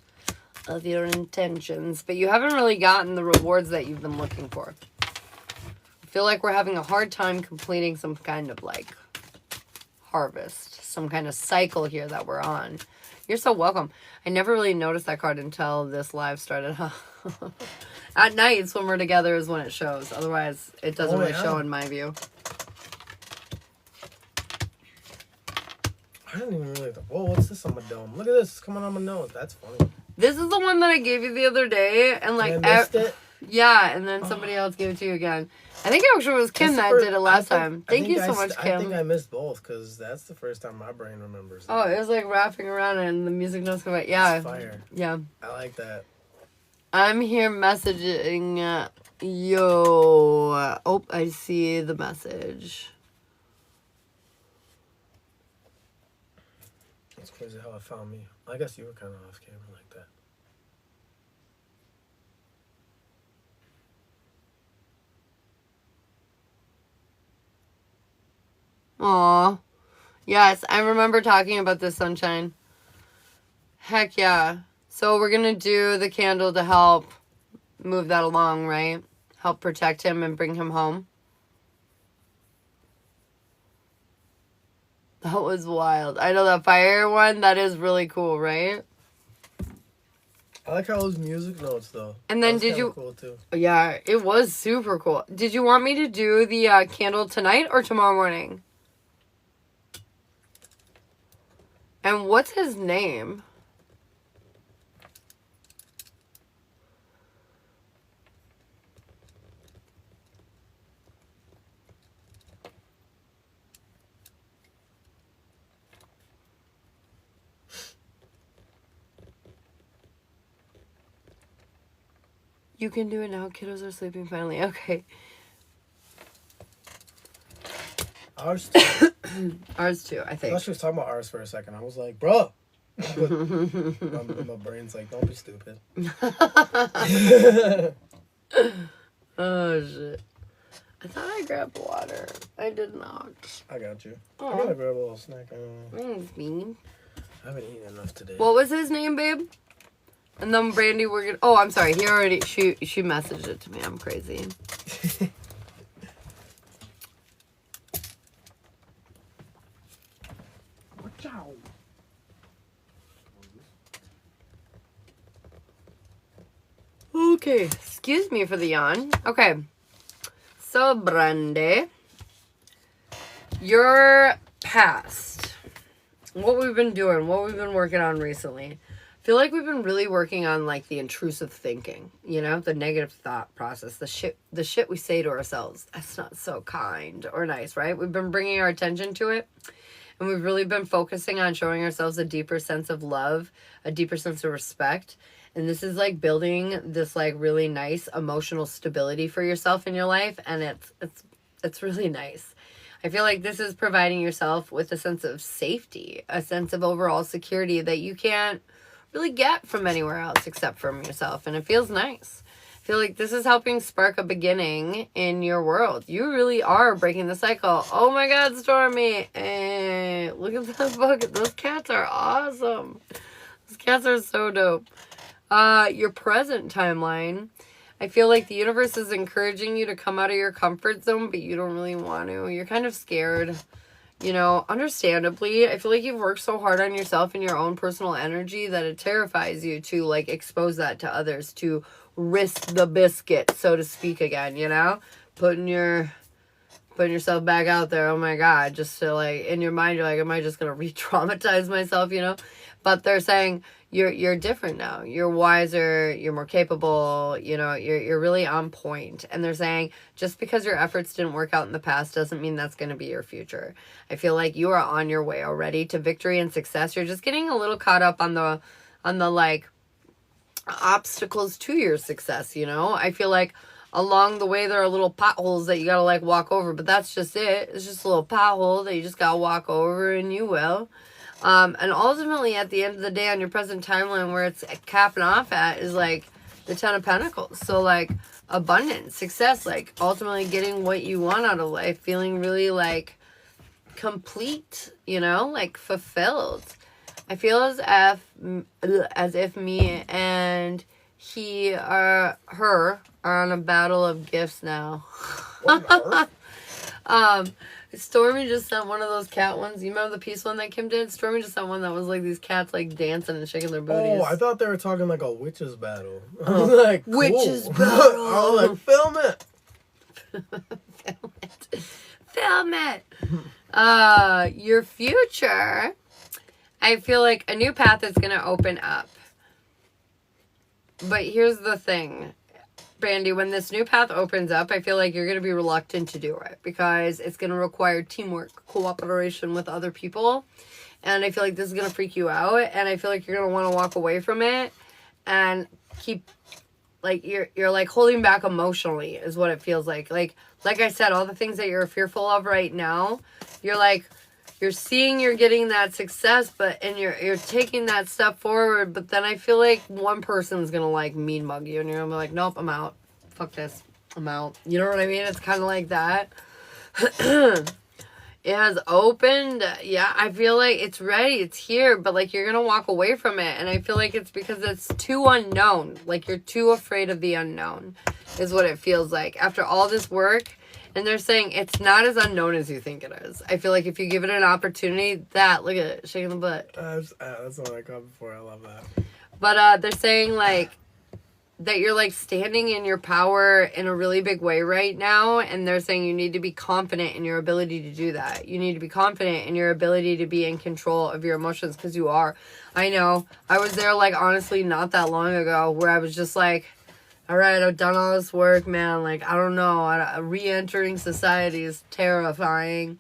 of your intentions, but you haven't really gotten the rewards that you've been looking for. I feel like we're having a hard time completing some kind of like harvest, some kind of cycle here that we're on. You're so welcome. I never really noticed that card until this live started. At nights when we're together is when it shows. Otherwise, it doesn't really show in my view. I didn't even really. Whoa, what's this on my dome? Look at this. It's coming on my nose. That's funny. This is the one that I gave you the other day, and like, I missed it. Yeah, and then somebody else gave it to you again. I think it actually was Kim that did it last time. Thank you so much, Kim. I think I missed both because that's the first time my brain remembers that. Oh, it was like wrapping around and the music notes come out. Yeah. It's fire. Yeah. I like that. I'm here messaging yo. Oh, I see the message. It's crazy how it found me. I guess you were kind of off camera like that. Aw. Yes, I remember talking about this, Sunshine. Heck yeah. So we're going to do the candle to help move that along, right? Help protect him and bring him home. That was wild. I know that fire one, that is really cool, right? I like how those music notes though. And then did you... Cool too. Yeah, it was super cool. Did you want me to do the candle tonight or tomorrow morning? And what's his name? You can do it now. Kiddos are sleeping finally. Okay. Ours too. Ours too, I I think. thought she was talking about ours for a second. I was like, bro. my brain's like, don't be stupid. Oh, shit. I thought I grabbed water. I did not. I got you. Oh. I'm gonna grab a little snack. Thanks, Bean. I haven't eaten enough today. What was his name, babe? And then Brandy, we're gonna... Oh, I'm sorry. He already... She messaged it to me. I'm crazy. Okay. Excuse me for the yawn. Okay. So, Brandy, your past, what we've been doing, what we've been working on recently. feel like we've been really working on like the intrusive thinking, you know, the negative thought process, the shit we say to ourselves. That's not so kind or nice, right? We've been bringing our attention to it, and we've really been focusing on showing ourselves a deeper sense of love, a deeper sense of respect. And this is like building this like really nice emotional stability for yourself in your life, and it's really nice. I feel like this is providing yourself with a sense of safety, a sense of overall security that you can't really get from anywhere else except from yourself, and it feels nice. I feel like this is helping spark a beginning in your world. You really are breaking the cycle. Oh my God, Stormy! Hey, look at that bucket. Those cats are awesome. Those cats are so dope. Your present timeline. I feel like the universe is encouraging you to come out of your comfort zone, but you don't really want to. You're kind of scared. You know, understandably, I feel like you've worked so hard on yourself and your own personal energy that it terrifies you to, like, expose that to others, to risk the biscuit, so to speak, again, you know? Putting yourself back out there, oh my God, just to, like, in your mind, you're like, am I just gonna re-traumatize myself, you know? But they're saying, you're different now. You're wiser, you're more capable, you know, you're really on point. And they're saying just because your efforts didn't work out in the past doesn't mean that's going to be your future. I feel like you are on your way already to victory and success. You're just getting a little caught up on the like obstacles to your success, you know? I feel like along the way there are little potholes that you got to like walk over, but that's just it. It's just a little pothole that you just got to walk over, and you will. And ultimately, at the end of the day, on your present timeline, where it's capping off at is like the Ten of Pentacles. So like abundance, success, like ultimately getting what you want out of life, feeling really like complete, you know, like fulfilled. I feel as if me and her are on a battle of gifts now. Stormy just sent one of those cat ones. You remember the peace one that Kim did? Stormy just sent one that was like these cats like dancing and shaking their booties. Oh, I thought they were talking like a witches battle. I was like, cool. Witches battle. I was like, film it. Film it. Your future. I feel like a new path is going to open up. But here's the thing. Brandy, when this new path opens up, I feel like you're going to be reluctant to do it because it's going to require teamwork, cooperation with other people. And I feel like this is going to freak you out. And I feel like you're going to want to walk away from it and keep, like, you're like holding back emotionally is what it feels like. Like I said, all the things that you're fearful of right now, you're like, you're seeing you're getting that success, and you're taking that step forward, but then I feel like one person's gonna like mean mug you, and you're gonna be like, nope, I'm out. Fuck this. I'm out. You know what I mean? It's kind of like that. It has opened. Yeah, I feel like it's ready. It's here, but like you're gonna walk away from it, and I feel like it's because it's too unknown. Like you're too afraid of the unknown, is what it feels like. After all this work. And they're saying it's not as unknown as you think it is. I feel like if you give it an opportunity, look at it, shaking the butt. That's what I got before. I love that. But they're saying like that you're like standing in your power in a really big way right now. And they're saying you need to be confident in your ability to do that. You need to be confident in your ability to be in control of your emotions, because you are. I know. I was there like honestly not that long ago where I was just like, all right, I've done all this work, man. Like, I don't know. Re-entering society is terrifying.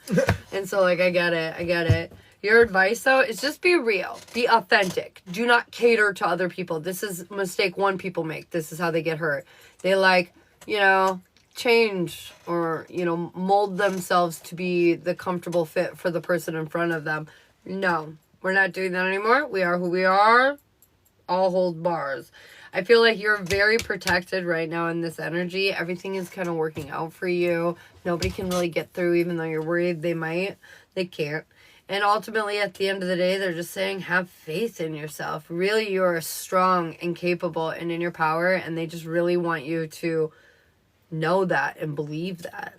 And so, like, I get it. Your advice, though, is just be real. Be authentic. Do not cater to other people. This is a mistake one people make. This is how they get hurt. They, like, you know, change or, you know, mold themselves to be the comfortable fit for the person in front of them. No, we're not doing that anymore. We are who we are. All hold bars. I feel like you're very protected right now in this energy. Everything is kind of working out for you. Nobody can really get through, even though you're worried they might. They can't. And ultimately, at the end of the day, they're just saying, have faith in yourself. Really, you're strong and capable and in your power. And they just really want you to know that and believe that.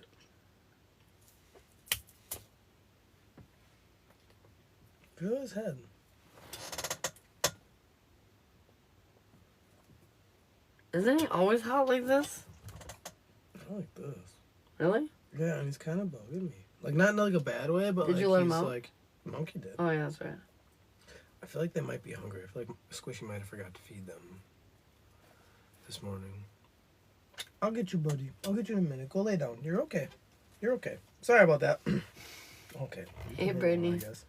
Feel his head. Isn't he always hot like this? I like this. Really? Yeah, and he's kind of bugging me. Like, not in like a bad way, but Did like you let him he's out? like, Monkey did. Oh, yeah, that's right. I feel like they might be hungry. I feel like Squishy might have forgot to feed them this morning. I'll get you, buddy. I'll get you in a minute. Go lay down. You're okay. You're okay. Sorry about that. Okay. Hey, Moving on, Brittany. I guess.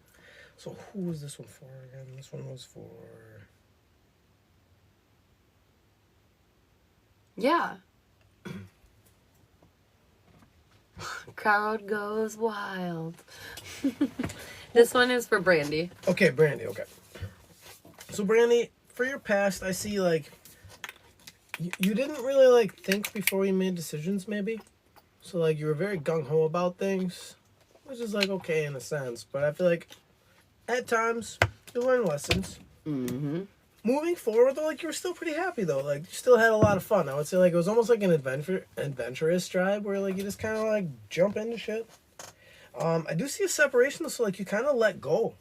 So who was this one for again? This one was for... Yeah. Crowd goes wild. This one is for Brandy. Okay, Brandy, okay. So, Brandy, for your past, I see, like, you didn't really, like, think before you made decisions, maybe? So, like, you were very gung-ho about things, which is, like, okay in a sense. But I feel like, at times, you learn lessons. Mm-hmm. Moving forward, though, like, you were still pretty happy, though. Like, you still had a lot of fun. I would say, like, it was almost like an adventurous tribe where, like, you just kind of, like, jump into shit. I do see a separation, so, like, you kind of let go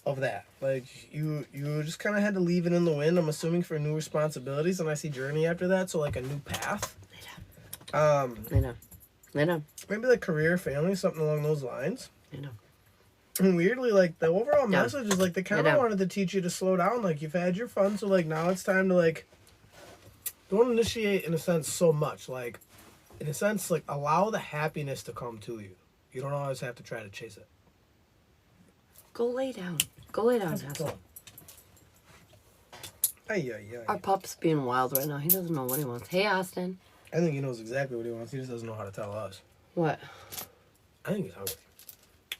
of that. Like, you just kind of had to leave it in the wind, I'm assuming, for new responsibilities, and I see journey after that, so, like, a new path. I know. Maybe, like, career, family, something along those lines. I know. And weirdly, like, the overall Yeah. message is, like, they kind I of know. wanted to teach you to slow down. Like, you've had your fun, so, like, now it's time to, like, don't initiate, in a sense, so much. Like, in a sense, like, allow the happiness to come to you. You don't always have to try to chase it. Go lay down. Go lay down, How's it Hassel. going? Ay, ay, ay. Our pup's being wild right now. He doesn't know what he wants. Hey, Austin. I think he knows exactly what he wants. He just doesn't know how to tell us. What? I think he's hungry.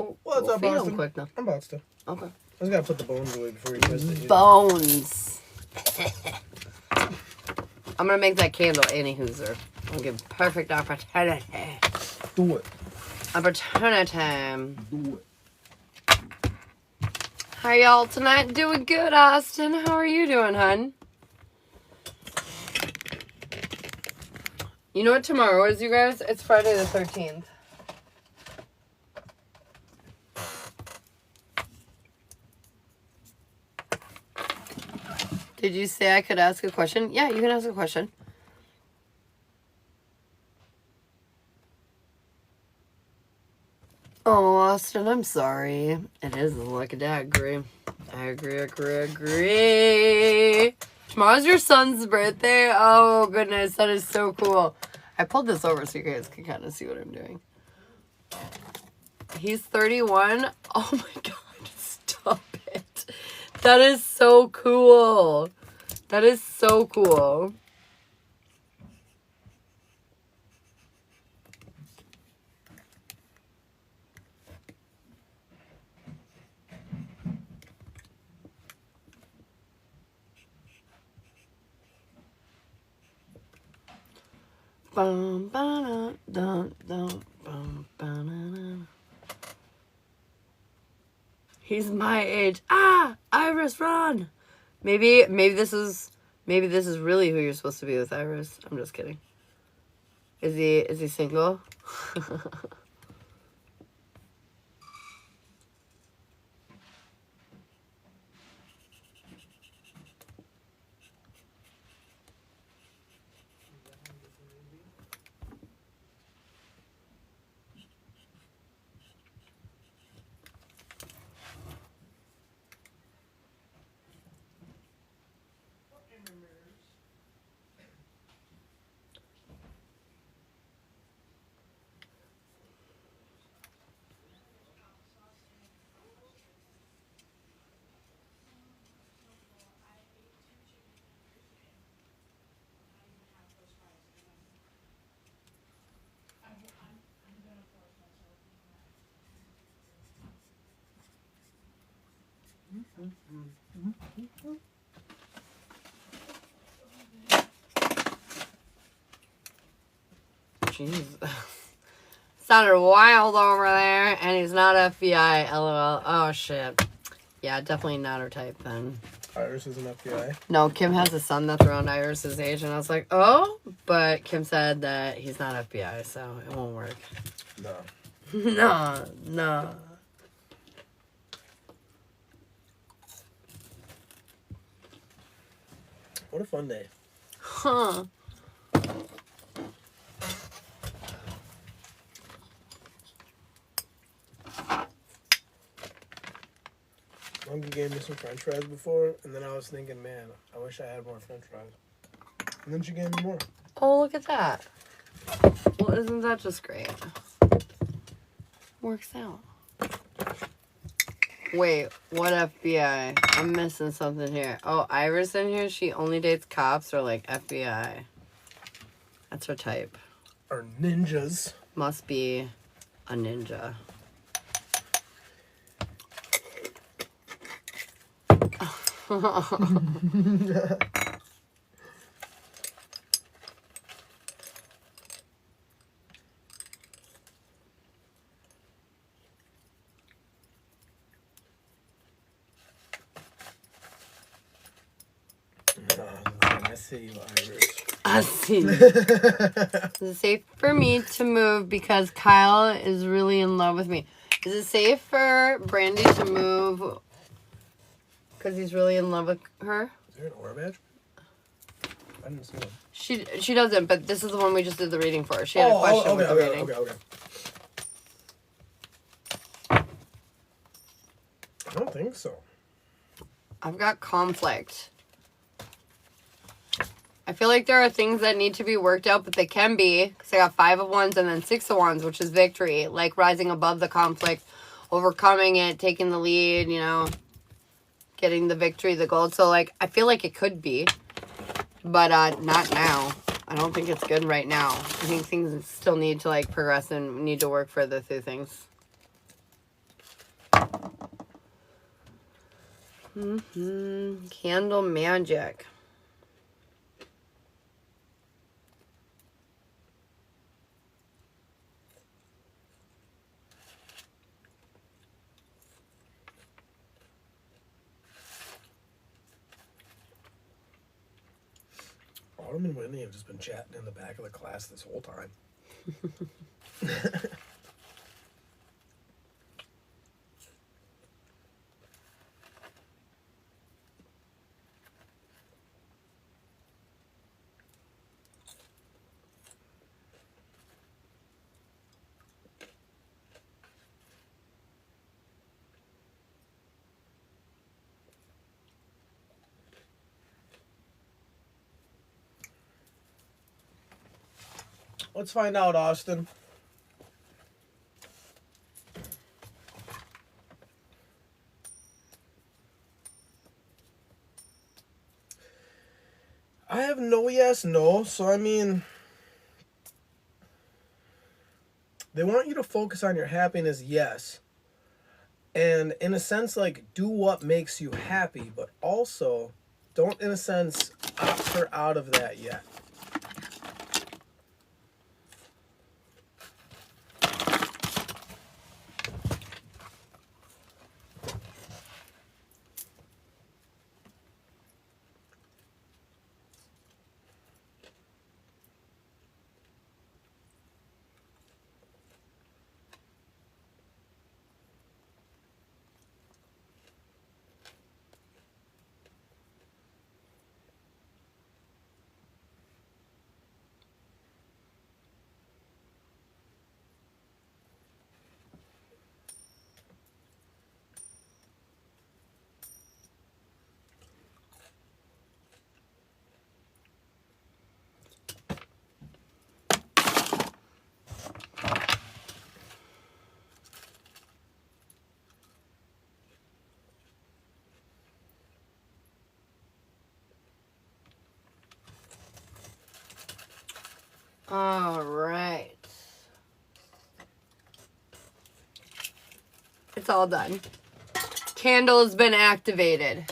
Oh, What's we'll up, feed him Austin? quick now. I'm about to. Okay. I just gotta put the bones away before he tries to eat it. Bones. I'm gonna make that candle any hooser. I'll give perfect opportunity. Do it. Opportunity. Do it. How y'all tonight? Doing good, Austin. How are you doing, hun? You know what tomorrow is, you guys? It's Friday the 13th. Did you say I could ask a question? Yeah, you can ask a question. Oh, Austin, I'm sorry. It is like a dad. Agree. I agree. Tomorrow's your son's birthday. Oh, goodness. That is so cool. I pulled this over so you guys can kind of see what I'm doing. He's 31. Oh, my God. Stop it. That is so cool. That is so cool. Bum, ba, dun, dun, bum, ba, na, na. He's my age. Ah, Iris, run. Maybe this is really who you're supposed to be with, Iris. I'm just kidding. Is he single? Jeez. Sounded wild over there, and he's not FBI, lol. Oh, shit. Yeah, definitely not her type, then. Iris is an FBI. No, Kim has a son that's around Iris's age, and I was like, oh, but Kim said that he's not FBI, so it won't work. No. No. What a fun day. Huh. Monkey gave me some French fries before, and then I was thinking, man, I wish I had more French fries. And then she gave me more. Oh, look at that. Well, isn't that just great? Works out. Wait, what FBI? I'm missing something here. Oh, Iris in here? She only dates cops or like FBI? That's her type. Or ninjas. Must be a ninja. I see you, Iris. I see. Is it safe for me to move because Kyle is really in love with me? Is it safe for Brandy to move because he's really in love with her? Is there an aura badge? I didn't see one. She doesn't, but this is the one we just did the reading for. She had a question with the reading. Okay. I don't think so. I've got conflict. I feel like there are things that need to be worked out, but they can be. Because I got 5 of Wands and then 6 of Wands, which is victory. Like rising above the conflict, overcoming it, taking the lead, you know, getting the victory, the gold. So, like, I feel like it could be. But not now. I don't think it's good right now. I think things still need to, like, progress and need to work further through things. Candle magic. Autumn and Whitney have just been chatting in the back of the class this whole time. Let's find out, Austin. I have no yes, no. So, I mean, they want you to focus on your happiness, yes. And in a sense, like, do what makes you happy, but also don't, in a sense, opt her out of that yet. All right. It's all done. Candle has been activated.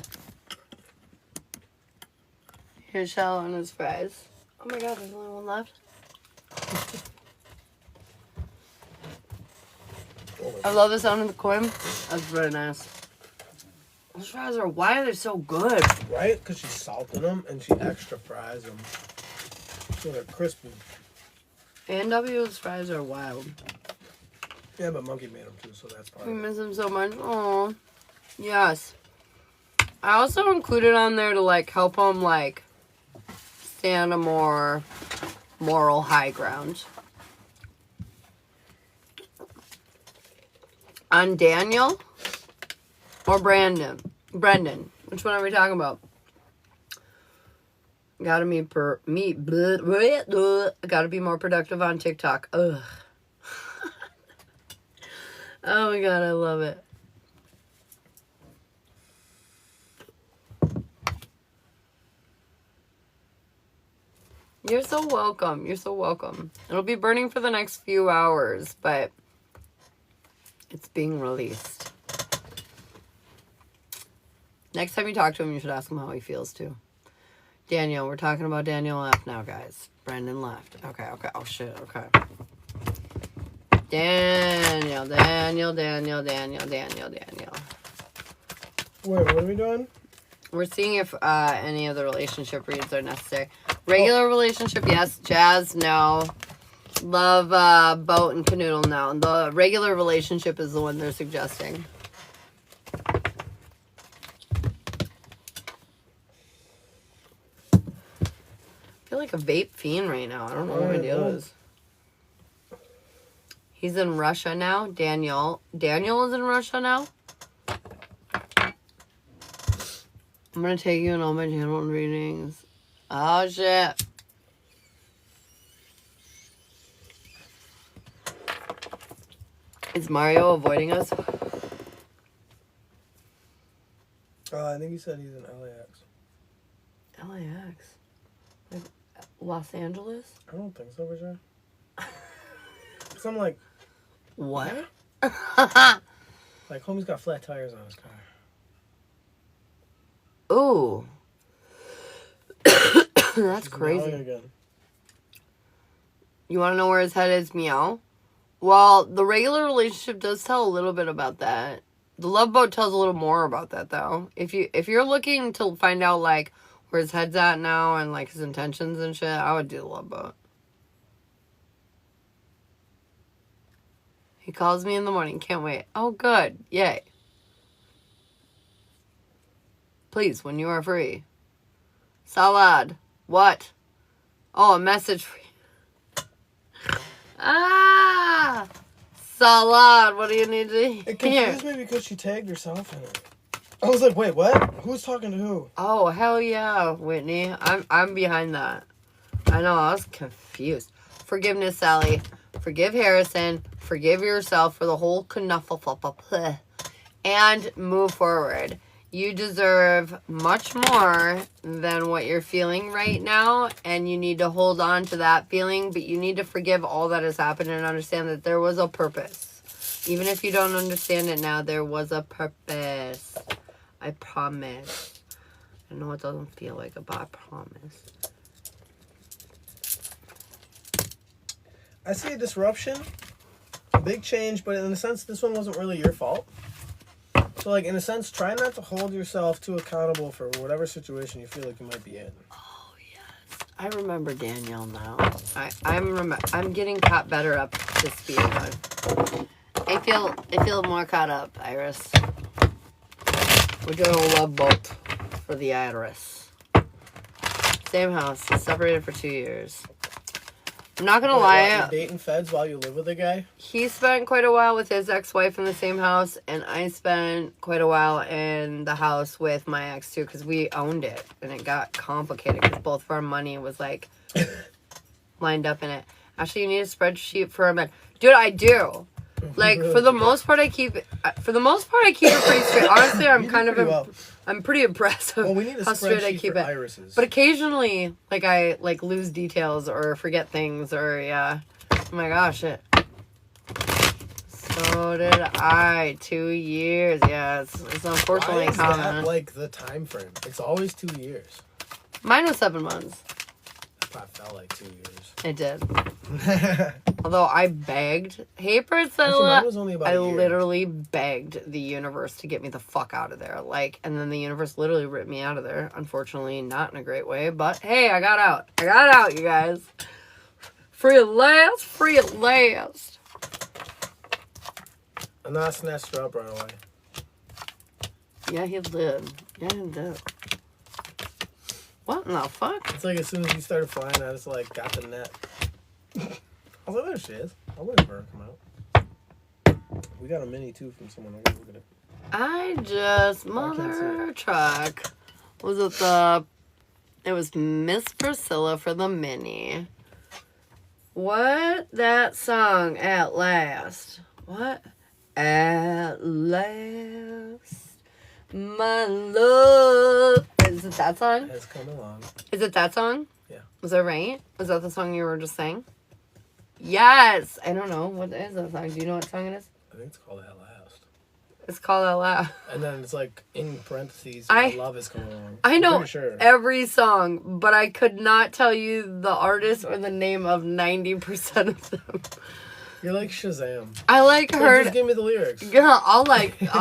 Here's Shiloh and his fries. Oh my god, there's only one left. I love the sound of the coin. That's very nice. Those fries are, why are they so good? Right? Because she salted them and she extra fries them. So they're crispy. A&W's fries are wild. Yeah, but Monkey made them too, so that's part We of it. miss them so much. Oh, yes. I also included on there to like help them like stand a more moral high ground. On Daniel, Or Brandon. Brendan. Which one are we talking about? Gotta be more productive on TikTok. Ugh. Oh my god, I love it. You're so welcome. You're so welcome. It'll be burning for the next few hours, but it's being released. Next time you talk to him, you should ask him how he feels too. Daniel, we're talking about Daniel left now, guys. Brendan left. Okay. Oh shit, okay. Daniel. Wait, what are we doing? We're seeing if any of the relationship reads are necessary. Regular relationship, yes. Jazz, no. Love, boat, and canoodle, no. The regular relationship is the one they're suggesting. I feel like a vape fiend right now. I don't know what my deal is. He's in Russia now. Daniel is in Russia now. I'm gonna take you in all my channel readings. Oh shit. Is Mario avoiding us? I think he said he's in LAX. LAX? Like Los Angeles? I don't think so, Richard. Cause I'm like, what? like homie's got flat tires on his car. Ooh. That's He's crazy. meowing again. You want to know where his head is? Meow. Well, the regular relationship does tell a little bit about that. The Love Boat tells a little more about that, though. If you're looking to find out like where his head's at now and like his intentions and shit, I would do the Love Boat. He calls me in the morning. Can't wait. Oh, good. Yay. Please, when you are free. Salad. What? Oh, a message for you. Ah! Salad, what do you need to It confused me because she tagged herself in it. I was like, wait, what? Who's talking to who? Oh, hell yeah, Whitney. I'm behind that. I know, I was confused. Forgiveness, Sally. Forgive Harrison. Forgive yourself for the whole knuffle. And move forward. You deserve much more than what you're feeling right now, and you need to hold on to that feeling, but you need to forgive all that has happened and understand that there was a purpose. Even if you don't understand it now, there was a purpose. I promise. I know it doesn't feel like it, but I promise. I see a disruption, a big change, but in a sense, this one wasn't really your fault. So, like, in a sense, try not to hold yourself too accountable for whatever situation you feel like you might be in. Oh, yes. I remember Danielle now. I'm getting caught better up to speed. I feel more caught up, Iris. We're doing a Love Boat for the Iris. Same house, separated for 2 years. I'm not gonna lie. You're dating feds while you live with a guy? He spent quite a while with his ex-wife in the same house, and I spent quite a while in the house with my ex too, because we owned it, and it got complicated because both of our money was like lined up in it. Actually, you need a spreadsheet for a man, dude. I do. Like for the most part, I keep it. For the most part, I keep it pretty straight. Honestly, I'm pretty impressed Well, we need a how straight I spreadsheet keep for it. irises. But occasionally, like I like lose details or forget things or yeah. Oh my gosh, it. So did I. 2 years. Yeah, it's unfortunately Why is common. that like the time frame? It's always 2 years. Mine was 7 months. It probably felt like 2 years. It did. Although I begged, hey Actually, Priscilla, mine was only about I a year. literally begged the universe to get me the fuck out of there. Like, and then the universe literally ripped me out of there. Unfortunately, not in a great way, but hey, I got out. I got out, you guys. Free at last, free at last. And then I snatched her up right away. Yeah, he did. Yeah, he did. What in the fuck? It's like as soon as you started flying, I just like got the net. I was like, there she is. I'll wait for her to come out. We got a mini too from someone over. Look at it. Mother truck. It was Miss Priscilla for the mini. What? That song, At Last. What? At last, my love. Is it that song? Has come along. Is it that song? Yeah. Was that right? Was that the song you were just saying? Yes. I don't know. What is that song? Do you know what song it is? I think it's called At Last. It's called Out Loud. And then it's like in parentheses, I- love has come along. I I'm know pretty sure. every song, but I could not tell you the artist or the name of 90% of them. You're like Shazam. I like Or her. just give me the lyrics. Yeah, I'll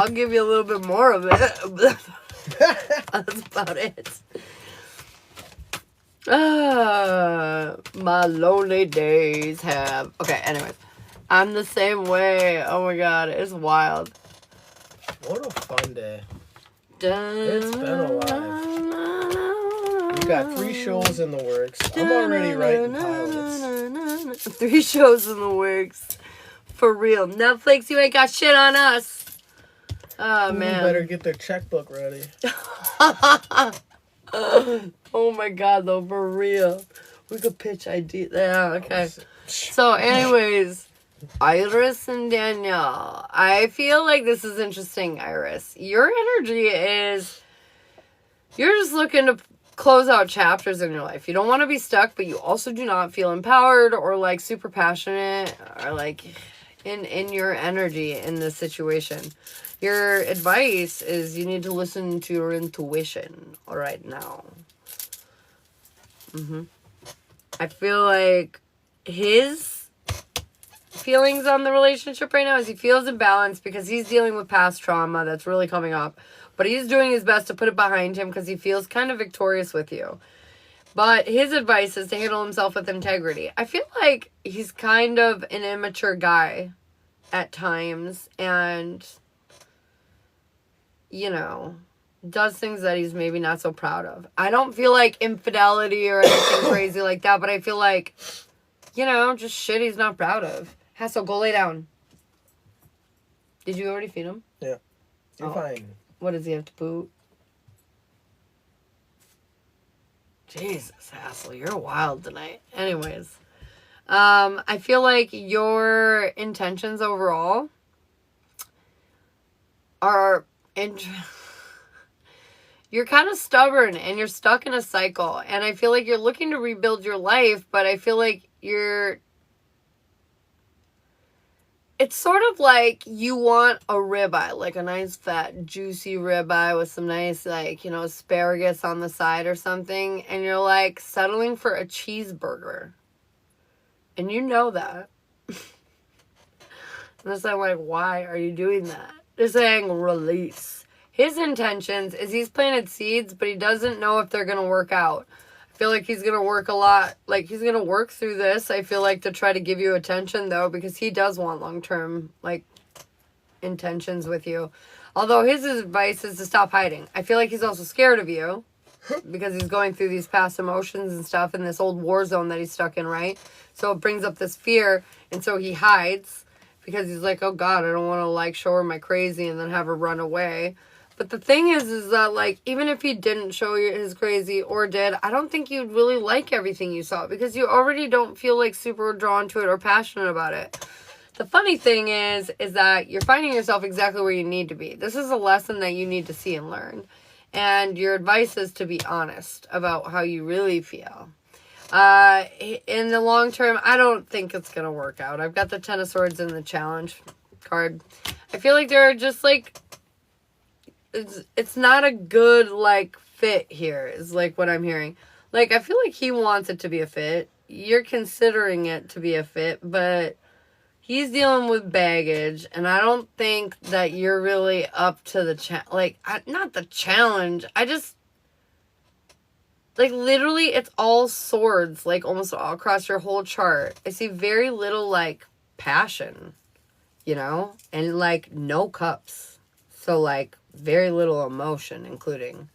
give you a little bit more of it. That's about it. My lonely days have. Okay, anyways. I'm the same way. Oh my god, it's wild. What a fun day. It's been a while. We've got 3 shows in the works. I'm already writing pilots. 3 shows in the works. For real. Netflix, you ain't got shit on us. Oh, Who man. better get their checkbook ready. Oh my god, though, for real. We could pitch idea. Yeah, okay. So, anyways, Iris and Danielle. I feel like this is interesting, Iris. Your energy is, you're just looking to close out chapters in your life. You don't want to be stuck, but you also do not feel empowered or like super passionate or like in your energy in this situation. Your advice is you need to listen to your intuition right now. I feel like his feelings on the relationship right now is he feels imbalanced because he's dealing with past trauma that's really coming up. But he's doing his best to put it behind him because he feels kind of victorious with you. But his advice is to handle himself with integrity. I feel like he's kind of an immature guy at times and, you know, does things that he's maybe not so proud of. I don't feel like infidelity or anything crazy like that, but I feel like, you know, just shit he's not proud of. Hassel, go lay down. Did you already feed him? Yeah. You're Oh. fine. What does he have to poop? Jesus, Hassel, you're wild tonight. Anyways, I feel like your intentions overall are you're kind of stubborn and you're stuck in a cycle. And I feel like you're looking to rebuild your life, but I feel like it's sort of like you want a ribeye, like a nice fat juicy ribeye with some nice like, you know, asparagus on the side or something. And you're like settling for a cheeseburger. And you know that. And so I'm like, why are you doing that? They're saying release. His intentions is he's planted seeds, but he doesn't know if they're going to work out. I feel like he's going to work a lot. Like, he's going to work through this, I feel like, to try to give you attention, though, because he does want long-term, like, intentions with you. Although his advice is to stop hiding. I feel like he's also scared of you because he's going through these past emotions and stuff in this old war zone that he's stuck in, right? So it brings up this fear, and so he hides because he's like, oh, God, I don't want to, like, show her my crazy and then have her run away. But the thing is that, like, even if he didn't show you his crazy or did, I don't think you'd really like everything you saw because you already don't feel, like, super drawn to it or passionate about it. The funny thing is that you're finding yourself exactly where you need to be. This is a lesson that you need to see and learn. And your advice is to be honest about how you really feel. In the long term, I don't think it's going to work out. I've got the Ten of Swords in the challenge card. I feel like there are just, like... It's not a good, like, fit here, is, like, what I'm hearing. Like, I feel like he wants it to be a fit. You're considering it to be a fit, but he's dealing with baggage, and I don't think that you're really up to the not the challenge. I just, like, literally, it's all swords, like, almost all across your whole chart. I see very little, like, passion, you know? And, like, no cups. So, like, very little emotion, including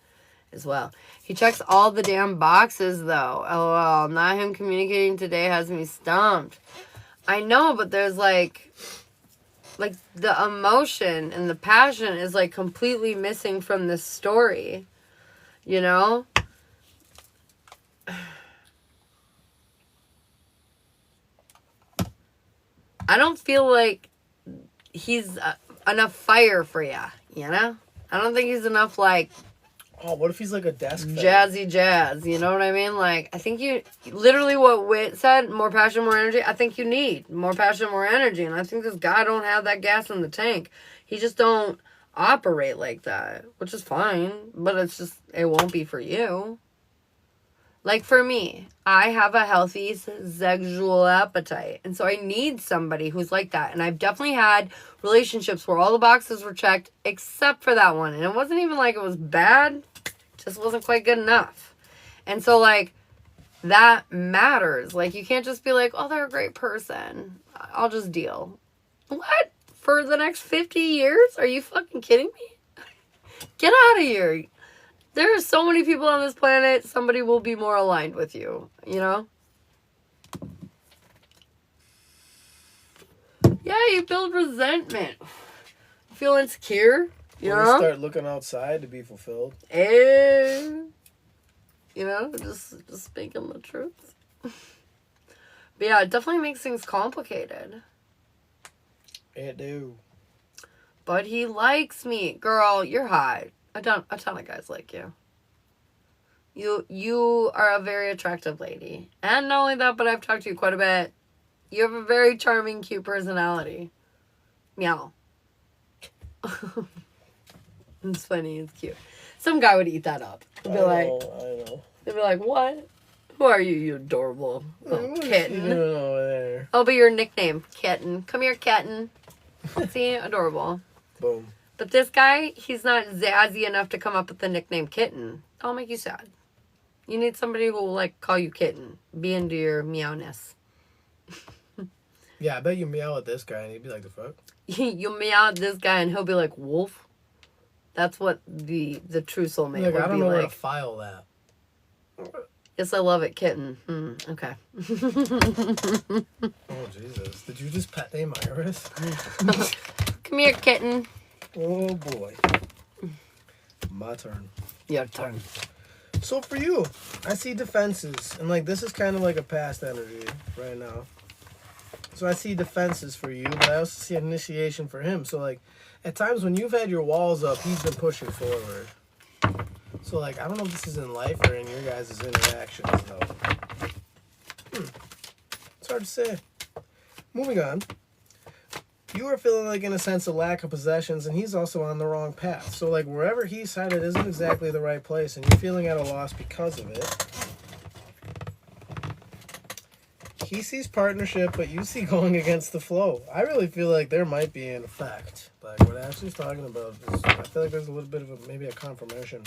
as well. He checks all the damn boxes, though. LOL. Not him communicating today has me stumped. I know, but there's, like, like, the emotion and the passion is, like, completely missing from this story. You know? I don't feel like he's enough fire for you, you know? I don't think he's enough, like, Oh, what if he's like a desk fan? jazzy jazz, you know what I mean? Like, I think you, literally what Whit said, more passion, more energy, I think you need more passion, more energy, and I think this guy don't have that gas in the tank. He just don't operate like that, which is fine, but it's just, it won't be for you. Like, for me, I have a healthy sexual appetite, and so I need somebody who's like that, and I've definitely had relationships where all the boxes were checked, except for that one, and it wasn't even like it was bad, just wasn't quite good enough. And so, like, that matters. Like, you can't just be like, oh, they're a great person, I'll just deal. What? For the next 50 years? Are you fucking kidding me? Get out of here. There are so many people on this planet, somebody will be more aligned with you, you know? Yeah, you build resentment. You feel insecure, you know? Start looking outside to be fulfilled. And, you know, just speaking the truth. But yeah, it definitely makes things complicated. It do. But he likes me. Girl, you're hot. A ton of guys like you. You are a very attractive lady. And not only that, but I've talked to you quite a bit. You have a very charming, cute personality. Meow. It's funny, it's cute. Some guy would eat that up. They'd be I know. They'd be like, what? Who are you, you adorable kitten? Doing over there? Oh, but your nickname, Kitten. Come here, Kitten. See, adorable. Boom. But this guy, he's not zazzy enough to come up with the nickname Kitten. That'll make you sad. You need somebody who will, like, call you Kitten. Be into your meowness. Yeah, I bet you meow at this guy and he'd be like, the fuck? You meow at this guy and he'll be like, Wolf. That's what the true soulmate Like, would I don't be know where to like. file that. Yes, I love it, Kitten. Okay. Oh, Jesus. Did you just pet name Iris? Come here, Kitten. Oh, boy. My turn. Your turn. So for you, I see defenses. And, like, this is kind of like a past energy right now. So I see defenses for you, but I also see initiation for him. So, like, at times when you've had your walls up, he's been pushing forward. So, like, I don't know if this is in life or in your guys' interactions, though. It's hard to say. Moving on. You are feeling like, in a sense, a lack of possessions, and he's also on the wrong path. So, like, wherever he's headed isn't exactly the right place, and you're feeling at a loss because of it. He sees partnership, but you see going against the flow. I really feel like there might be an effect. Like, what Ashley's talking about is, I feel like there's a little bit of maybe a confirmation.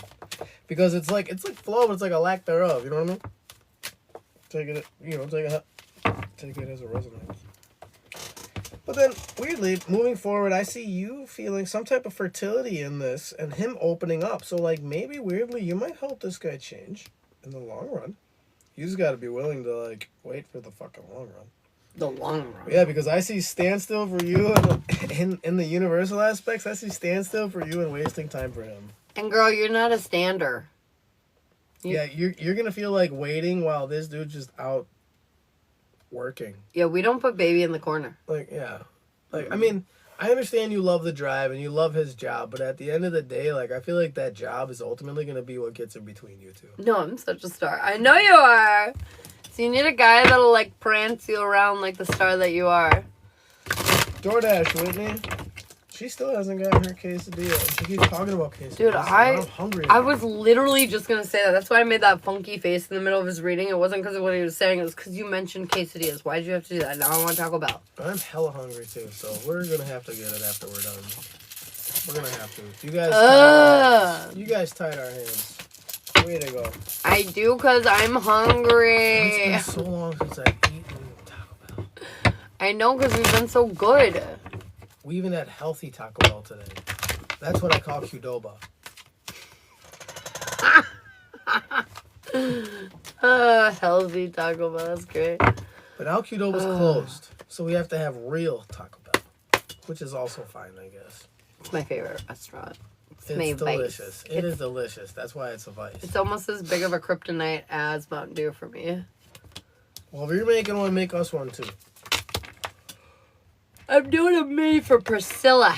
Because it's like flow, but it's like a lack thereof, you know what I mean? Take it as a resonance. But then, weirdly, moving forward, I see you feeling some type of fertility in this and him opening up. So, like, maybe, weirdly, you might help this guy change in the long run. You just got to be willing to, like, wait for the fucking long run. The long run. Yeah, because I see standstill for you in the universal aspects. I see standstill for you and wasting time for him. And girl, you're not a stander. Yeah, you're going to feel like waiting while this dude's just out working. Yeah, we don't put baby in the corner. Like, yeah. Like, I mean, I understand you love the drive and you love his job, but at the end of the day, like, I feel like that job is ultimately going to be what gets in between you two. No, I'm such a star. I know you are. So you need a guy that'll, like, prance you around like the star that you are. DoorDash, Whitney. She still hasn't gotten her quesadilla. And she keeps talking about quesadillas. Dude, I'm hungry. I was literally just going to say that. That's why I made that funky face in the middle of his reading. It wasn't because of what he was saying. It was because you mentioned quesadillas. Why did you have to do that? Now I want Taco Bell. I'm hella hungry, too, so we're going to have to get it after we're done. We're going to have to. You guys tied our hands. Way to go. I do because I'm hungry. It's been so long since I've eaten Taco Bell. I know because we've been so good. We even had healthy Taco Bell today. That's what I call Qdoba. Healthy Taco Bell. That's great. But now Qdoba's closed, so we have to have real Taco Bell. which is also fine, I guess. It's my favorite restaurant. It's my delicious. vice. It is delicious. That's why it's a vice. It's almost as big of a kryptonite as Mountain Dew for me. Well, if you're making one, make us one too. I'm doing a mini for Priscilla.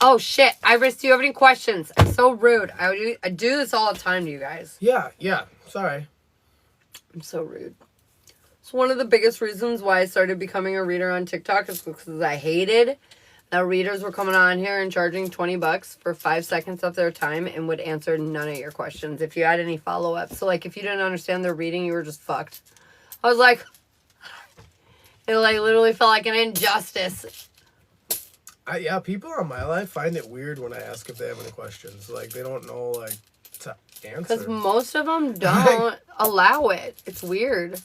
Oh shit, Iris, do you have any questions? I'm so rude. I do this all the time to you guys. Yeah. Sorry. I'm so rude. So one of the biggest reasons why I started becoming a reader on TikTok is because I hated that readers were coming on here and charging $20 for 5 seconds of their time and would answer none of your questions if you had any follow-up. So like if you didn't understand their reading, you were just fucked. I was like, it like literally felt like an injustice. Yeah, people on my life find it weird when I ask if they have any questions. Like, they don't know, like, to answer. Because most of them don't allow it. It's weird.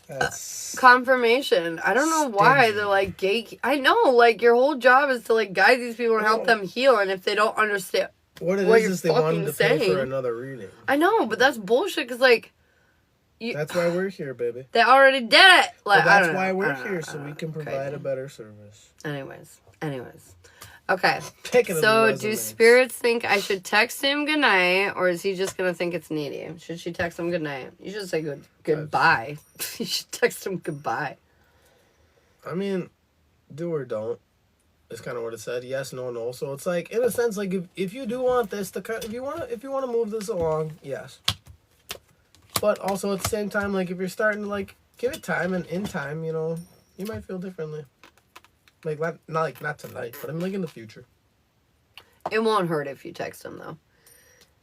That's Confirmation. I don't know why stingy. they're like gay. I know, like your whole job is to like guide these people and help them heal. And if they don't understand what it what is you're they wanted to fucking pay saying. for another reading. I know, but that's bullshit. Because like, That's why we're here, baby. they already did it. Like, Well, I that's don't know. why I we're don't know. here, so we can provide a better service. Anyways. Okay. Picking up So, the do resumes. spirits think I should text him goodnight, or is he just gonna think it's needy? Should she text him goodnight? You should say goodbye. You should text him goodbye. I mean, do or don't. Is kind of what it said. Yes, no, no. So it's like, in a sense, like if you do want this to, if you want to move this along, yes. But also at the same time, like if you're starting to like give it time, and in time, you know, you might feel differently. Like not tonight, but I'm like in the future. It won't hurt if you text him though.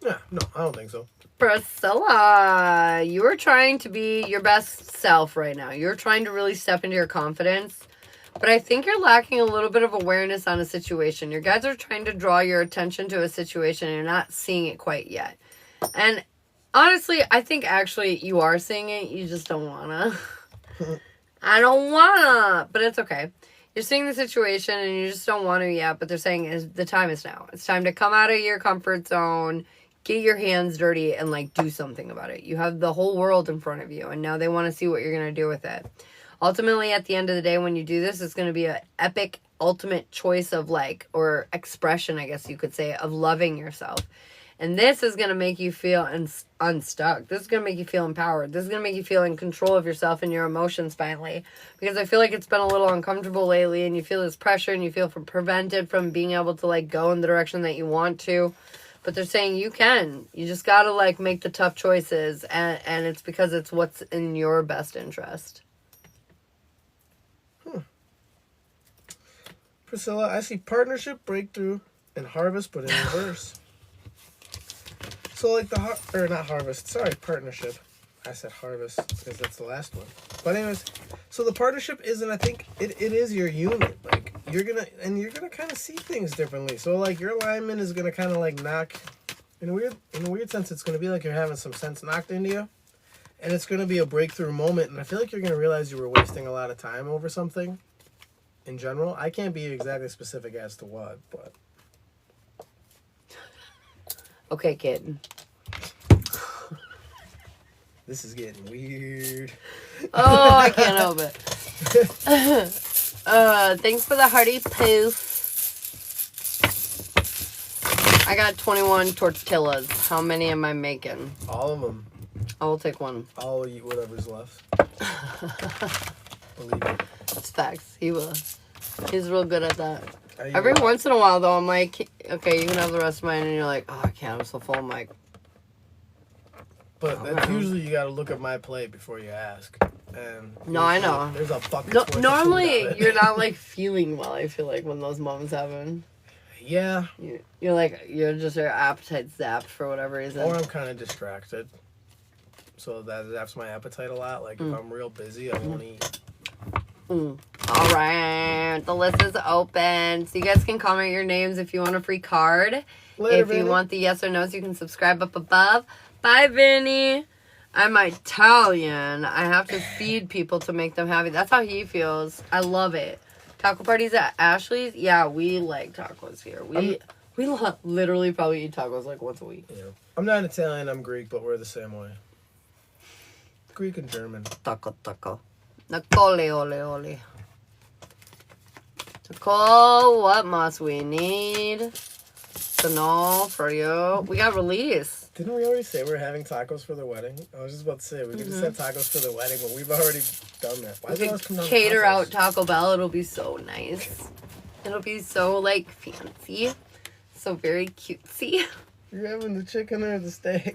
Yeah, no, I don't think so. Priscilla, you are trying to be your best self right now. You're trying to really step into your confidence. But I think you're lacking a little bit of awareness on a situation. Your guides are trying to draw your attention to a situation and you're not seeing it quite yet. And honestly, I think actually you are seeing it. You just don't wanna. I don't wanna. But it's okay. You're seeing the situation and you just don't want to yet. But they're saying the time is now. It's time to come out of your comfort zone. Get your hands dirty and like do something about it. You have the whole world in front of you. And now they want to see what you're going to do with it. Ultimately, at the end of the day, when you do this, it's going to be an epic, ultimate choice of like, or expression, I guess you could say, of loving yourself. And this is going to make you feel unstuck. This is going to make you feel empowered. This is going to make you feel in control of yourself and your emotions finally. Because I feel like it's been a little uncomfortable lately and you feel this pressure and you feel prevented from being able to like go in the direction that you want to. But they're saying you can. You just got to like make the tough choices. And it's because it's what's in your best interest. Priscilla, I see partnership, breakthrough, and harvest, but in reverse. So like partnership. I said harvest because that's the last one. But anyways, so the partnership isn't, I think it is your unit. Like you're gonna kind of see things differently. So like your alignment is gonna kind of like knock, in a weird sense, it's gonna be like you're having some sense knocked into you. And it's gonna be a breakthrough moment. And I feel like you're gonna realize you were wasting a lot of time over something. In general, I can't be exactly specific as to what, but Okay, kid. this is getting weird. Oh, I can't help it. Thanks for the hearty poof. I got 21 tortillas. How many am I making? All of them. I will take one. I'll eat whatever's left. Believe me. It's facts. He will. He's real good at that. I eat Every a lot. once in a while, though, I'm like, okay, you can have the rest of mine. And you're like, oh, I can't. I'm so full. I'm like, But that's usually you gotta look at my plate before you ask. And No, I know. There's a bucket. no, worth of food normally on it. you're not like feeling well. I feel like when those moments happen, Yeah. you're like, your appetite's zapped for whatever reason. Or I'm kind of distracted. So that zaps my appetite a lot. Like if I'm real busy, I won't eat. All right, the list is open, so you guys can comment your names if you want a free card. Later, If you Vinny. want the yes or no's, you can subscribe up above. Bye, Vinny. I'm Italian. I have to feed people to make them happy. That's how he feels. I love it. Taco parties at Ashley's? Yeah, we like tacos here. We literally probably eat tacos like once a week. Yeah. I'm not Italian, I'm Greek, but we're the same way. Greek and German. Taco. Nacole, ole, ole. Nicole, what must we need to know for you? We got release. Didn't we already say we're having tacos for the wedding? I was just about to say, we could just have tacos for the wedding, but we've already done that. Why We does it always could come down to cater tacos? out Taco Bell. It'll be so nice. It'll be so, like, fancy. So very cutesy. You're having the chicken or the steak?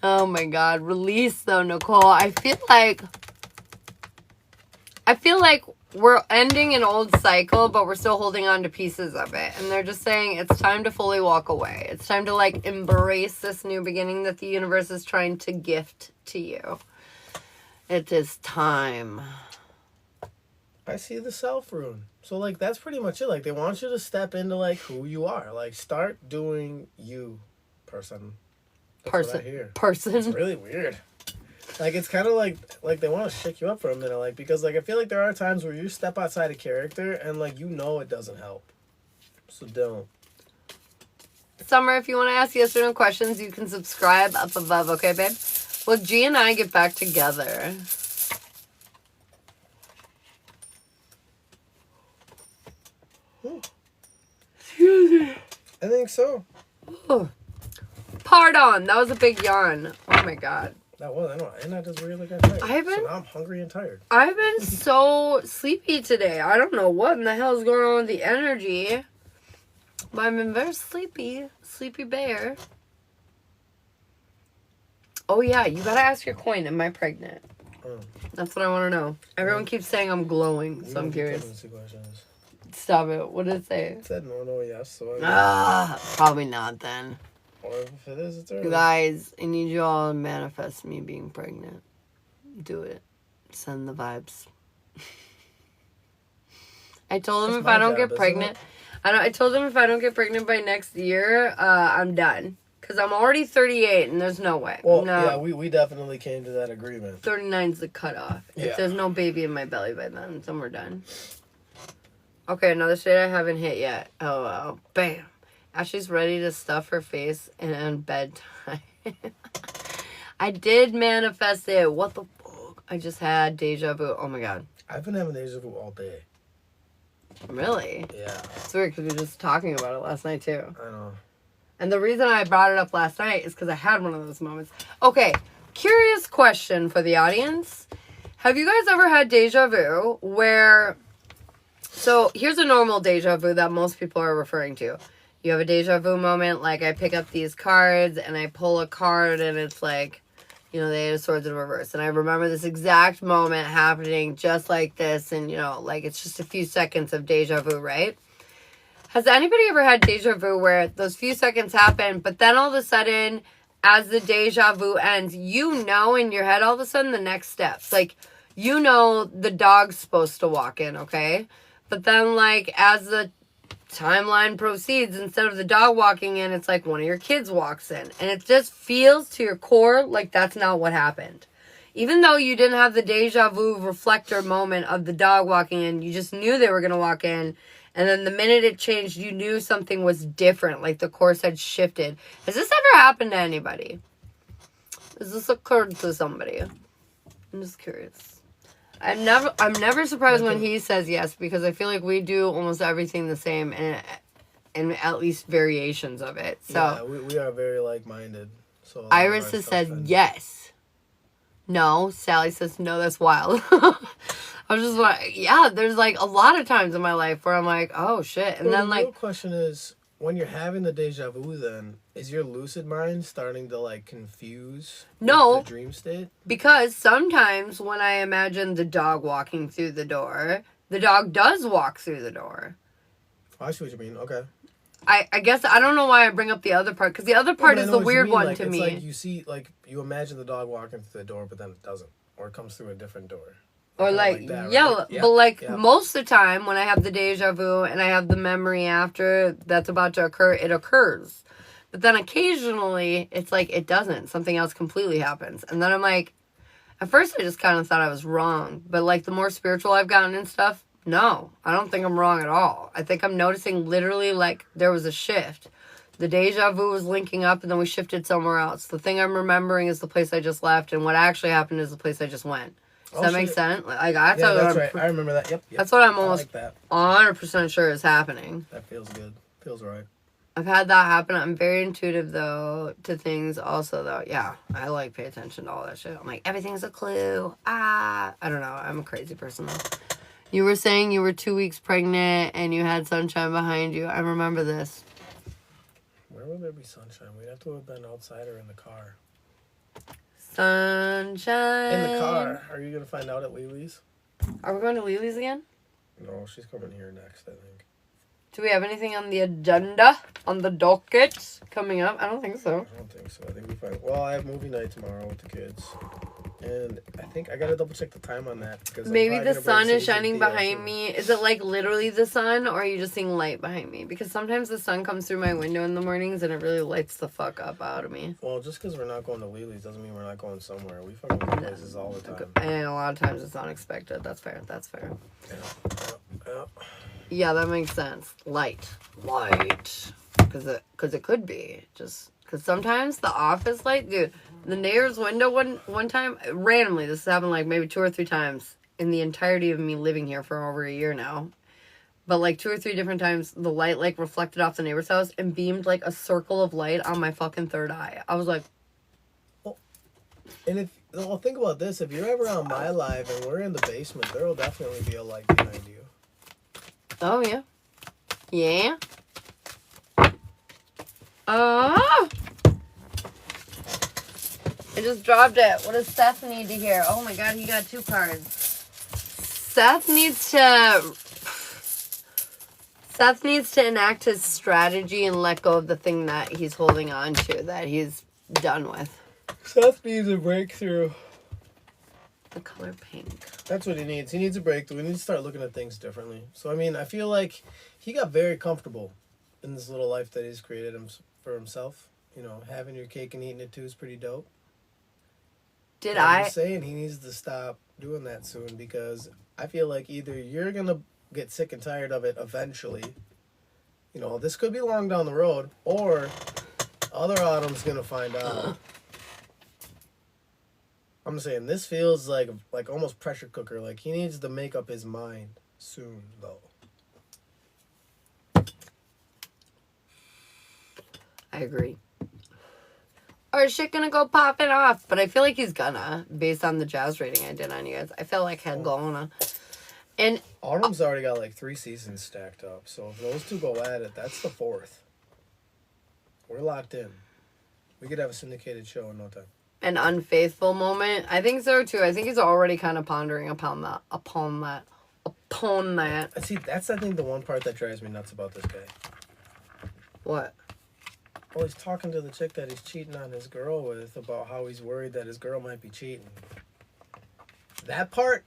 Oh my god. Release, though, Nicole. I feel like we're ending an old cycle, but we're still holding on to pieces of it. And they're just saying it's time to fully walk away. It's time to, like, embrace this new beginning that the universe is trying to gift to you. It is time. I see the self rune. So, like, that's pretty much it. Like, they want you to step into, like, who you are. Like, start doing you, person. That's what I hear. Person. It's really weird. Like, it's kind of like they want to shake you up for a minute. Like, because, like, I feel like there are times where you step outside of character and, like, you know it doesn't help. So don't. Summer, if you want to ask yes or no questions, you can subscribe up above, okay, babe? Will G and I get back together? Excuse me. I think so. Oh. Pardon, that was a big yawn. Oh my god. That was, I know. And I just really got tired. I've been- So now I'm hungry and tired. I've been so sleepy today. I don't know what in the hell is going on with the energy. But I've been very sleepy. Sleepy bear. Oh yeah, you gotta ask your coin, am I pregnant? Oh. That's what I want to know. Everyone keeps saying I'm glowing, We so don't I'm do curious. pregnancy questions. Stop it. What did it say? It said no, yes. So Probably not then. or if it is, it's You early. guys, I need you all to manifest me being pregnant. Do it. Send the vibes. I told him That's if my I don't job, get isn't pregnant, it? I told him if I don't get pregnant by next year, I'm done. Because I'm already 38 and there's no way. Well, no. yeah, we definitely came to that agreement. 39's the cutoff. Yeah. If there's no baby in my belly by then we're done. Okay, another state I haven't hit yet. Oh, wow. Bam. Ashley's ready to stuff her face in bedtime. I did manifest it. What the fuck? I just had deja vu. Oh my god. I've been having deja vu all day. Really? Yeah, It's weird because we were just talking about it last night too. I know. And the reason I brought it up last night is because I had one of those moments. Okay, curious question for the audience. Have you guys ever had deja vu where... So, here's a normal deja vu that most people are referring to. You have a deja vu moment, like I pick up these cards and I pull a card and it's like, you know, they had swords in reverse. And I remember this exact moment happening just like this. And, you know, like it's just a few seconds of deja vu, right? Has anybody ever had deja vu where those few seconds happen, but then all of a sudden, as the deja vu ends, you know in your head all of a sudden the next steps. Like, you know the dog's supposed to walk in, okay? But then, like, as the timeline proceeds, instead of the dog walking in, it's like one of your kids walks in. And it just feels to your core like that's not what happened. Even though you didn't have the deja vu reflector moment of the dog walking in, you just knew they were going to walk in. And then the minute it changed, you knew something was different, like the course had shifted. Has this ever happened to anybody? Has this occurred to somebody? I'm just curious. I'm never surprised when he says yes, because I feel like we do almost everything the same and at least variations of it. So Yeah, we are very like-minded. So Iris has said yes. No, Sally says no, that's wild. I was just like, yeah, there's like a lot of times in my life where I'm like, oh shit. And Well, then the real like, question is, when you're having the deja vu, then is your lucid mind starting to like confuse No. the dream state? because sometimes when I imagine the dog walking through the door, the dog does walk through the door. Oh, I see what you mean. Okay. I guess I don't know why I bring up the other part, because the other part But I is know the what you weird mean, one like, to it's me. Like you see, like you imagine the dog walking through the door, but then it doesn't, or it comes through a different door. Or Kinda like, that, yeah, right? but like yeah. most of the time when I have the deja vu and I have the memory after that's about to occur, it occurs. But then occasionally it's like it doesn't. Something else completely happens. And then I'm like, at first I just kind of thought I was wrong. But like the more spiritual I've gotten and stuff, no, I don't think I'm wrong at all. I think I'm noticing literally like there was a shift. The deja vu was linking up and then we shifted somewhere else. The thing I'm remembering is the place I just left, and what actually happened is the place I just went. Does that make sense? Like, that's Yeah, what that's I'm right. I remember that. Yep. That's what I'm I almost like that. 100% sure is happening. That feels good. Feels right. I've had that happen. I'm very intuitive, though, to things also, though. Yeah, I, like, pay attention to all that shit. I'm like, everything's a clue. I don't know. I'm a crazy person, though. You were saying you were 2 weeks pregnant and you had sunshine behind you. I remember this. Where would there be sunshine? We'd have to have been outside or in the car. Sunshine. In the car. Are you going to find out at Lily's? Are we going to Lily's again? No, she's coming here next, I think. Do we have anything on the agenda, on the docket coming up? I don't think so. I don't think so. I think we find. Well, I have movie night tomorrow with the kids, and I think I gotta double check the time on that because Maybe the sun is shining behind me. Is it like literally the sun, or are you just seeing light behind me? Because sometimes the sun comes through my window in the mornings and it really lights the fuck up out of me. Well, just because we're not going to Lily's doesn't mean we're not going somewhere. We fucking go places all the time. And a lot of times it's unexpected. That's fair. That's fair. Yeah. Yeah, that makes sense. Light. Because it could be. Just because sometimes the office light, dude, the neighbor's window one time, randomly, this has happened like maybe 2 or 3 times in the entirety of me living here for over a year now. But like 2 or 3 different times, the light like reflected off the neighbor's house and beamed like a circle of light on my fucking third eye. I was like, And think about this, if you're ever on my live and we're in the basement, there will definitely be a light behind you. oh yeah. Yeah. Oh! I just dropped it. What does Seth need to hear? Oh my god, he got 2 cards. Seth needs to enact his strategy and let go of the thing that he's holding on to, that he's done with. Seth needs a breakthrough. The color pink. That's what he needs. He needs a breakthrough. We need to start looking at things differently. So, I mean, I feel like he got very comfortable in this little life that he's created for himself. You know, having your cake and eating it too is pretty dope. I'm saying he needs to stop doing that soon because I feel like either you're going to get sick and tired of it eventually. You know, this could be long down the road, or other Autumn's going to find out. I'm saying this feels like almost pressure cooker. Like he needs to make up his mind soon, though. I agree. Or is shit gonna go popping off? But I feel like he's gonna, based on the jazz rating I did on you guys. I feel like he's gonna. And Autumn's already got like 3 seasons stacked up. So if those 2 go at it, that's the 4th. We're locked in. We could have a syndicated show in no time. An unfaithful moment. I think so too. I think he's already kind of pondering upon that. See, that's I think the one part that drives me nuts about this guy. What? Well, he's talking to the chick that he's cheating on his girl with about how he's worried that his girl might be cheating. That part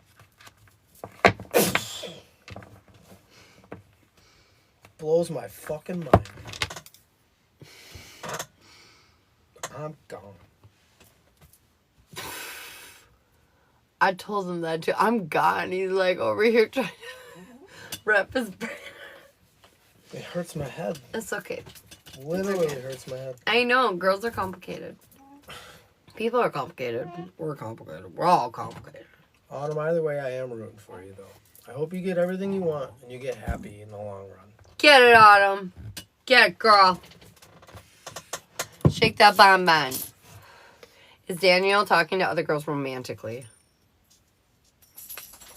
blows my fucking mind. I'm gone. I told him that too. I'm gone. He's like over here trying to wrap his brain. It hurts my head. It's okay. Literally, it hurts my head. I know. Girls are complicated. People are complicated. We're complicated. We're all complicated. Autumn, either way, I am rooting for you, though. I hope you get everything you want and you get happy in the long run. Get it, Autumn. Get it, girl. Shake that bonbon. Is Daniel talking to other girls romantically?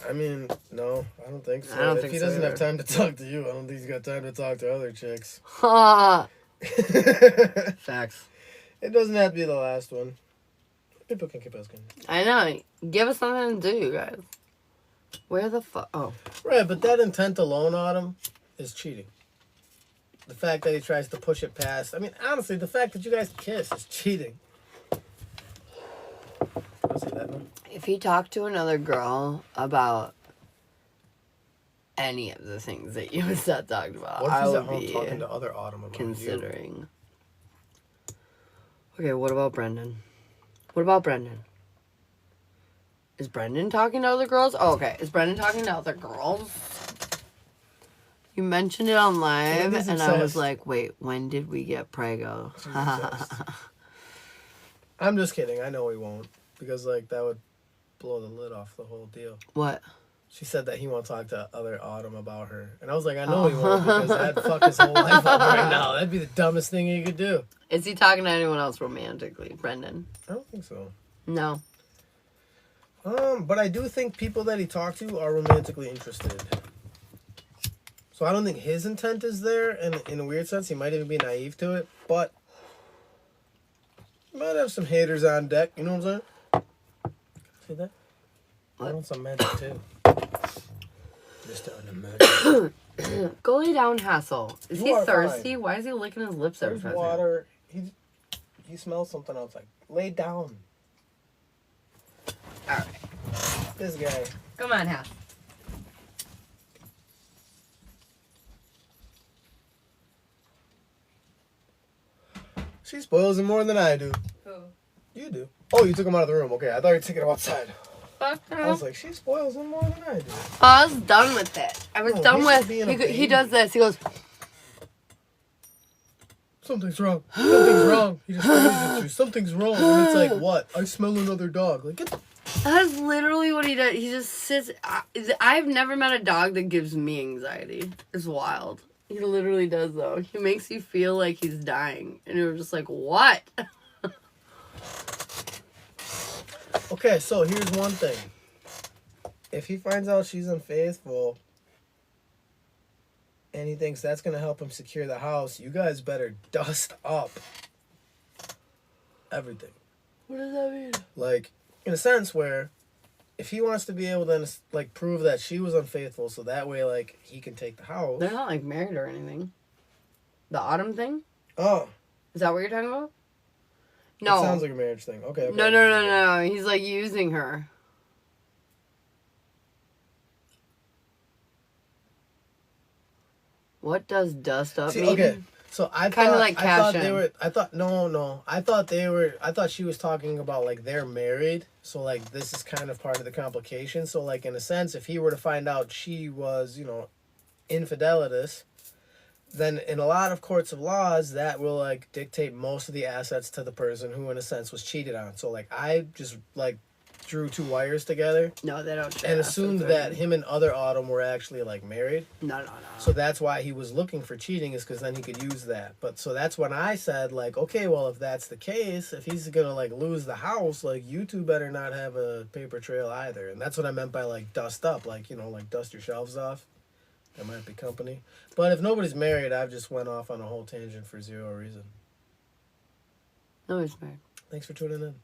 I mean, no, I don't think so. I don't if think he so doesn't have either. time to talk to you, I don't think he's got time to talk to other chicks. Ha! It Facts. doesn't have to be the last one. People can keep asking. I know. Give us something to do, you guys. Where the fuck? Oh. Right, but that intent alone, Autumn, is cheating. The fact that he tries to push it past. I mean, honestly, the fact that you guys kiss is cheating. I'll say that now. If he talked to another girl about any of the things that you and Seth talked about, What if I he's would at home be talking to other Autumn about considering. Okay, what about Brendan? What about Brendan? Is Brendan talking to other girls? Oh, okay. Is Brendan talking to other girls? You mentioned it on live, Brendan's and I was obsessed. like, wait, when did we get prego? I'm just kidding. I know he won't. Because, like, that would blow the lid off the whole deal. What? She said that he won't talk to other Autumn about her. And I was like, I know he won't, because that'd fuck his whole life up right now. That'd be the dumbest thing he could do. Is he talking to anyone else romantically, Brendan? I don't think so. No. But I do think people that he talked to are romantically interested. So I don't think his intent is there, and in a weird sense, he might even be naive to it, but he might have some haters on deck, you know what I'm saying? See that? I want some magic too. Just to unimagine. Go lay down, Hassel. Is You he are thirsty? fine. Why is he licking his lips every There's time? water. He smells something outside. Lay down. Alright. This guy. Come on, Hassel. She spoils him more than I do. Who? You do. Oh, you took him out of the room. Okay, I thought you were taking him outside. Fuck I was like, she spoils him more than I do. I was done with it. I was No, done he with. should be in a He baby. does this. He goes. Something's wrong. Something's wrong. He just pointed at you. Something's wrong. And it's like, what? I smell another dog. Like, get the... That's literally what he does. He just sits. I've never met a dog that gives me anxiety. It's wild. He literally does though. He makes you feel like he's dying, and you're just like, what? Okay, so here's one thing. If he finds out she's unfaithful and he thinks that's going to help him secure the house, you guys better dust up everything. What does that mean? Like, in a sense where if he wants to be able to, like, prove that she was unfaithful so that way, like, he can take the house. They're not like married or anything. The autumn thing? Oh. Is that what you're talking about? It No. sounds like a marriage thing. Okay. No. He's like using her. What does dust up mean? Okay. So I Kinda thought, like I thought cash they in. were. I thought she was talking about like they're married. So like this is kind of part of the complication. So like in a sense, if he were to find out she was, infidelitous, then in a lot of courts of laws that will like dictate most of the assets to the person who in a sense was cheated on. So like I just like drew two wires together No, they don't. share and assumed assets or that anything. him and other Autumn were actually like married. No. So that's why he was looking for cheating, is because then he could use that. But so that's when I said, like, okay, well, if that's the case, if he's going to, like, lose the house, like, you two better not have a paper trail either. And that's what I meant by, like, dust up. Like, like, dust your shelves off. That might be company. But if nobody's married, I've just went off on a whole tangent for zero reason. No, he's married. Thanks for tuning in.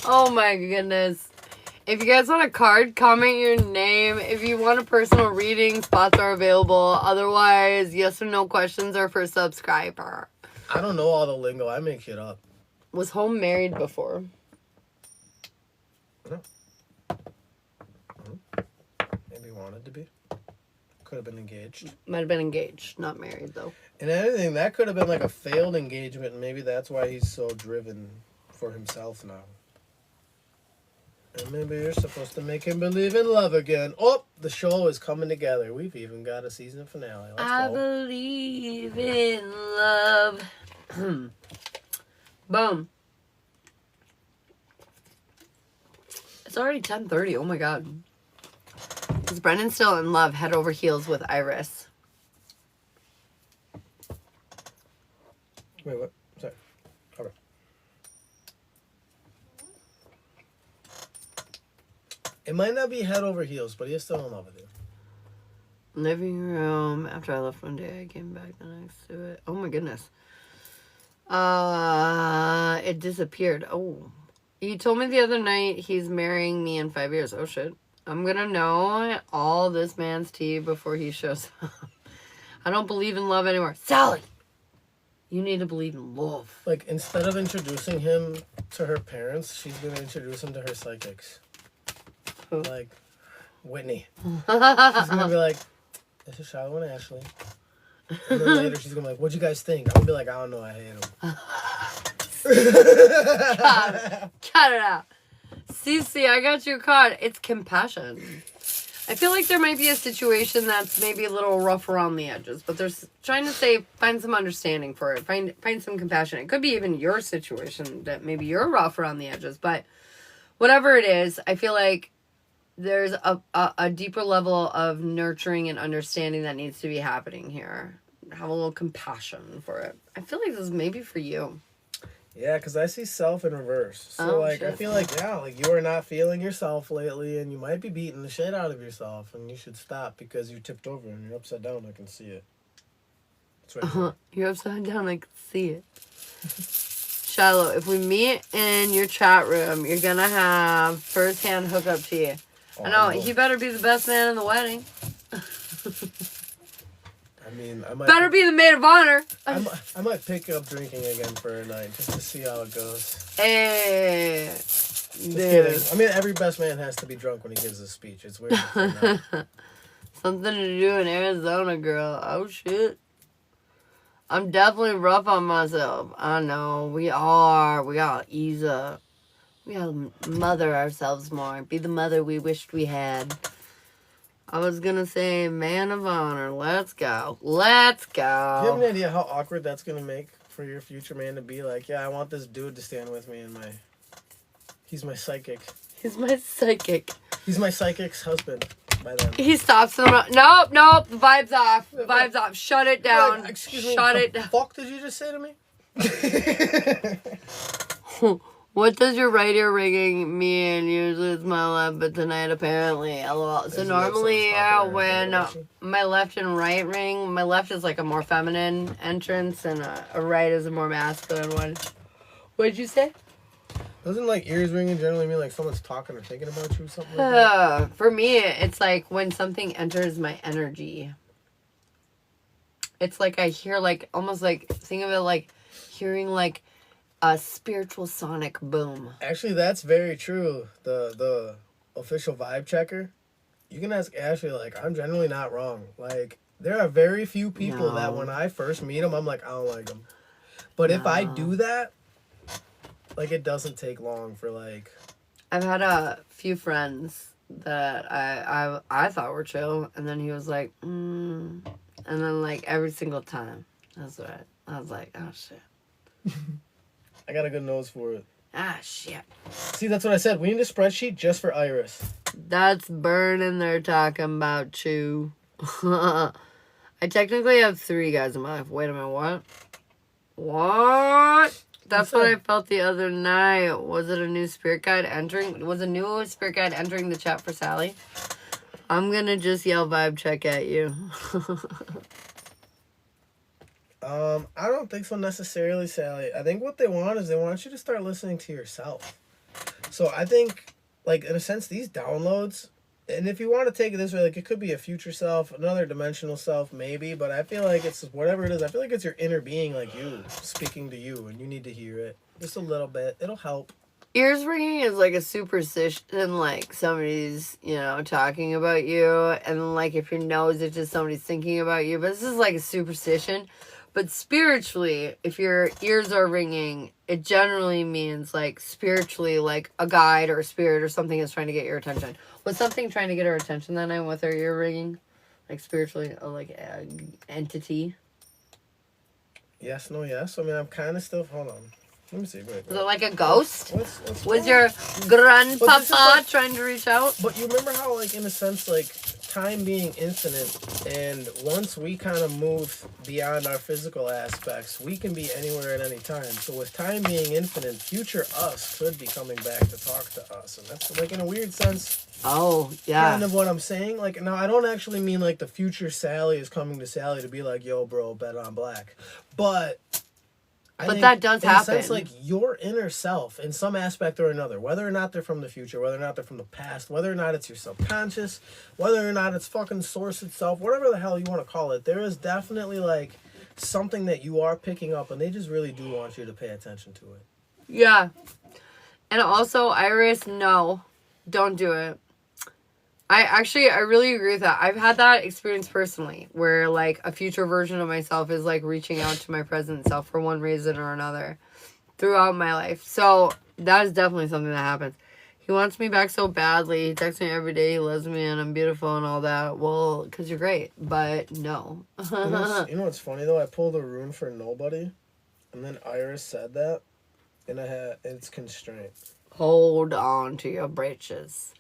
Oh my goodness. If you guys want a card, comment your name. If you want a personal reading, spots are available. Otherwise, yes or no questions are for subscriber. I don't know all the lingo. I make shit up. Was Home married before? No. Maybe wanted to be. Could have been engaged. Might have been engaged, not married though. And anything, that could have been like a failed engagement, and maybe that's why he's so driven for himself now. And maybe you're supposed to make him believe in love again. Oh, the show is coming together. We've even got a season finale. Let's I go. believe in love. Boom. It's already 10:30. Oh my god. Is Brendan still in love head over heels with Iris? Wait, what? Sorry. Okay. It might not be head over heels, but he is still in love with you. Living room. After I left one day, I came back the next to it. Oh my goodness. It disappeared. Oh. He told me the other night he's marrying me in 5 years. Oh shit. I'm gonna know all this man's tea before he shows up. I don't believe in love anymore. Sally! You need to believe in love. Like, instead of introducing him to her parents, she's going to introduce him to her psychics. Who? Like, Whitney. She's going to be like, this is Shiloh and Ashley. And then later she's going to be like, what'd you guys think? I'm going to be like, I don't know, I hate him. Cut it out. Cece, I got your card. It's compassion. I feel like there might be a situation that's maybe a little rough around the edges, but there's trying to say find some understanding for it, find some compassion. It could be even your situation that maybe you're rough around the edges, but whatever it is, I feel like there's a deeper level of nurturing and understanding that needs to be happening here. Have a little compassion for it. I feel like this is maybe for you. Yeah, because I see self in reverse. So, I shit. feel like, you are not feeling yourself lately, and you might be beating the shit out of yourself, and you should stop because you tipped over and you're upside down. I can see it. That's right. Here. You're upside down. I can see it. Shiloh, if we meet in your chat room, you're going to have first-hand hookup to you. Oh, I know. He better be the best man in the wedding. I mean, I might Better be the maid of honor. I might pick up drinking again for a night just to see how it goes. Hey. Just kidding. I mean, every best man has to be drunk when he gives a speech. It's weird. Something to do in Arizona, girl. Oh, shit. I'm definitely rough on myself. I know. We are. We gotta ease up. We gotta mother ourselves more. Be the mother we wished we had. I was gonna say man of honor. Let's go. Let's Do you have go. any idea how awkward that's gonna make for your future man to be like, yeah, I want this dude to stand with me and he's my psychic. He's my psychic. He's my psychic's husband by then. He stops him. Nope. The vibe's off. The vibe's off. Shut it down. Like, excuse me, Shut what it the down. fuck did you just say to me? What does your right ear ringing mean? Usually it's my left, but tonight apparently, lol. So Isn't that normally sounds popular when in direction? my left and right ring, my left is like a more feminine entrance and a right is a more masculine one. What'd you say? Doesn't like ears ringing generally mean like someone's talking or thinking about you or something like that? For me, it's like when something enters my energy. It's like I hear like, almost like, think of it like hearing like a spiritual sonic boom. Actually, that's very true. The official vibe checker, you can ask Ashley, like, I'm generally not wrong. Like, there are very few people that when I first meet them, I'm like, I don't like them. But if I do that, like, it doesn't take long for, like... I've had a few friends that I thought were chill, and then he was like, and then, like, every single time, that's right. I was like, oh, shit. I got a good nose for it. Ah, shit. See, that's what I said. We need a spreadsheet just for Iris. That's burning. They're talking about you. I technically have 3 guys in my life. Wait a minute, what? What? That's what I felt the other night. Was it a new spirit guide entering? Was a new spirit guide entering the chat for Sally? I'm gonna just yell vibe check at you. I don't think so necessarily, Sally. I think what they want is they want you to start listening to yourself. So I think, like, in a sense, these downloads, and if you want to take it this way, like, it could be a future self, another dimensional self, maybe, but I feel like it's whatever it is. I feel like it's your inner being, like you, speaking to you, and you need to hear it just a little bit. It'll help. Ears ringing is like a superstition, like somebody's, talking about you, and then, like, if your nose itches, somebody's thinking about you, but this is like a superstition. But spiritually, if your ears are ringing, it generally means, like, spiritually, like, a guide or a spirit or something is trying to get your attention. Was something trying to get her attention that night with her ear ringing? Like, spiritually, like, an entity? Yes, no, yes. I mean, I'm kind of still... Hold on. Let me see. Wait. Was it like a ghost? What's Was your grandpapa like, trying to reach out? But you remember how, like, in a sense, like, time being infinite, and once we kind of move beyond our physical aspects, we can be anywhere at any time. So with time being infinite, future us could be coming back to talk to us. And that's, like, in a weird sense, Oh, yeah. kind of what I'm saying. Like, now, I don't actually mean, like, the future Sally is coming to Sally to be like, yo, bro, bet on black. But... I think that does happen. In a sense, like, your inner self, in some aspect or another, whether or not they're from the future, whether or not they're from the past, whether or not it's your subconscious, whether or not it's fucking source itself, whatever the hell you want to call it, there is definitely, like, something that you are picking up, and they just really do want you to pay attention to it. Yeah. And also, Iris, no. Don't do it. I really agree with that. I've had that experience personally where, like, a future version of myself is, like, reaching out to my present self for one reason or another throughout my life. So that is definitely something that happens. He wants me back so badly. He texts me every day. He loves me and I'm beautiful and all that. Well, because you're great. But no. You know what's funny, though? I pulled a rune for nobody, and then Iris said that, and it's constraint. Hold on to your britches.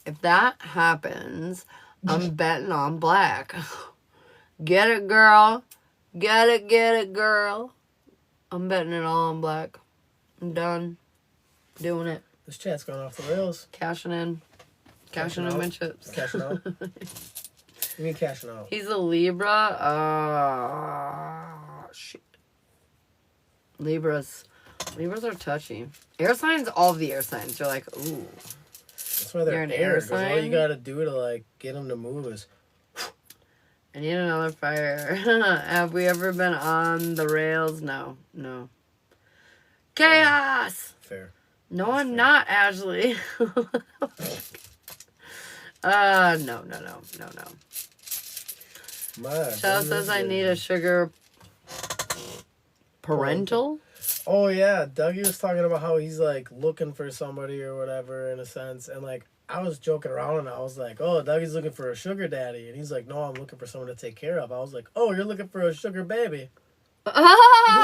If that happens, I'm betting on black. Get it, girl. Get it, girl. I'm betting it all on black. I'm done. Doing it. This chat's gone off the rails. Cashing in. Cashing in my chips. Cashing out? You mean cashing out? He's a Libra. Shit. Libras are touchy. Air signs, all of the air signs. You're like, ooh. That's why they're You're an air, air 'cause all sign? you gotta do to, like, get them to move is... I need another fire. Have we ever been on the rails? No. Chaos! Fair. No, That's I'm fair. not, Ashley. No. Charles says I need a sugar parental. Oh, yeah. Dougie was talking about how he's, like, looking for somebody or whatever, in a sense. And, like, I was joking around and I was like, oh, Dougie's looking for a sugar daddy. And he's like, no, I'm looking for someone to take care of. I was like, oh, you're looking for a sugar baby. Yeah.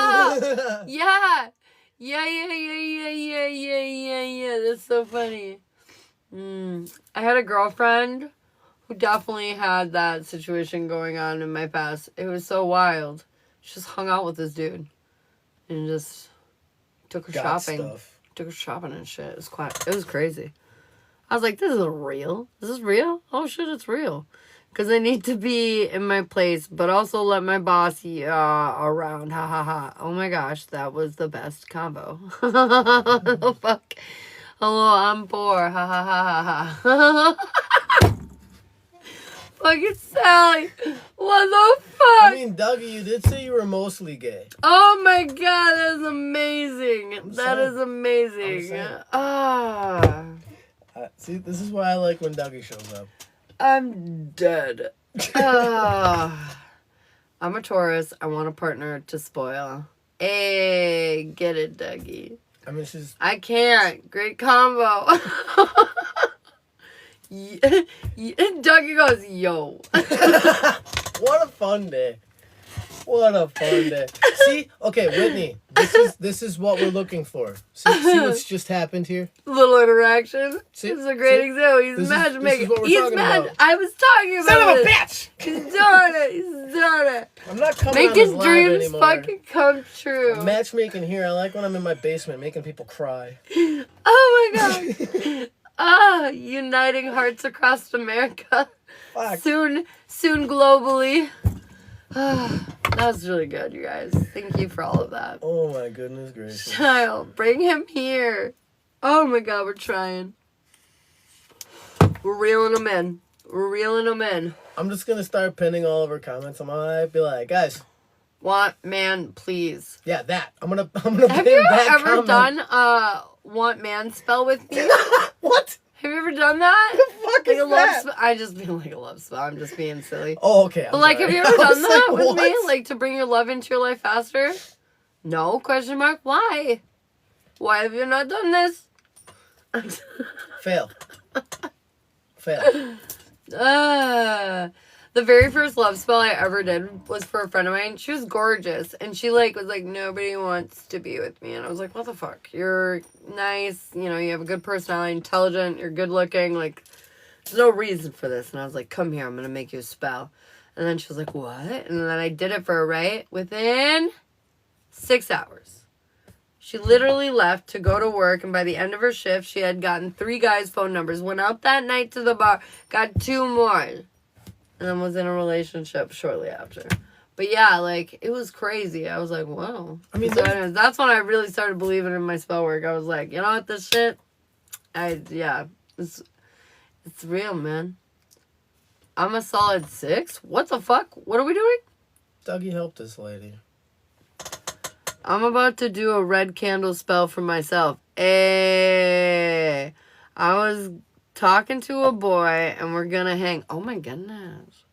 That's so funny. I had a girlfriend who definitely had that situation going on in my past. It was so wild. She just hung out with this dude and just took her shopping. Stuff. Took her shopping and shit. It was crazy. I was like, this is real. Is this real? Oh shit, it's real. Because I need to be in my place, but also let my boss around. Ha ha ha. Oh my gosh, that was the best combo. Oh, fuck. Hello, I'm poor. Ha ha ha ha ha. Fucking Sally. What the fuck? I mean, Dougie, you did say you were mostly gay. Oh my god, that is amazing. I'm That saying. is amazing. See, this is why I like when Dougie shows up. I'm dead. I'm a Taurus. I want a partner to spoil. Hey, get it, Dougie. I mean, she's... I can't. Great combo. Dougie goes, yo. What a fun day. What a fun day. See? Okay, Whitney, this is what we're looking for. See what's just happened here? Little interaction. See? This is a great See? example. He's This is matchmaking. what we're He's talking mad. about. I was talking about Son of a this. bitch! He's doing it. He's doing it. I'm not coming Make on his this live dreams anymore. fucking come true. I'm matchmaking here. I like when I'm in my basement making people cry. Oh my god. Uniting hearts across America. Fuck. Soon globally. That was really good, you guys. Thank you for all of that. Oh my goodness gracious. Child, bring him here. Oh my god, we're trying. We're reeling them in. I'm just gonna start pinning all of her comments on my live. Be like, guys, Want man, please. yeah, that. I'm gonna Have pin you that ever comment. done want man spell with me? What? Have you ever done that? The fuck Like is a love that? spell? I just mean like a love spell. I'm just being silly. Oh, okay. I'm But like, sorry. have you ever I done was that like, with me? what? Like to bring your love into your life faster? No? Question mark. Why? Why have you not done this? Fail. Fail. The very first love spell I ever did was for a friend of mine. She was gorgeous, and she like was like, nobody wants to be with me, and I was like, what the fuck? You're nice, you know, you have a good personality, intelligent, you're good looking, like there's no reason for this. And I was like, come here, I'm gonna make you a spell. And then she was like, what? And then I did it for her, right? Within 6 hours. She literally left to go to work, and by the end of her shift, she had gotten 3 guys' phone numbers, went out that night to the bar, got 2 more, and then was in a relationship shortly after. But yeah, like, it was crazy. I was like, wow. I mean, so anyways, that's when I really started believing in my spell work. I was like, you know what, this shit, it's real, man. I'm a solid 6? What the fuck? What are we doing? Dougie helped this lady. I'm about to do a red candle spell for myself. Hey, I was talking to a boy and we're gonna hang. Oh my goodness.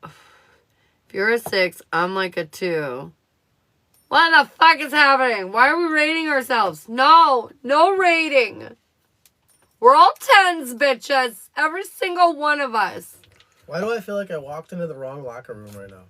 If you're a 6, I'm like a 2. What the fuck is happening? Why are we rating ourselves? No rating. We're all 10s, bitches. Every single one of us. Why do I feel like I walked into the wrong locker room right now?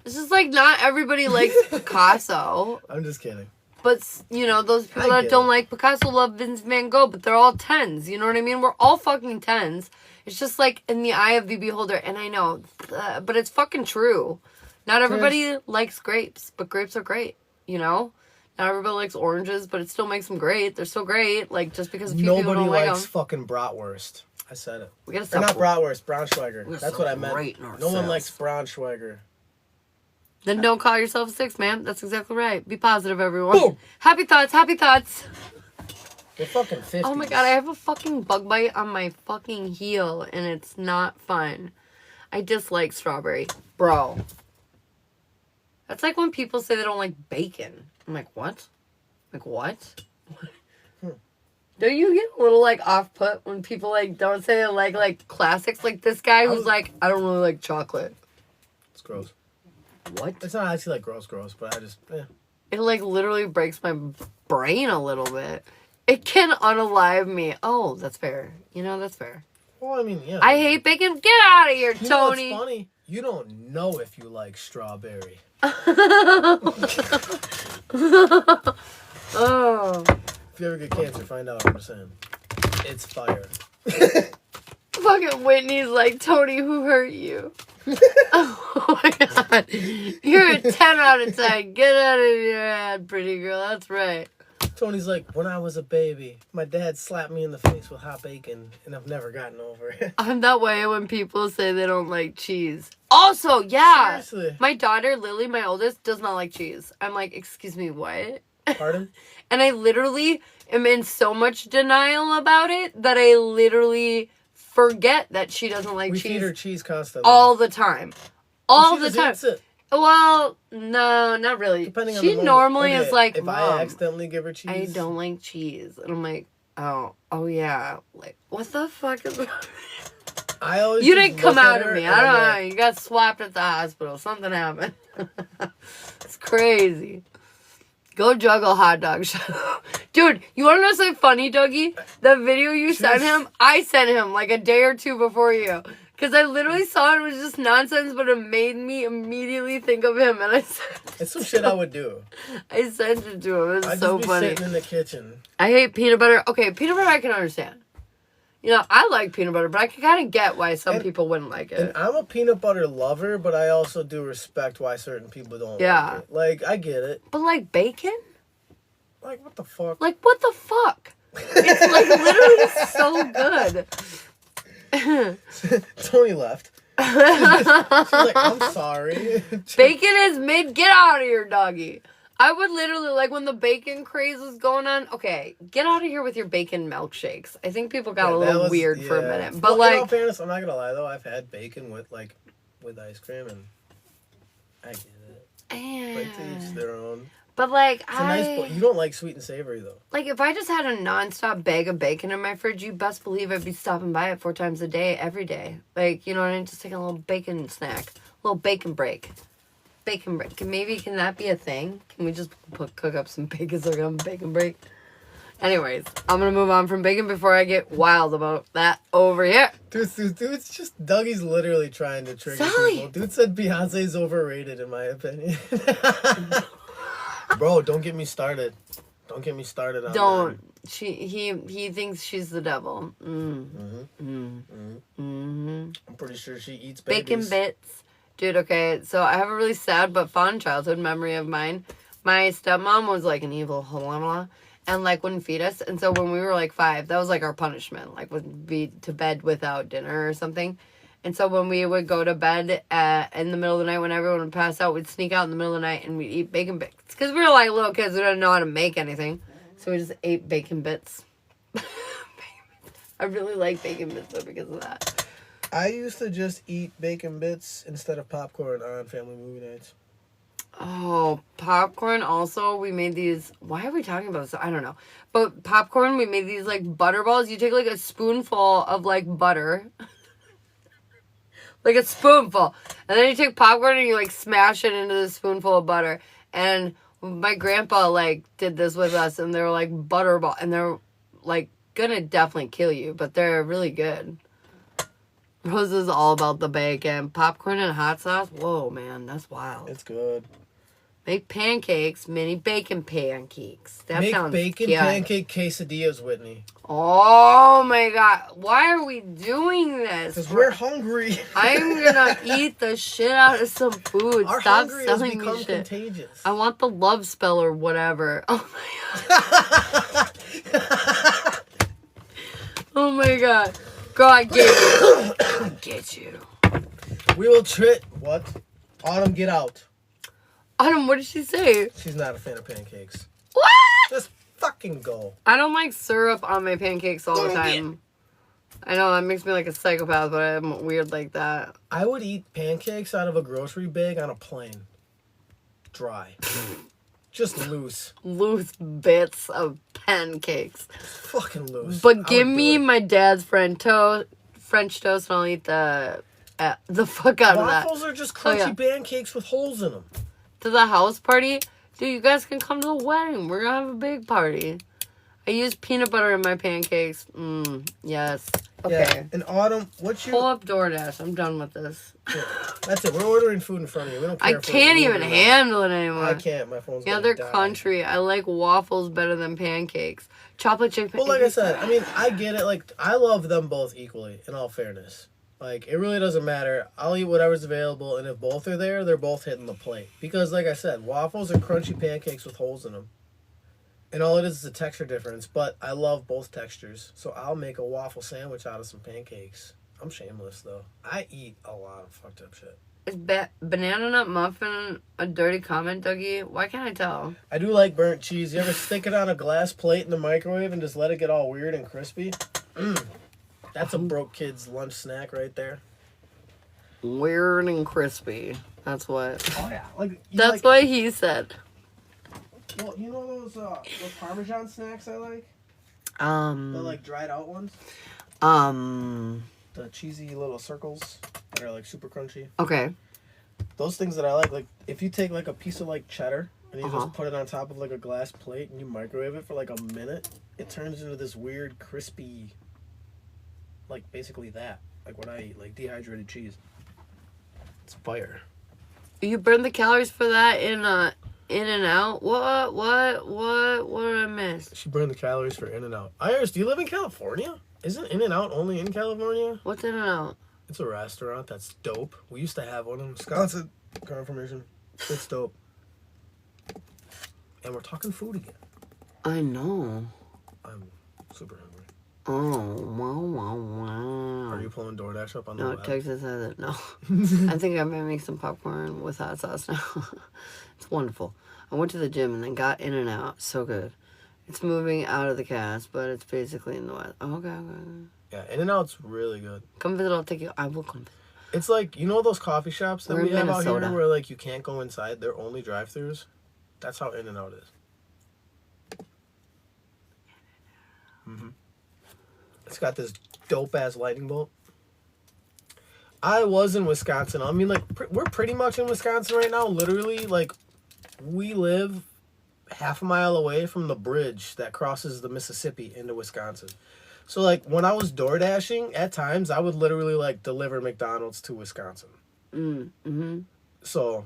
It's just like not everybody likes Picasso. I'm just kidding. But, you know, those people that don't like Picasso love Vincent Van Gogh, but they're all 10s. You know what I mean? We're all fucking 10s. It's just like in the eye of the beholder. And I know, but it's fucking true. Not everybody likes grapes, but grapes are great, you know? Not everybody likes oranges, but it still makes them great. They're still great. Like, just because a few people don't like them. Nobody likes fucking bratwurst. I said it. We gotta Or stop. not bratwurst, Braunschweiger. That's what I meant. No one likes Braunschweiger. Then don't call yourself a 6, man. That's exactly right. Be positive, everyone. Boom. Happy thoughts, happy thoughts. You're fucking 50. Oh my god, I have a fucking bug bite on my fucking heel, and it's not fun. I dislike strawberry. Bro. That's like when people say they don't like bacon. I'm like, what? Like, what? Don't you get a little, like, off-put when people, like, don't say they like classics? Like this guy who's like, I don't really like chocolate. It's gross. What? It's not actually, like, gross, but I just, It, like, literally breaks my brain a little bit. It can unalive me. Oh, that's fair. You know, that's fair. Well, I mean, yeah. I hate bacon. Get out of here, You know Tony. what's funny? You don't know if you like strawberry. Oh. If you ever get cancer, find out what I'm saying. It's fire. Fucking Whitney's like, Tony, who hurt you? Oh my god. You're a 10 out of 10. Get out of your head, pretty girl. That's right. Tony's like, when I was a baby, my dad slapped me in the face with hot bacon, and I've never gotten over it. I'm that way when people say they don't like cheese. Also, yeah. Seriously. My daughter, Lily, my oldest, does not like cheese. I'm like, excuse me, what? Pardon? And I literally am in so much denial about it that I literally forget that she doesn't like We cheese feed her cheese constantly. all the time. All She the just time. eats it. Well, no, not really. Depending on She the moment. normally Okay, is like, if Mom, I accidentally give her cheese, I don't like cheese. And I'm like, oh yeah. Like, what the fuck is I always You just didn't come look out at of her me. and I don't I'm know. like, You got swapped at the hospital. Something happened. It's crazy. Go juggle hot dog. Dude, you want to know something funny, Dougie? The video you sent him, I sent him like a day or two before you. Because I literally saw it was just nonsense, but it made me immediately think of him. And I sent it's some shit I would do. I sent it to him. It was I'd so just be funny. sitting in the kitchen. I hate peanut butter. Okay, peanut butter I can understand. You know, I like peanut butter, but I can kind of get why some people wouldn't like it. And I'm a peanut butter lover, but I also do respect why certain people don't like it. Like, I get it. But like bacon? Like, what the fuck? Like, what the fuck? It's like literally so good. Tony left. She's like, I'm sorry. Bacon is mid. Get out of here, doggy. I would literally, like, when the bacon craze was going on, okay, get out of here with your bacon milkshakes. I think people got a little weird for a minute. But, well, like, in all fairness, I'm not gonna lie, though. I've had bacon with ice cream, and I get it. Like, to each their own. But, like, It's a nice you don't like sweet and savory, though. Like, if I just had a nonstop bag of bacon in my fridge, you best believe I'd be stopping by it 4 times a day, every day. Like, you know what I mean? Just taking a little bacon snack. A little bacon break. Bacon break. Can that be a thing? Can we just cook up some bacon so we can have a bacon break? Anyways, I'm going to move on from bacon before I get wild about that over here. Dude, it's just, Dougie's literally trying to trigger people. Dude said Beyonce's overrated, in my opinion. Bro, don't get me started. Don't get me started on Don't. He thinks she's the devil. I'm pretty sure she eats Bacon babies. bits. Dude, okay, so I have a really sad but fun childhood memory of mine. My stepmom was like an evil blah, and like wouldn't feed us. And so when we were like 5, that was like our punishment. Like would be to bed without dinner or something. And so when we would go to bed in the middle of the night when everyone would pass out, we'd sneak out in the middle of the night and we'd eat bacon bits. Because we were like little kids, we didn't know how to make anything. So we just ate bacon bits. I really like bacon bits though because of that. I used to just eat bacon bits instead of popcorn on family movie nights. Oh, popcorn also, we made these, why are we talking about this? I don't know. But popcorn, we made these like butter balls. You take like a spoonful of like butter. Like a spoonful. And then you take popcorn and you like smash it into the spoonful of butter. And My grandpa, like, did this with us, and they're, like, butterball, and they're, like, gonna definitely kill you, but they're really good. Rose is all about the bacon. Popcorn and hot sauce? Whoa, man, that's wild. It's good. Make pancakes, mini bacon pancakes. That Make sounds bacon good. pancake quesadillas, Whitney. Oh, my God. Why are we doing this? Because we're hungry. I'm gonna eat the shit out of some food. Our Stop hungry has selling become me shit. contagious. I want the love spell or whatever. Oh my god. Oh my god. God get you. God get you. We will what? Autumn, get out. Autumn, what did she say? She's not a fan of pancakes. What? Just fucking go. I don't like syrup on my pancakes all the time. I know that makes me like a psychopath, but I'm weird like that. I would eat pancakes out of a grocery bag on a plane. Dry. Just loose. Loose bits of pancakes. Fucking loose. But give me my dad's French toast, and I'll eat the fuck out of that. Waffles are just crunchy pancakes with holes in them. To the house party? Dude, you guys can come to the wedding. We're gonna have a big party. I use peanut butter in my pancakes. Yes. Okay. Yeah. And Autumn, what's your... Pull up DoorDash. I'm done with this. Yeah, that's it. We're ordering food in front of you. We don't care I can't even handle it anymore. I can't. My phone's Other die. country. I like waffles better than pancakes. Chocolate chip Well, like I said, I mean, I get it. Like, I love them both equally, in all fairness. Like, it really doesn't matter. I'll eat whatever's available, and if both are there, they're both hitting the plate. Because, like I said, waffles are crunchy pancakes with holes in them. And all it is a texture difference, but I love both textures. So I'll make a waffle sandwich out of some pancakes. I'm shameless, though. I eat a lot of fucked up shit. Is banana nut muffin a dirty comment, Dougie? Why can't I tell? I do like burnt cheese. You ever stick it on a glass plate in the microwave and just let it get all weird and crispy? That's a broke kid's lunch snack right there. Weird and crispy. That's what. Oh, yeah. That's what he said. Well, you know those Parmesan snacks I like? The, like, dried out ones? The cheesy little circles that are, like, super crunchy. Okay. Those things that I like, if you take, like, a piece of, like, cheddar and you just put it on top of, like, a glass plate and you microwave it for, like, a minute, it turns into this weird, crispy, like, basically that. Like, what I eat, like, dehydrated cheese. It's fire. You burn the calories for that in and out? What did I miss? She burned the calories for In-N-Out. Iris, do you live in California? Isn't In-N-Out only in California? What's in and out? It's a restaurant that's dope. We used to have one in Wisconsin. Confirmation. It's dope. And we're talking food again. I know. I'm super hungry. Oh, wow. Are you pulling DoorDash up on the No, web? Texas has it. No. I think I might make some popcorn with hot sauce now. It's wonderful. I went to the gym and then got in and out. So good. It's moving out of the cast, but it's basically in the west. Oh, okay. Yeah, In-N-Out's really good. Come visit. I'll take you. I will come visit. It's like, you know those coffee shops that We're we in have out Minnesota. here where, like, you can't go inside? They're only drive-thrus? That's how In-N-Out is. It's got this dope-ass lightning bolt. I was in Wisconsin. I mean, like, we're pretty much in Wisconsin right now. Literally, like, we live half a mile away from the bridge that crosses the Mississippi into Wisconsin. So, like, when I was door dashing, at times, I would literally, like, deliver McDonald's to Wisconsin. So,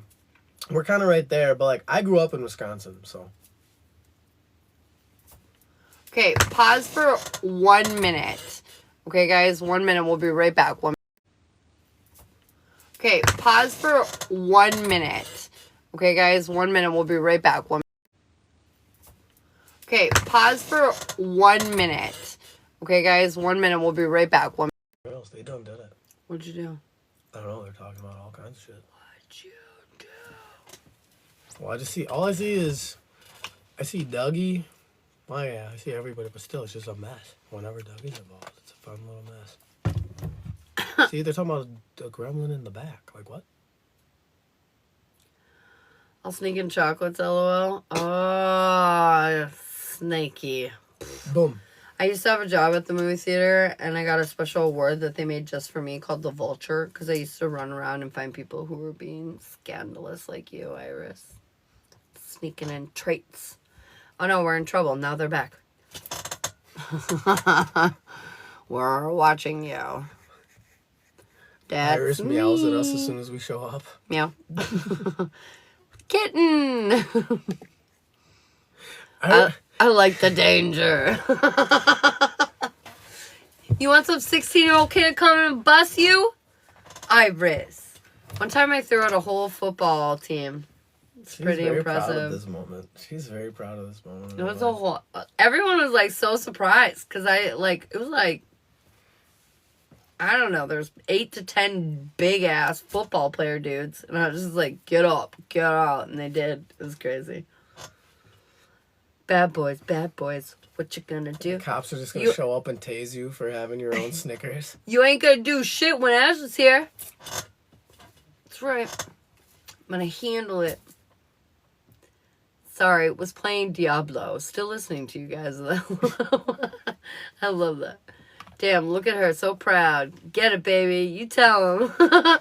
we're kind of right there. But, like, I grew up in Wisconsin, so. Okay, pause for 1 minute. Okay, guys, 1 minute. We'll be right back. Okay, pause for 1 minute. Okay, guys, 1 minute. We'll be right back. Okay, pause for 1 minute. Okay, guys, 1 minute. We'll be right back. Girls, they done did it. What'd you do? I don't know. They're talking about all kinds of shit. What'd you do? Well, all I see is, I see Dougie. Oh, yeah, I see everybody, but still, it's just a mess. Whenever Dougie's involved, it's a fun little mess. See, they're talking about a gremlin in the back. Like, what? I'll sneak in chocolates, lol. Oh, snaky. Boom. I used to have a job at the movie theater, and I got a special award that they made just for me called the Vulture, because I used to run around and find people who were being scandalous like you, Iris. Sneaking in traits. Oh no, we're in trouble. Now they're back. We're watching you. That's Iris meows at us as soon as we show up. Meow. Kitten. I like the danger. You want some 16-year-old kid to come and bust you? Iris. One time I threw out a whole football team. It's pretty impressive. Proud of this moment. She's very proud of this moment. It was a whole... Everyone was, like, so surprised. Because it was, like... I don't know. There's 8 to 10 big-ass football player dudes. And I was just like, get up, get out. And they did. It was crazy. Bad boys, bad boys. What you gonna do? The cops are just gonna show up and tase you for having your own Snickers. You ain't gonna do shit when Ash is here. That's right. I'm gonna handle it. Sorry, was playing Diablo. Still listening to you guys though. I love that. Damn, look at her, so proud. Get it, baby. You tell them.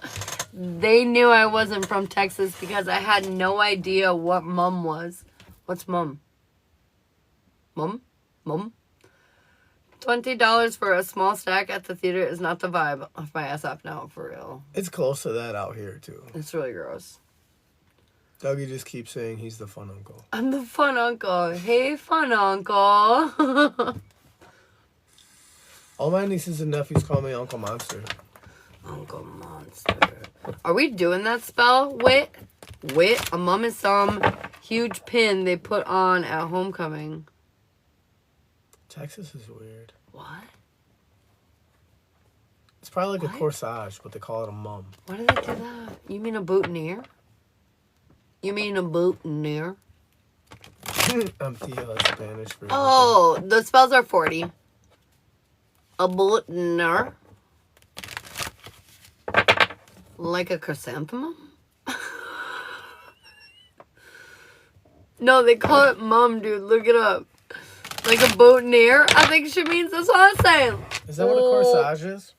They knew I wasn't from Texas because I had no idea what mum was. What's mum? Mum? Mum? $20 for a small snack at the theater is not the vibe. Off my ass off now, for real. It's close to that out here, too. It's really gross. Dougie just keeps saying he's the fun uncle. I'm the fun uncle. Hey, fun uncle. All my nieces and nephews call me Uncle Monster. Uncle Monster. Are we doing that spell? Wit? A mum is some huge pin they put on at homecoming. Texas is weird. What? It's probably like a corsage, but they call it a mum. Why do they do that? You mean a boutonniere? You mean a boutonniere? Tía, that's Spanish for... Oh, the spells are 40. A boutonniere. Like a chrysanthemum? No, they call it mum, dude. Look it up. Like a boutonniere? I think she means that's what I'm saying. Is that what a corsage is?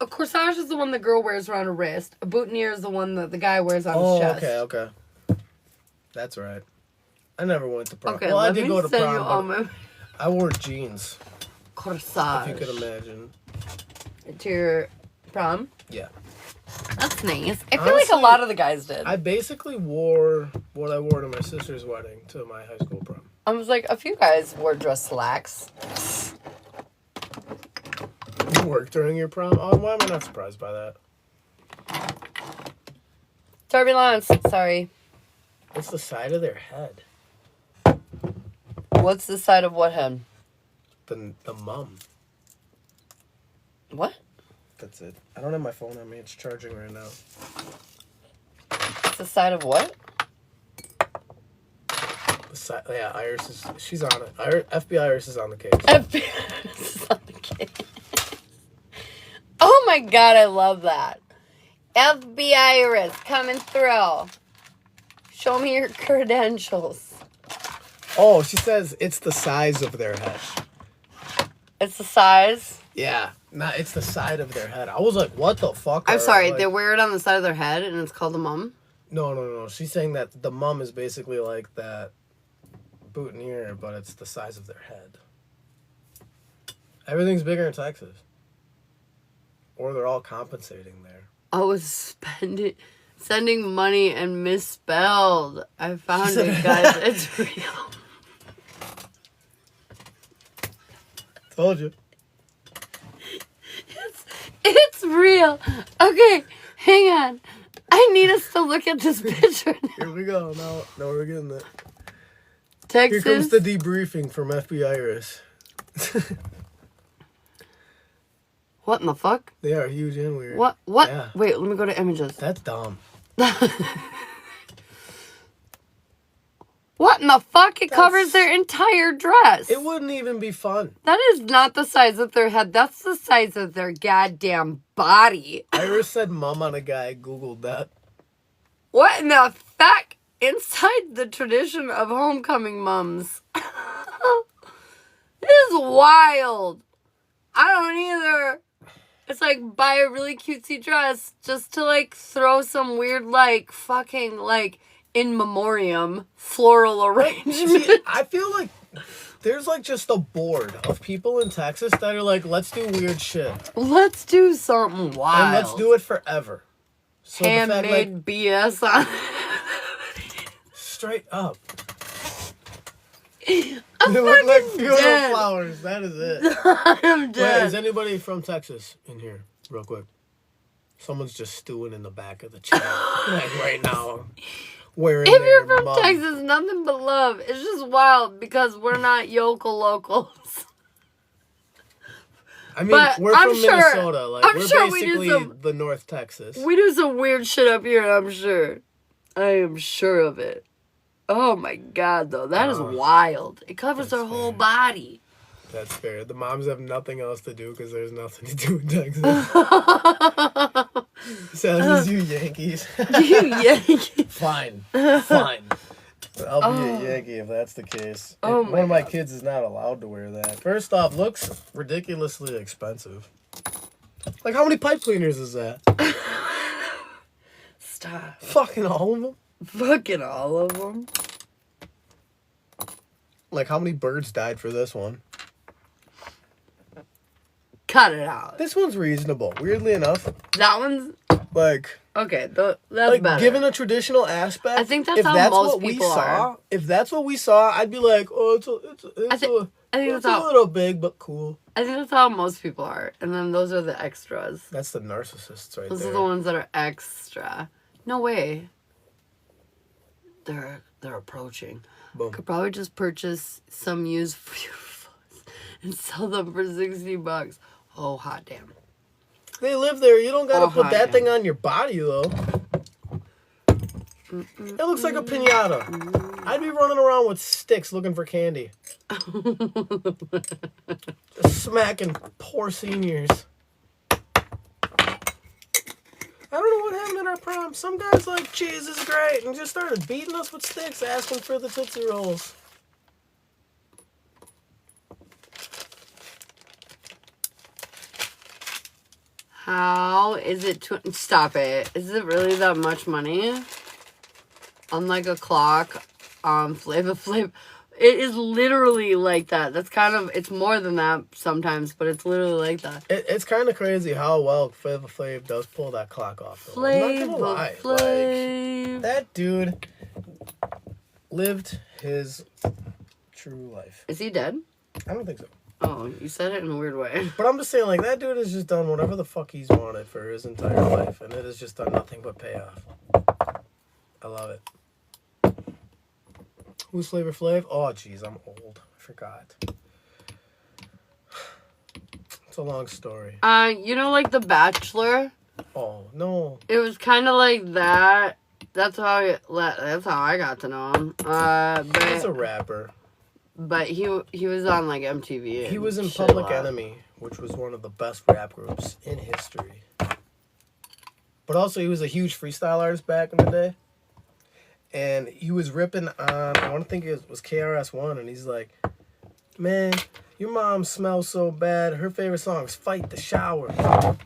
A corsage is the one the girl wears around her wrist. A boutonniere is the one that the guy wears on his chest. Okay. That's right. I never went to prom. Okay, well, I let did me go to send you prom, all but my I wore jeans, corsage. if you could imagine. To your prom? Yeah. That's nice. I feel like Honestly, a lot of the guys did. I basically wore what I wore to my sister's wedding to my high school prom. I was like, a few guys wore dress slacks. You worked during your prom? Oh, why am I not surprised by that? Turbulence. Sorry. It's the side of their head. What's the side of what head? The mum. What? That's it. I don't have my phone on me. It's charging right now. It's the side of what? The side, yeah, Iris is... She's on it. FBI Iris is on the case. FBI is on the case. Oh my god, I love that. FBI Iris coming through. Show me your credentials. Oh, she says it's the size of their head. It's the size? Yeah. Nah, it's the side of their head. I was like, what the fuck? I'm sorry, they wear it on the side of their head and it's called a mum? No. She's saying that the mum is basically like that boutonniere, but it's the size of their head. Everything's bigger in Texas. Or they're all compensating there. I was sending money and misspelled. I found it, guys. It's real. Told you. It's real. Okay, hang on. I need us to look at this picture now. Here we go. Now we're getting it. Texas. Here comes the debriefing from FBI Iris. What in the fuck? They are huge and weird. What? Yeah. Wait, let me go to images. That's dumb. What in the fuck? It covers their entire dress. It wouldn't even be fun. That is not the size of their head. That's the size of their goddamn body. Iris said mum on a guy. I Googled that. What in the fuck? Inside the tradition of homecoming mums. This is wild. I don't either. It's like buy a really cutesy dress just to like throw some weird like fucking like in memoriam floral arrangement. See, I feel like there's like just a board of people in Texas that are like, let's do weird shit. Let's do something wild. And let's do it forever. So Handmade BS on straight up. They look like funeral flowers. That is it. I'm Wait, dead. is anybody from Texas in here? Real quick. Someone's just stewing in the back of the chair like right now. Wearing If you're their from mug. Texas, nothing but love. It's just wild because we're not yokel locals. I mean, but we're I'm from sure- Minnesota. Like I'm we're sure we do basically some- the North Texas. We do some weird shit up here, I'm sure. I am sure of it. Oh my god, though. That is wild. It covers their whole body. That's fair. The moms have nothing else to do because there's nothing to do in Texas. Sounds you Yankees. You Yankees. Fine. Fine. I'll be a Yankee if that's the case. Oh One of my kids is not allowed to wear that. First off, looks ridiculously expensive. Like, how many pipe cleaners is that? Stop. Fucking all of them? Fucking all of them. Like, how many birds died for this one? Cut it out. This one's reasonable. Weirdly enough, That one's... like... Okay, that's Like, better. given a traditional aspect, I think that's if how that's most what we people saw, are. if that's what we saw, I'd be like, oh, it's I think it's that's a how... little big, but cool. I think that's how most people are. And then those are the extras. That's the narcissists right Those there. are the ones that are extra. No way. They're approaching. Boom. Could probably just purchase some used beautifuls and sell them for $60. Oh, hot damn. They live there. You don't gotta Oh, put hot that damn. thing on your body, though. It looks like a pinata. I'd be running around with sticks looking for candy. Just smacking poor seniors. I don't know what happened at our prom. Some guys like, cheese is great, and just started beating us with sticks, asking for the Tootsie Rolls. How is it... Stop it. Is it really that much money? On like a clock, Flava Flav. It is literally like that. That's kind of... It's more than that sometimes, but it's literally like that. It's kind of crazy how well Flava Flav does pull that clock off. Though. I'm not gonna lie. Flav. Like, that dude lived his true life. Is he dead? I don't think so. Oh, you said it in a weird way. But I'm just saying, like, that dude has just done whatever the fuck he's wanted for his entire life, and it has just done nothing but pay off. I love it. Who's Flavor Flav? Oh, jeez, I'm old. I forgot. It's a long story. You know, like The Bachelor? Oh, no. It was kind of like that. That's how I got to know him. He's a But rapper. he was on like MTV. He and was in shit a Public lot. Enemy, which was one of the best rap groups in history. But also, he was a huge freestyle artist back in the day. And he was ripping on, I want to think it was KRS-One, and he's like, man, your mom smells so bad. Her favorite song is Fight the Shower.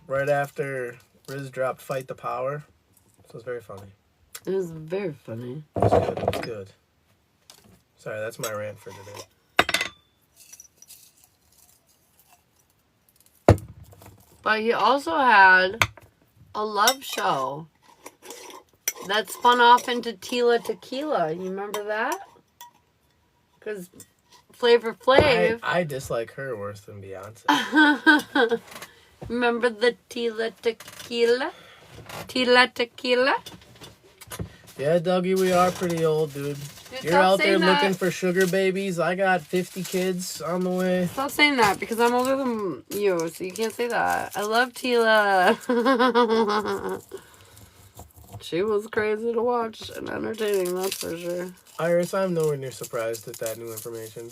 Right after Riz dropped Fight the Power. So it's very funny. It was very funny. It was good. It was good. Sorry, that's my rant for today. But he also had a love show that spun off into Tila Tequila. You remember that? Because Flavor Flav. I dislike her worse than Beyonce. Remember the Tila Tequila? Tila Tequila? Yeah, Dougie, we are pretty old, dude. Dude, You're stop out there saying that. looking for sugar babies. I got 50 kids on the way. Stop saying that because I'm older than you, so you can't say that. I love Tila. She was crazy to watch and entertaining, that's for sure. Iris, I'm nowhere near surprised at that new information.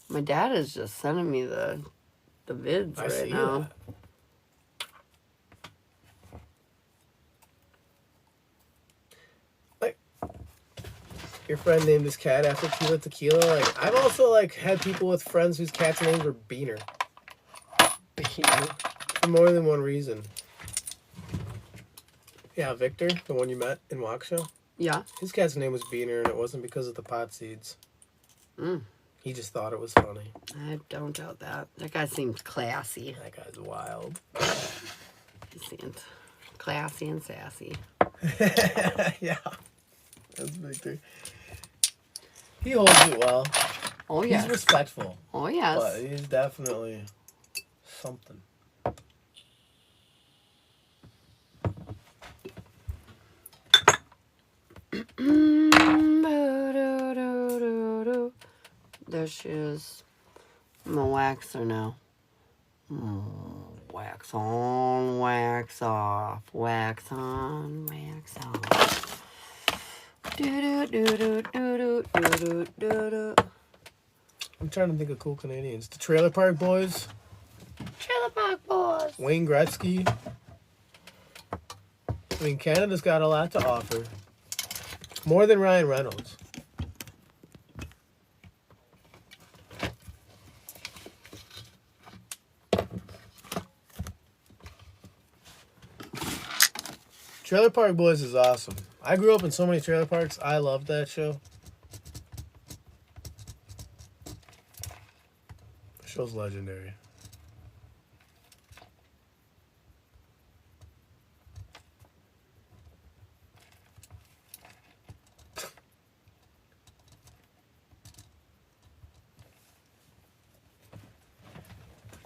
My dad is just sending me the vids I right see now. that. Like, your friend named his cat after Tila Tequila. Like, I've also like had people with friends whose cats' names were Beaner. Beaner? For more than one reason. Yeah, Victor, the one you met in Walk Show. Yeah. His cat's name was Beaner, and it wasn't because of the pot seeds. Mm. He just thought it was funny. I don't doubt that. That guy seems classy. That guy's wild. He seems classy and sassy. Yeah. That's Victor. He holds it well. Oh, yes. He's respectful. Oh, yes. But he's definitely something. There she is. I'm gonna wax her now. Wax on, wax off. Wax on, wax off. Do-do-do-do-do-do-do-do-do. I'm trying to think of cool Canadians. The Trailer Park Boys. Trailer Park Boys. Wayne Gretzky. I mean, Canada's got a lot to offer. More than Ryan Reynolds. Trailer Park Boys is awesome. I grew up in so many trailer parks. I loved that show. The show's legendary.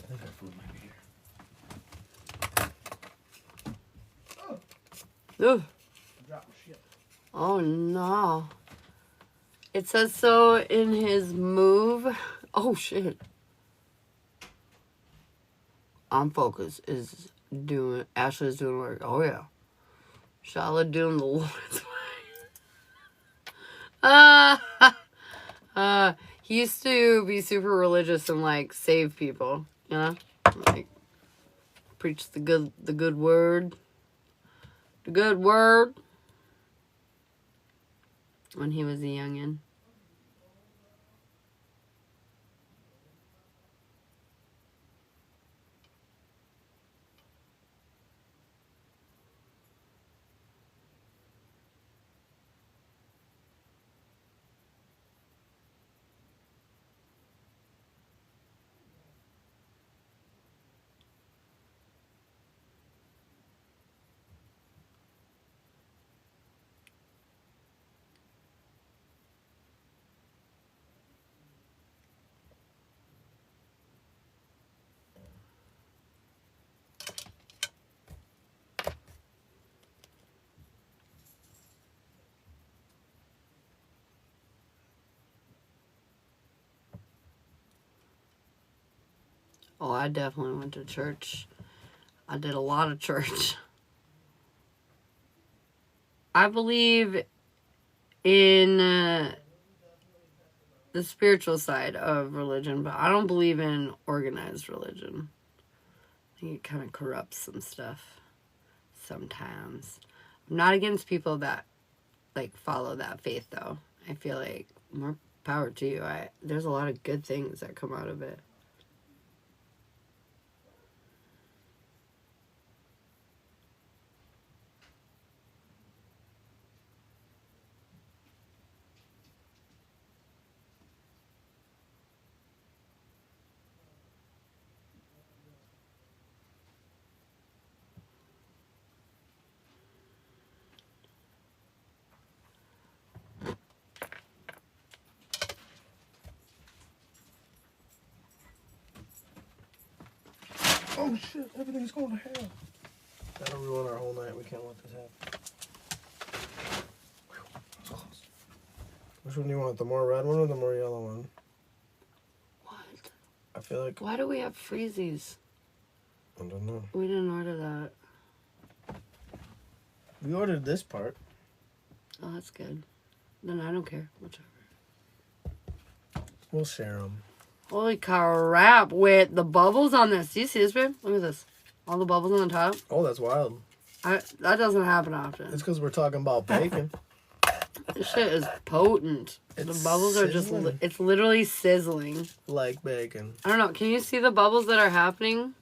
I think our food might be here. Ugh. Oh no. It says so in his move. Oh shit. On focus is doing Ashley's doing work. Oh yeah. Charlotte doing the Lord's work. He used to be super religious and like save people, you know? Like preach the good word. The good word. When he was a youngin'. Oh, I definitely went to church. I did a lot of church. I believe in the spiritual side of religion, but I don't believe in organized religion. I think it kind of corrupts some stuff sometimes. I'm not against people that like follow that faith though. I feel like more power to you. There's a lot of good things that come out of it. Oh shit, everything's going to hell. That'll ruin our whole night. We can't let this happen. Which one do you want? The more red one or the more yellow one? What? I feel like... Why do we have freezies? I don't know. We didn't order that. We ordered this part. Oh, that's good. Then I don't care. Whichever. We'll share them. Holy crap. Wait, the bubbles on this. Do you see this, babe? Look at this. All the bubbles on the top. Oh, that's wild. That doesn't happen often. It's because we're talking about bacon. This shit is potent. It's the bubbles are just... sizzling. It's literally sizzling. Like bacon. I don't know. Can you see the bubbles that are happening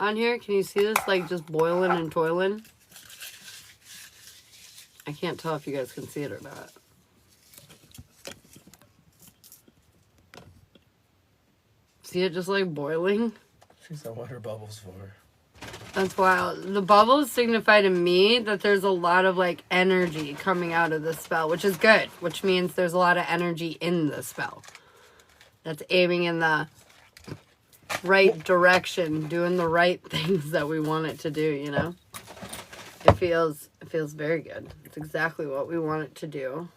on here? Can you see this? Like, just boiling and toiling? I can't tell if you guys can see it or not. See it just like boiling? She said what her bubbles for. That's wild. The bubbles signify to me that there's a lot of like energy coming out of the spell, which is good, which means there's a lot of energy in the spell. That's aiming in the right direction, doing the right things that we want it to do, you know? It feels very good. It's exactly what we want it to do.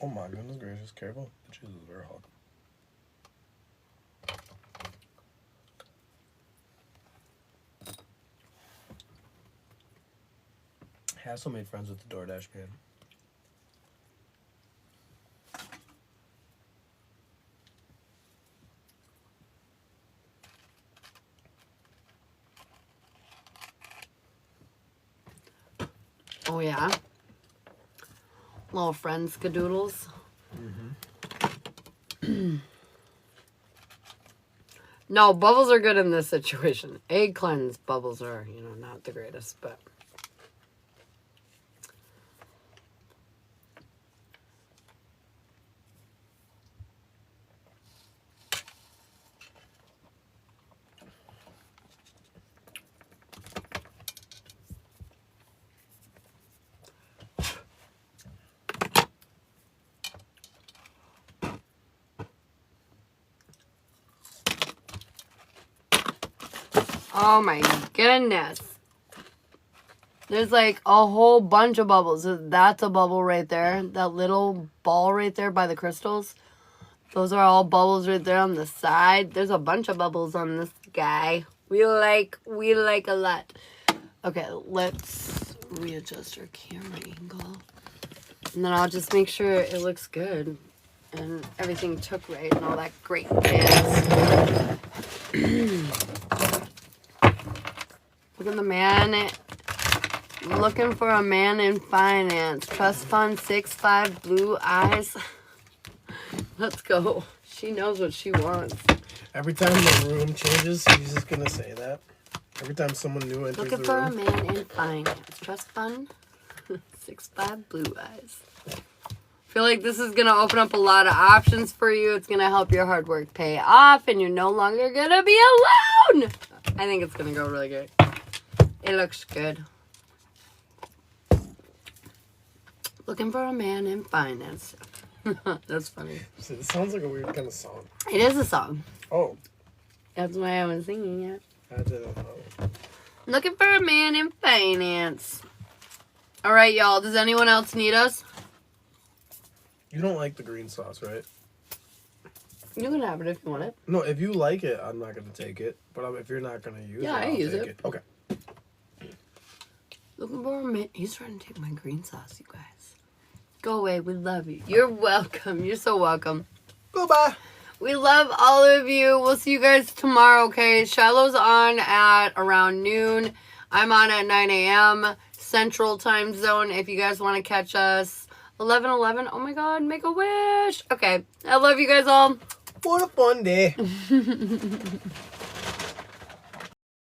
Oh my goodness gracious, careful. Jesus, very hot. Hassel made friends with the DoorDash man. Oh yeah. Little friend skadoodles. No, bubbles are good in this situation. Egg cleanse bubbles are, not the greatest, but oh my goodness. There's like a whole bunch of bubbles. That's a bubble right there. That little ball right there by the crystals. Those are all bubbles right there on the side. There's a bunch of bubbles on this guy. We like a lot. Okay, let's readjust our camera angle. And then I'll just make sure it looks good. And everything took right and all that great jazz. Look at the man. Looking for a man in finance. Trust fund 6'5", blue eyes. Let's go. She knows what she wants. Every time the room changes, she's just gonna say that. Every time someone new enters Looking the for room. a man in finance. Trust fund 6'5", blue eyes. Feel like this is gonna open up a lot of options for you. It's gonna help your hard work pay off, and you're no longer gonna be alone. I think it's gonna go really good. It looks good. Looking for a man in finance. That's funny. See, this sounds like a weird kind of song. It is a song. Oh, That's why I was singing it. I didn't know. Looking for a man in finance. All right, y'all. Does anyone else need us? You don't like the green sauce, right? You can have it if you want it. No, if you like it, I'm not gonna take it. But if you're not gonna use Yeah, it, I I'll use take it. Okay. Looking for a man. He's trying to take my green sauce, you guys. Go away. We love you. You're welcome. You're so welcome. Goodbye. We love all of you. We'll see you guys tomorrow, okay? Shiloh's on at around noon. I'm on at 9 a.m. Central Time Zone. If you guys want to catch us. 11:11. Oh my God. Make a wish. Okay. I love you guys all. What a fun day.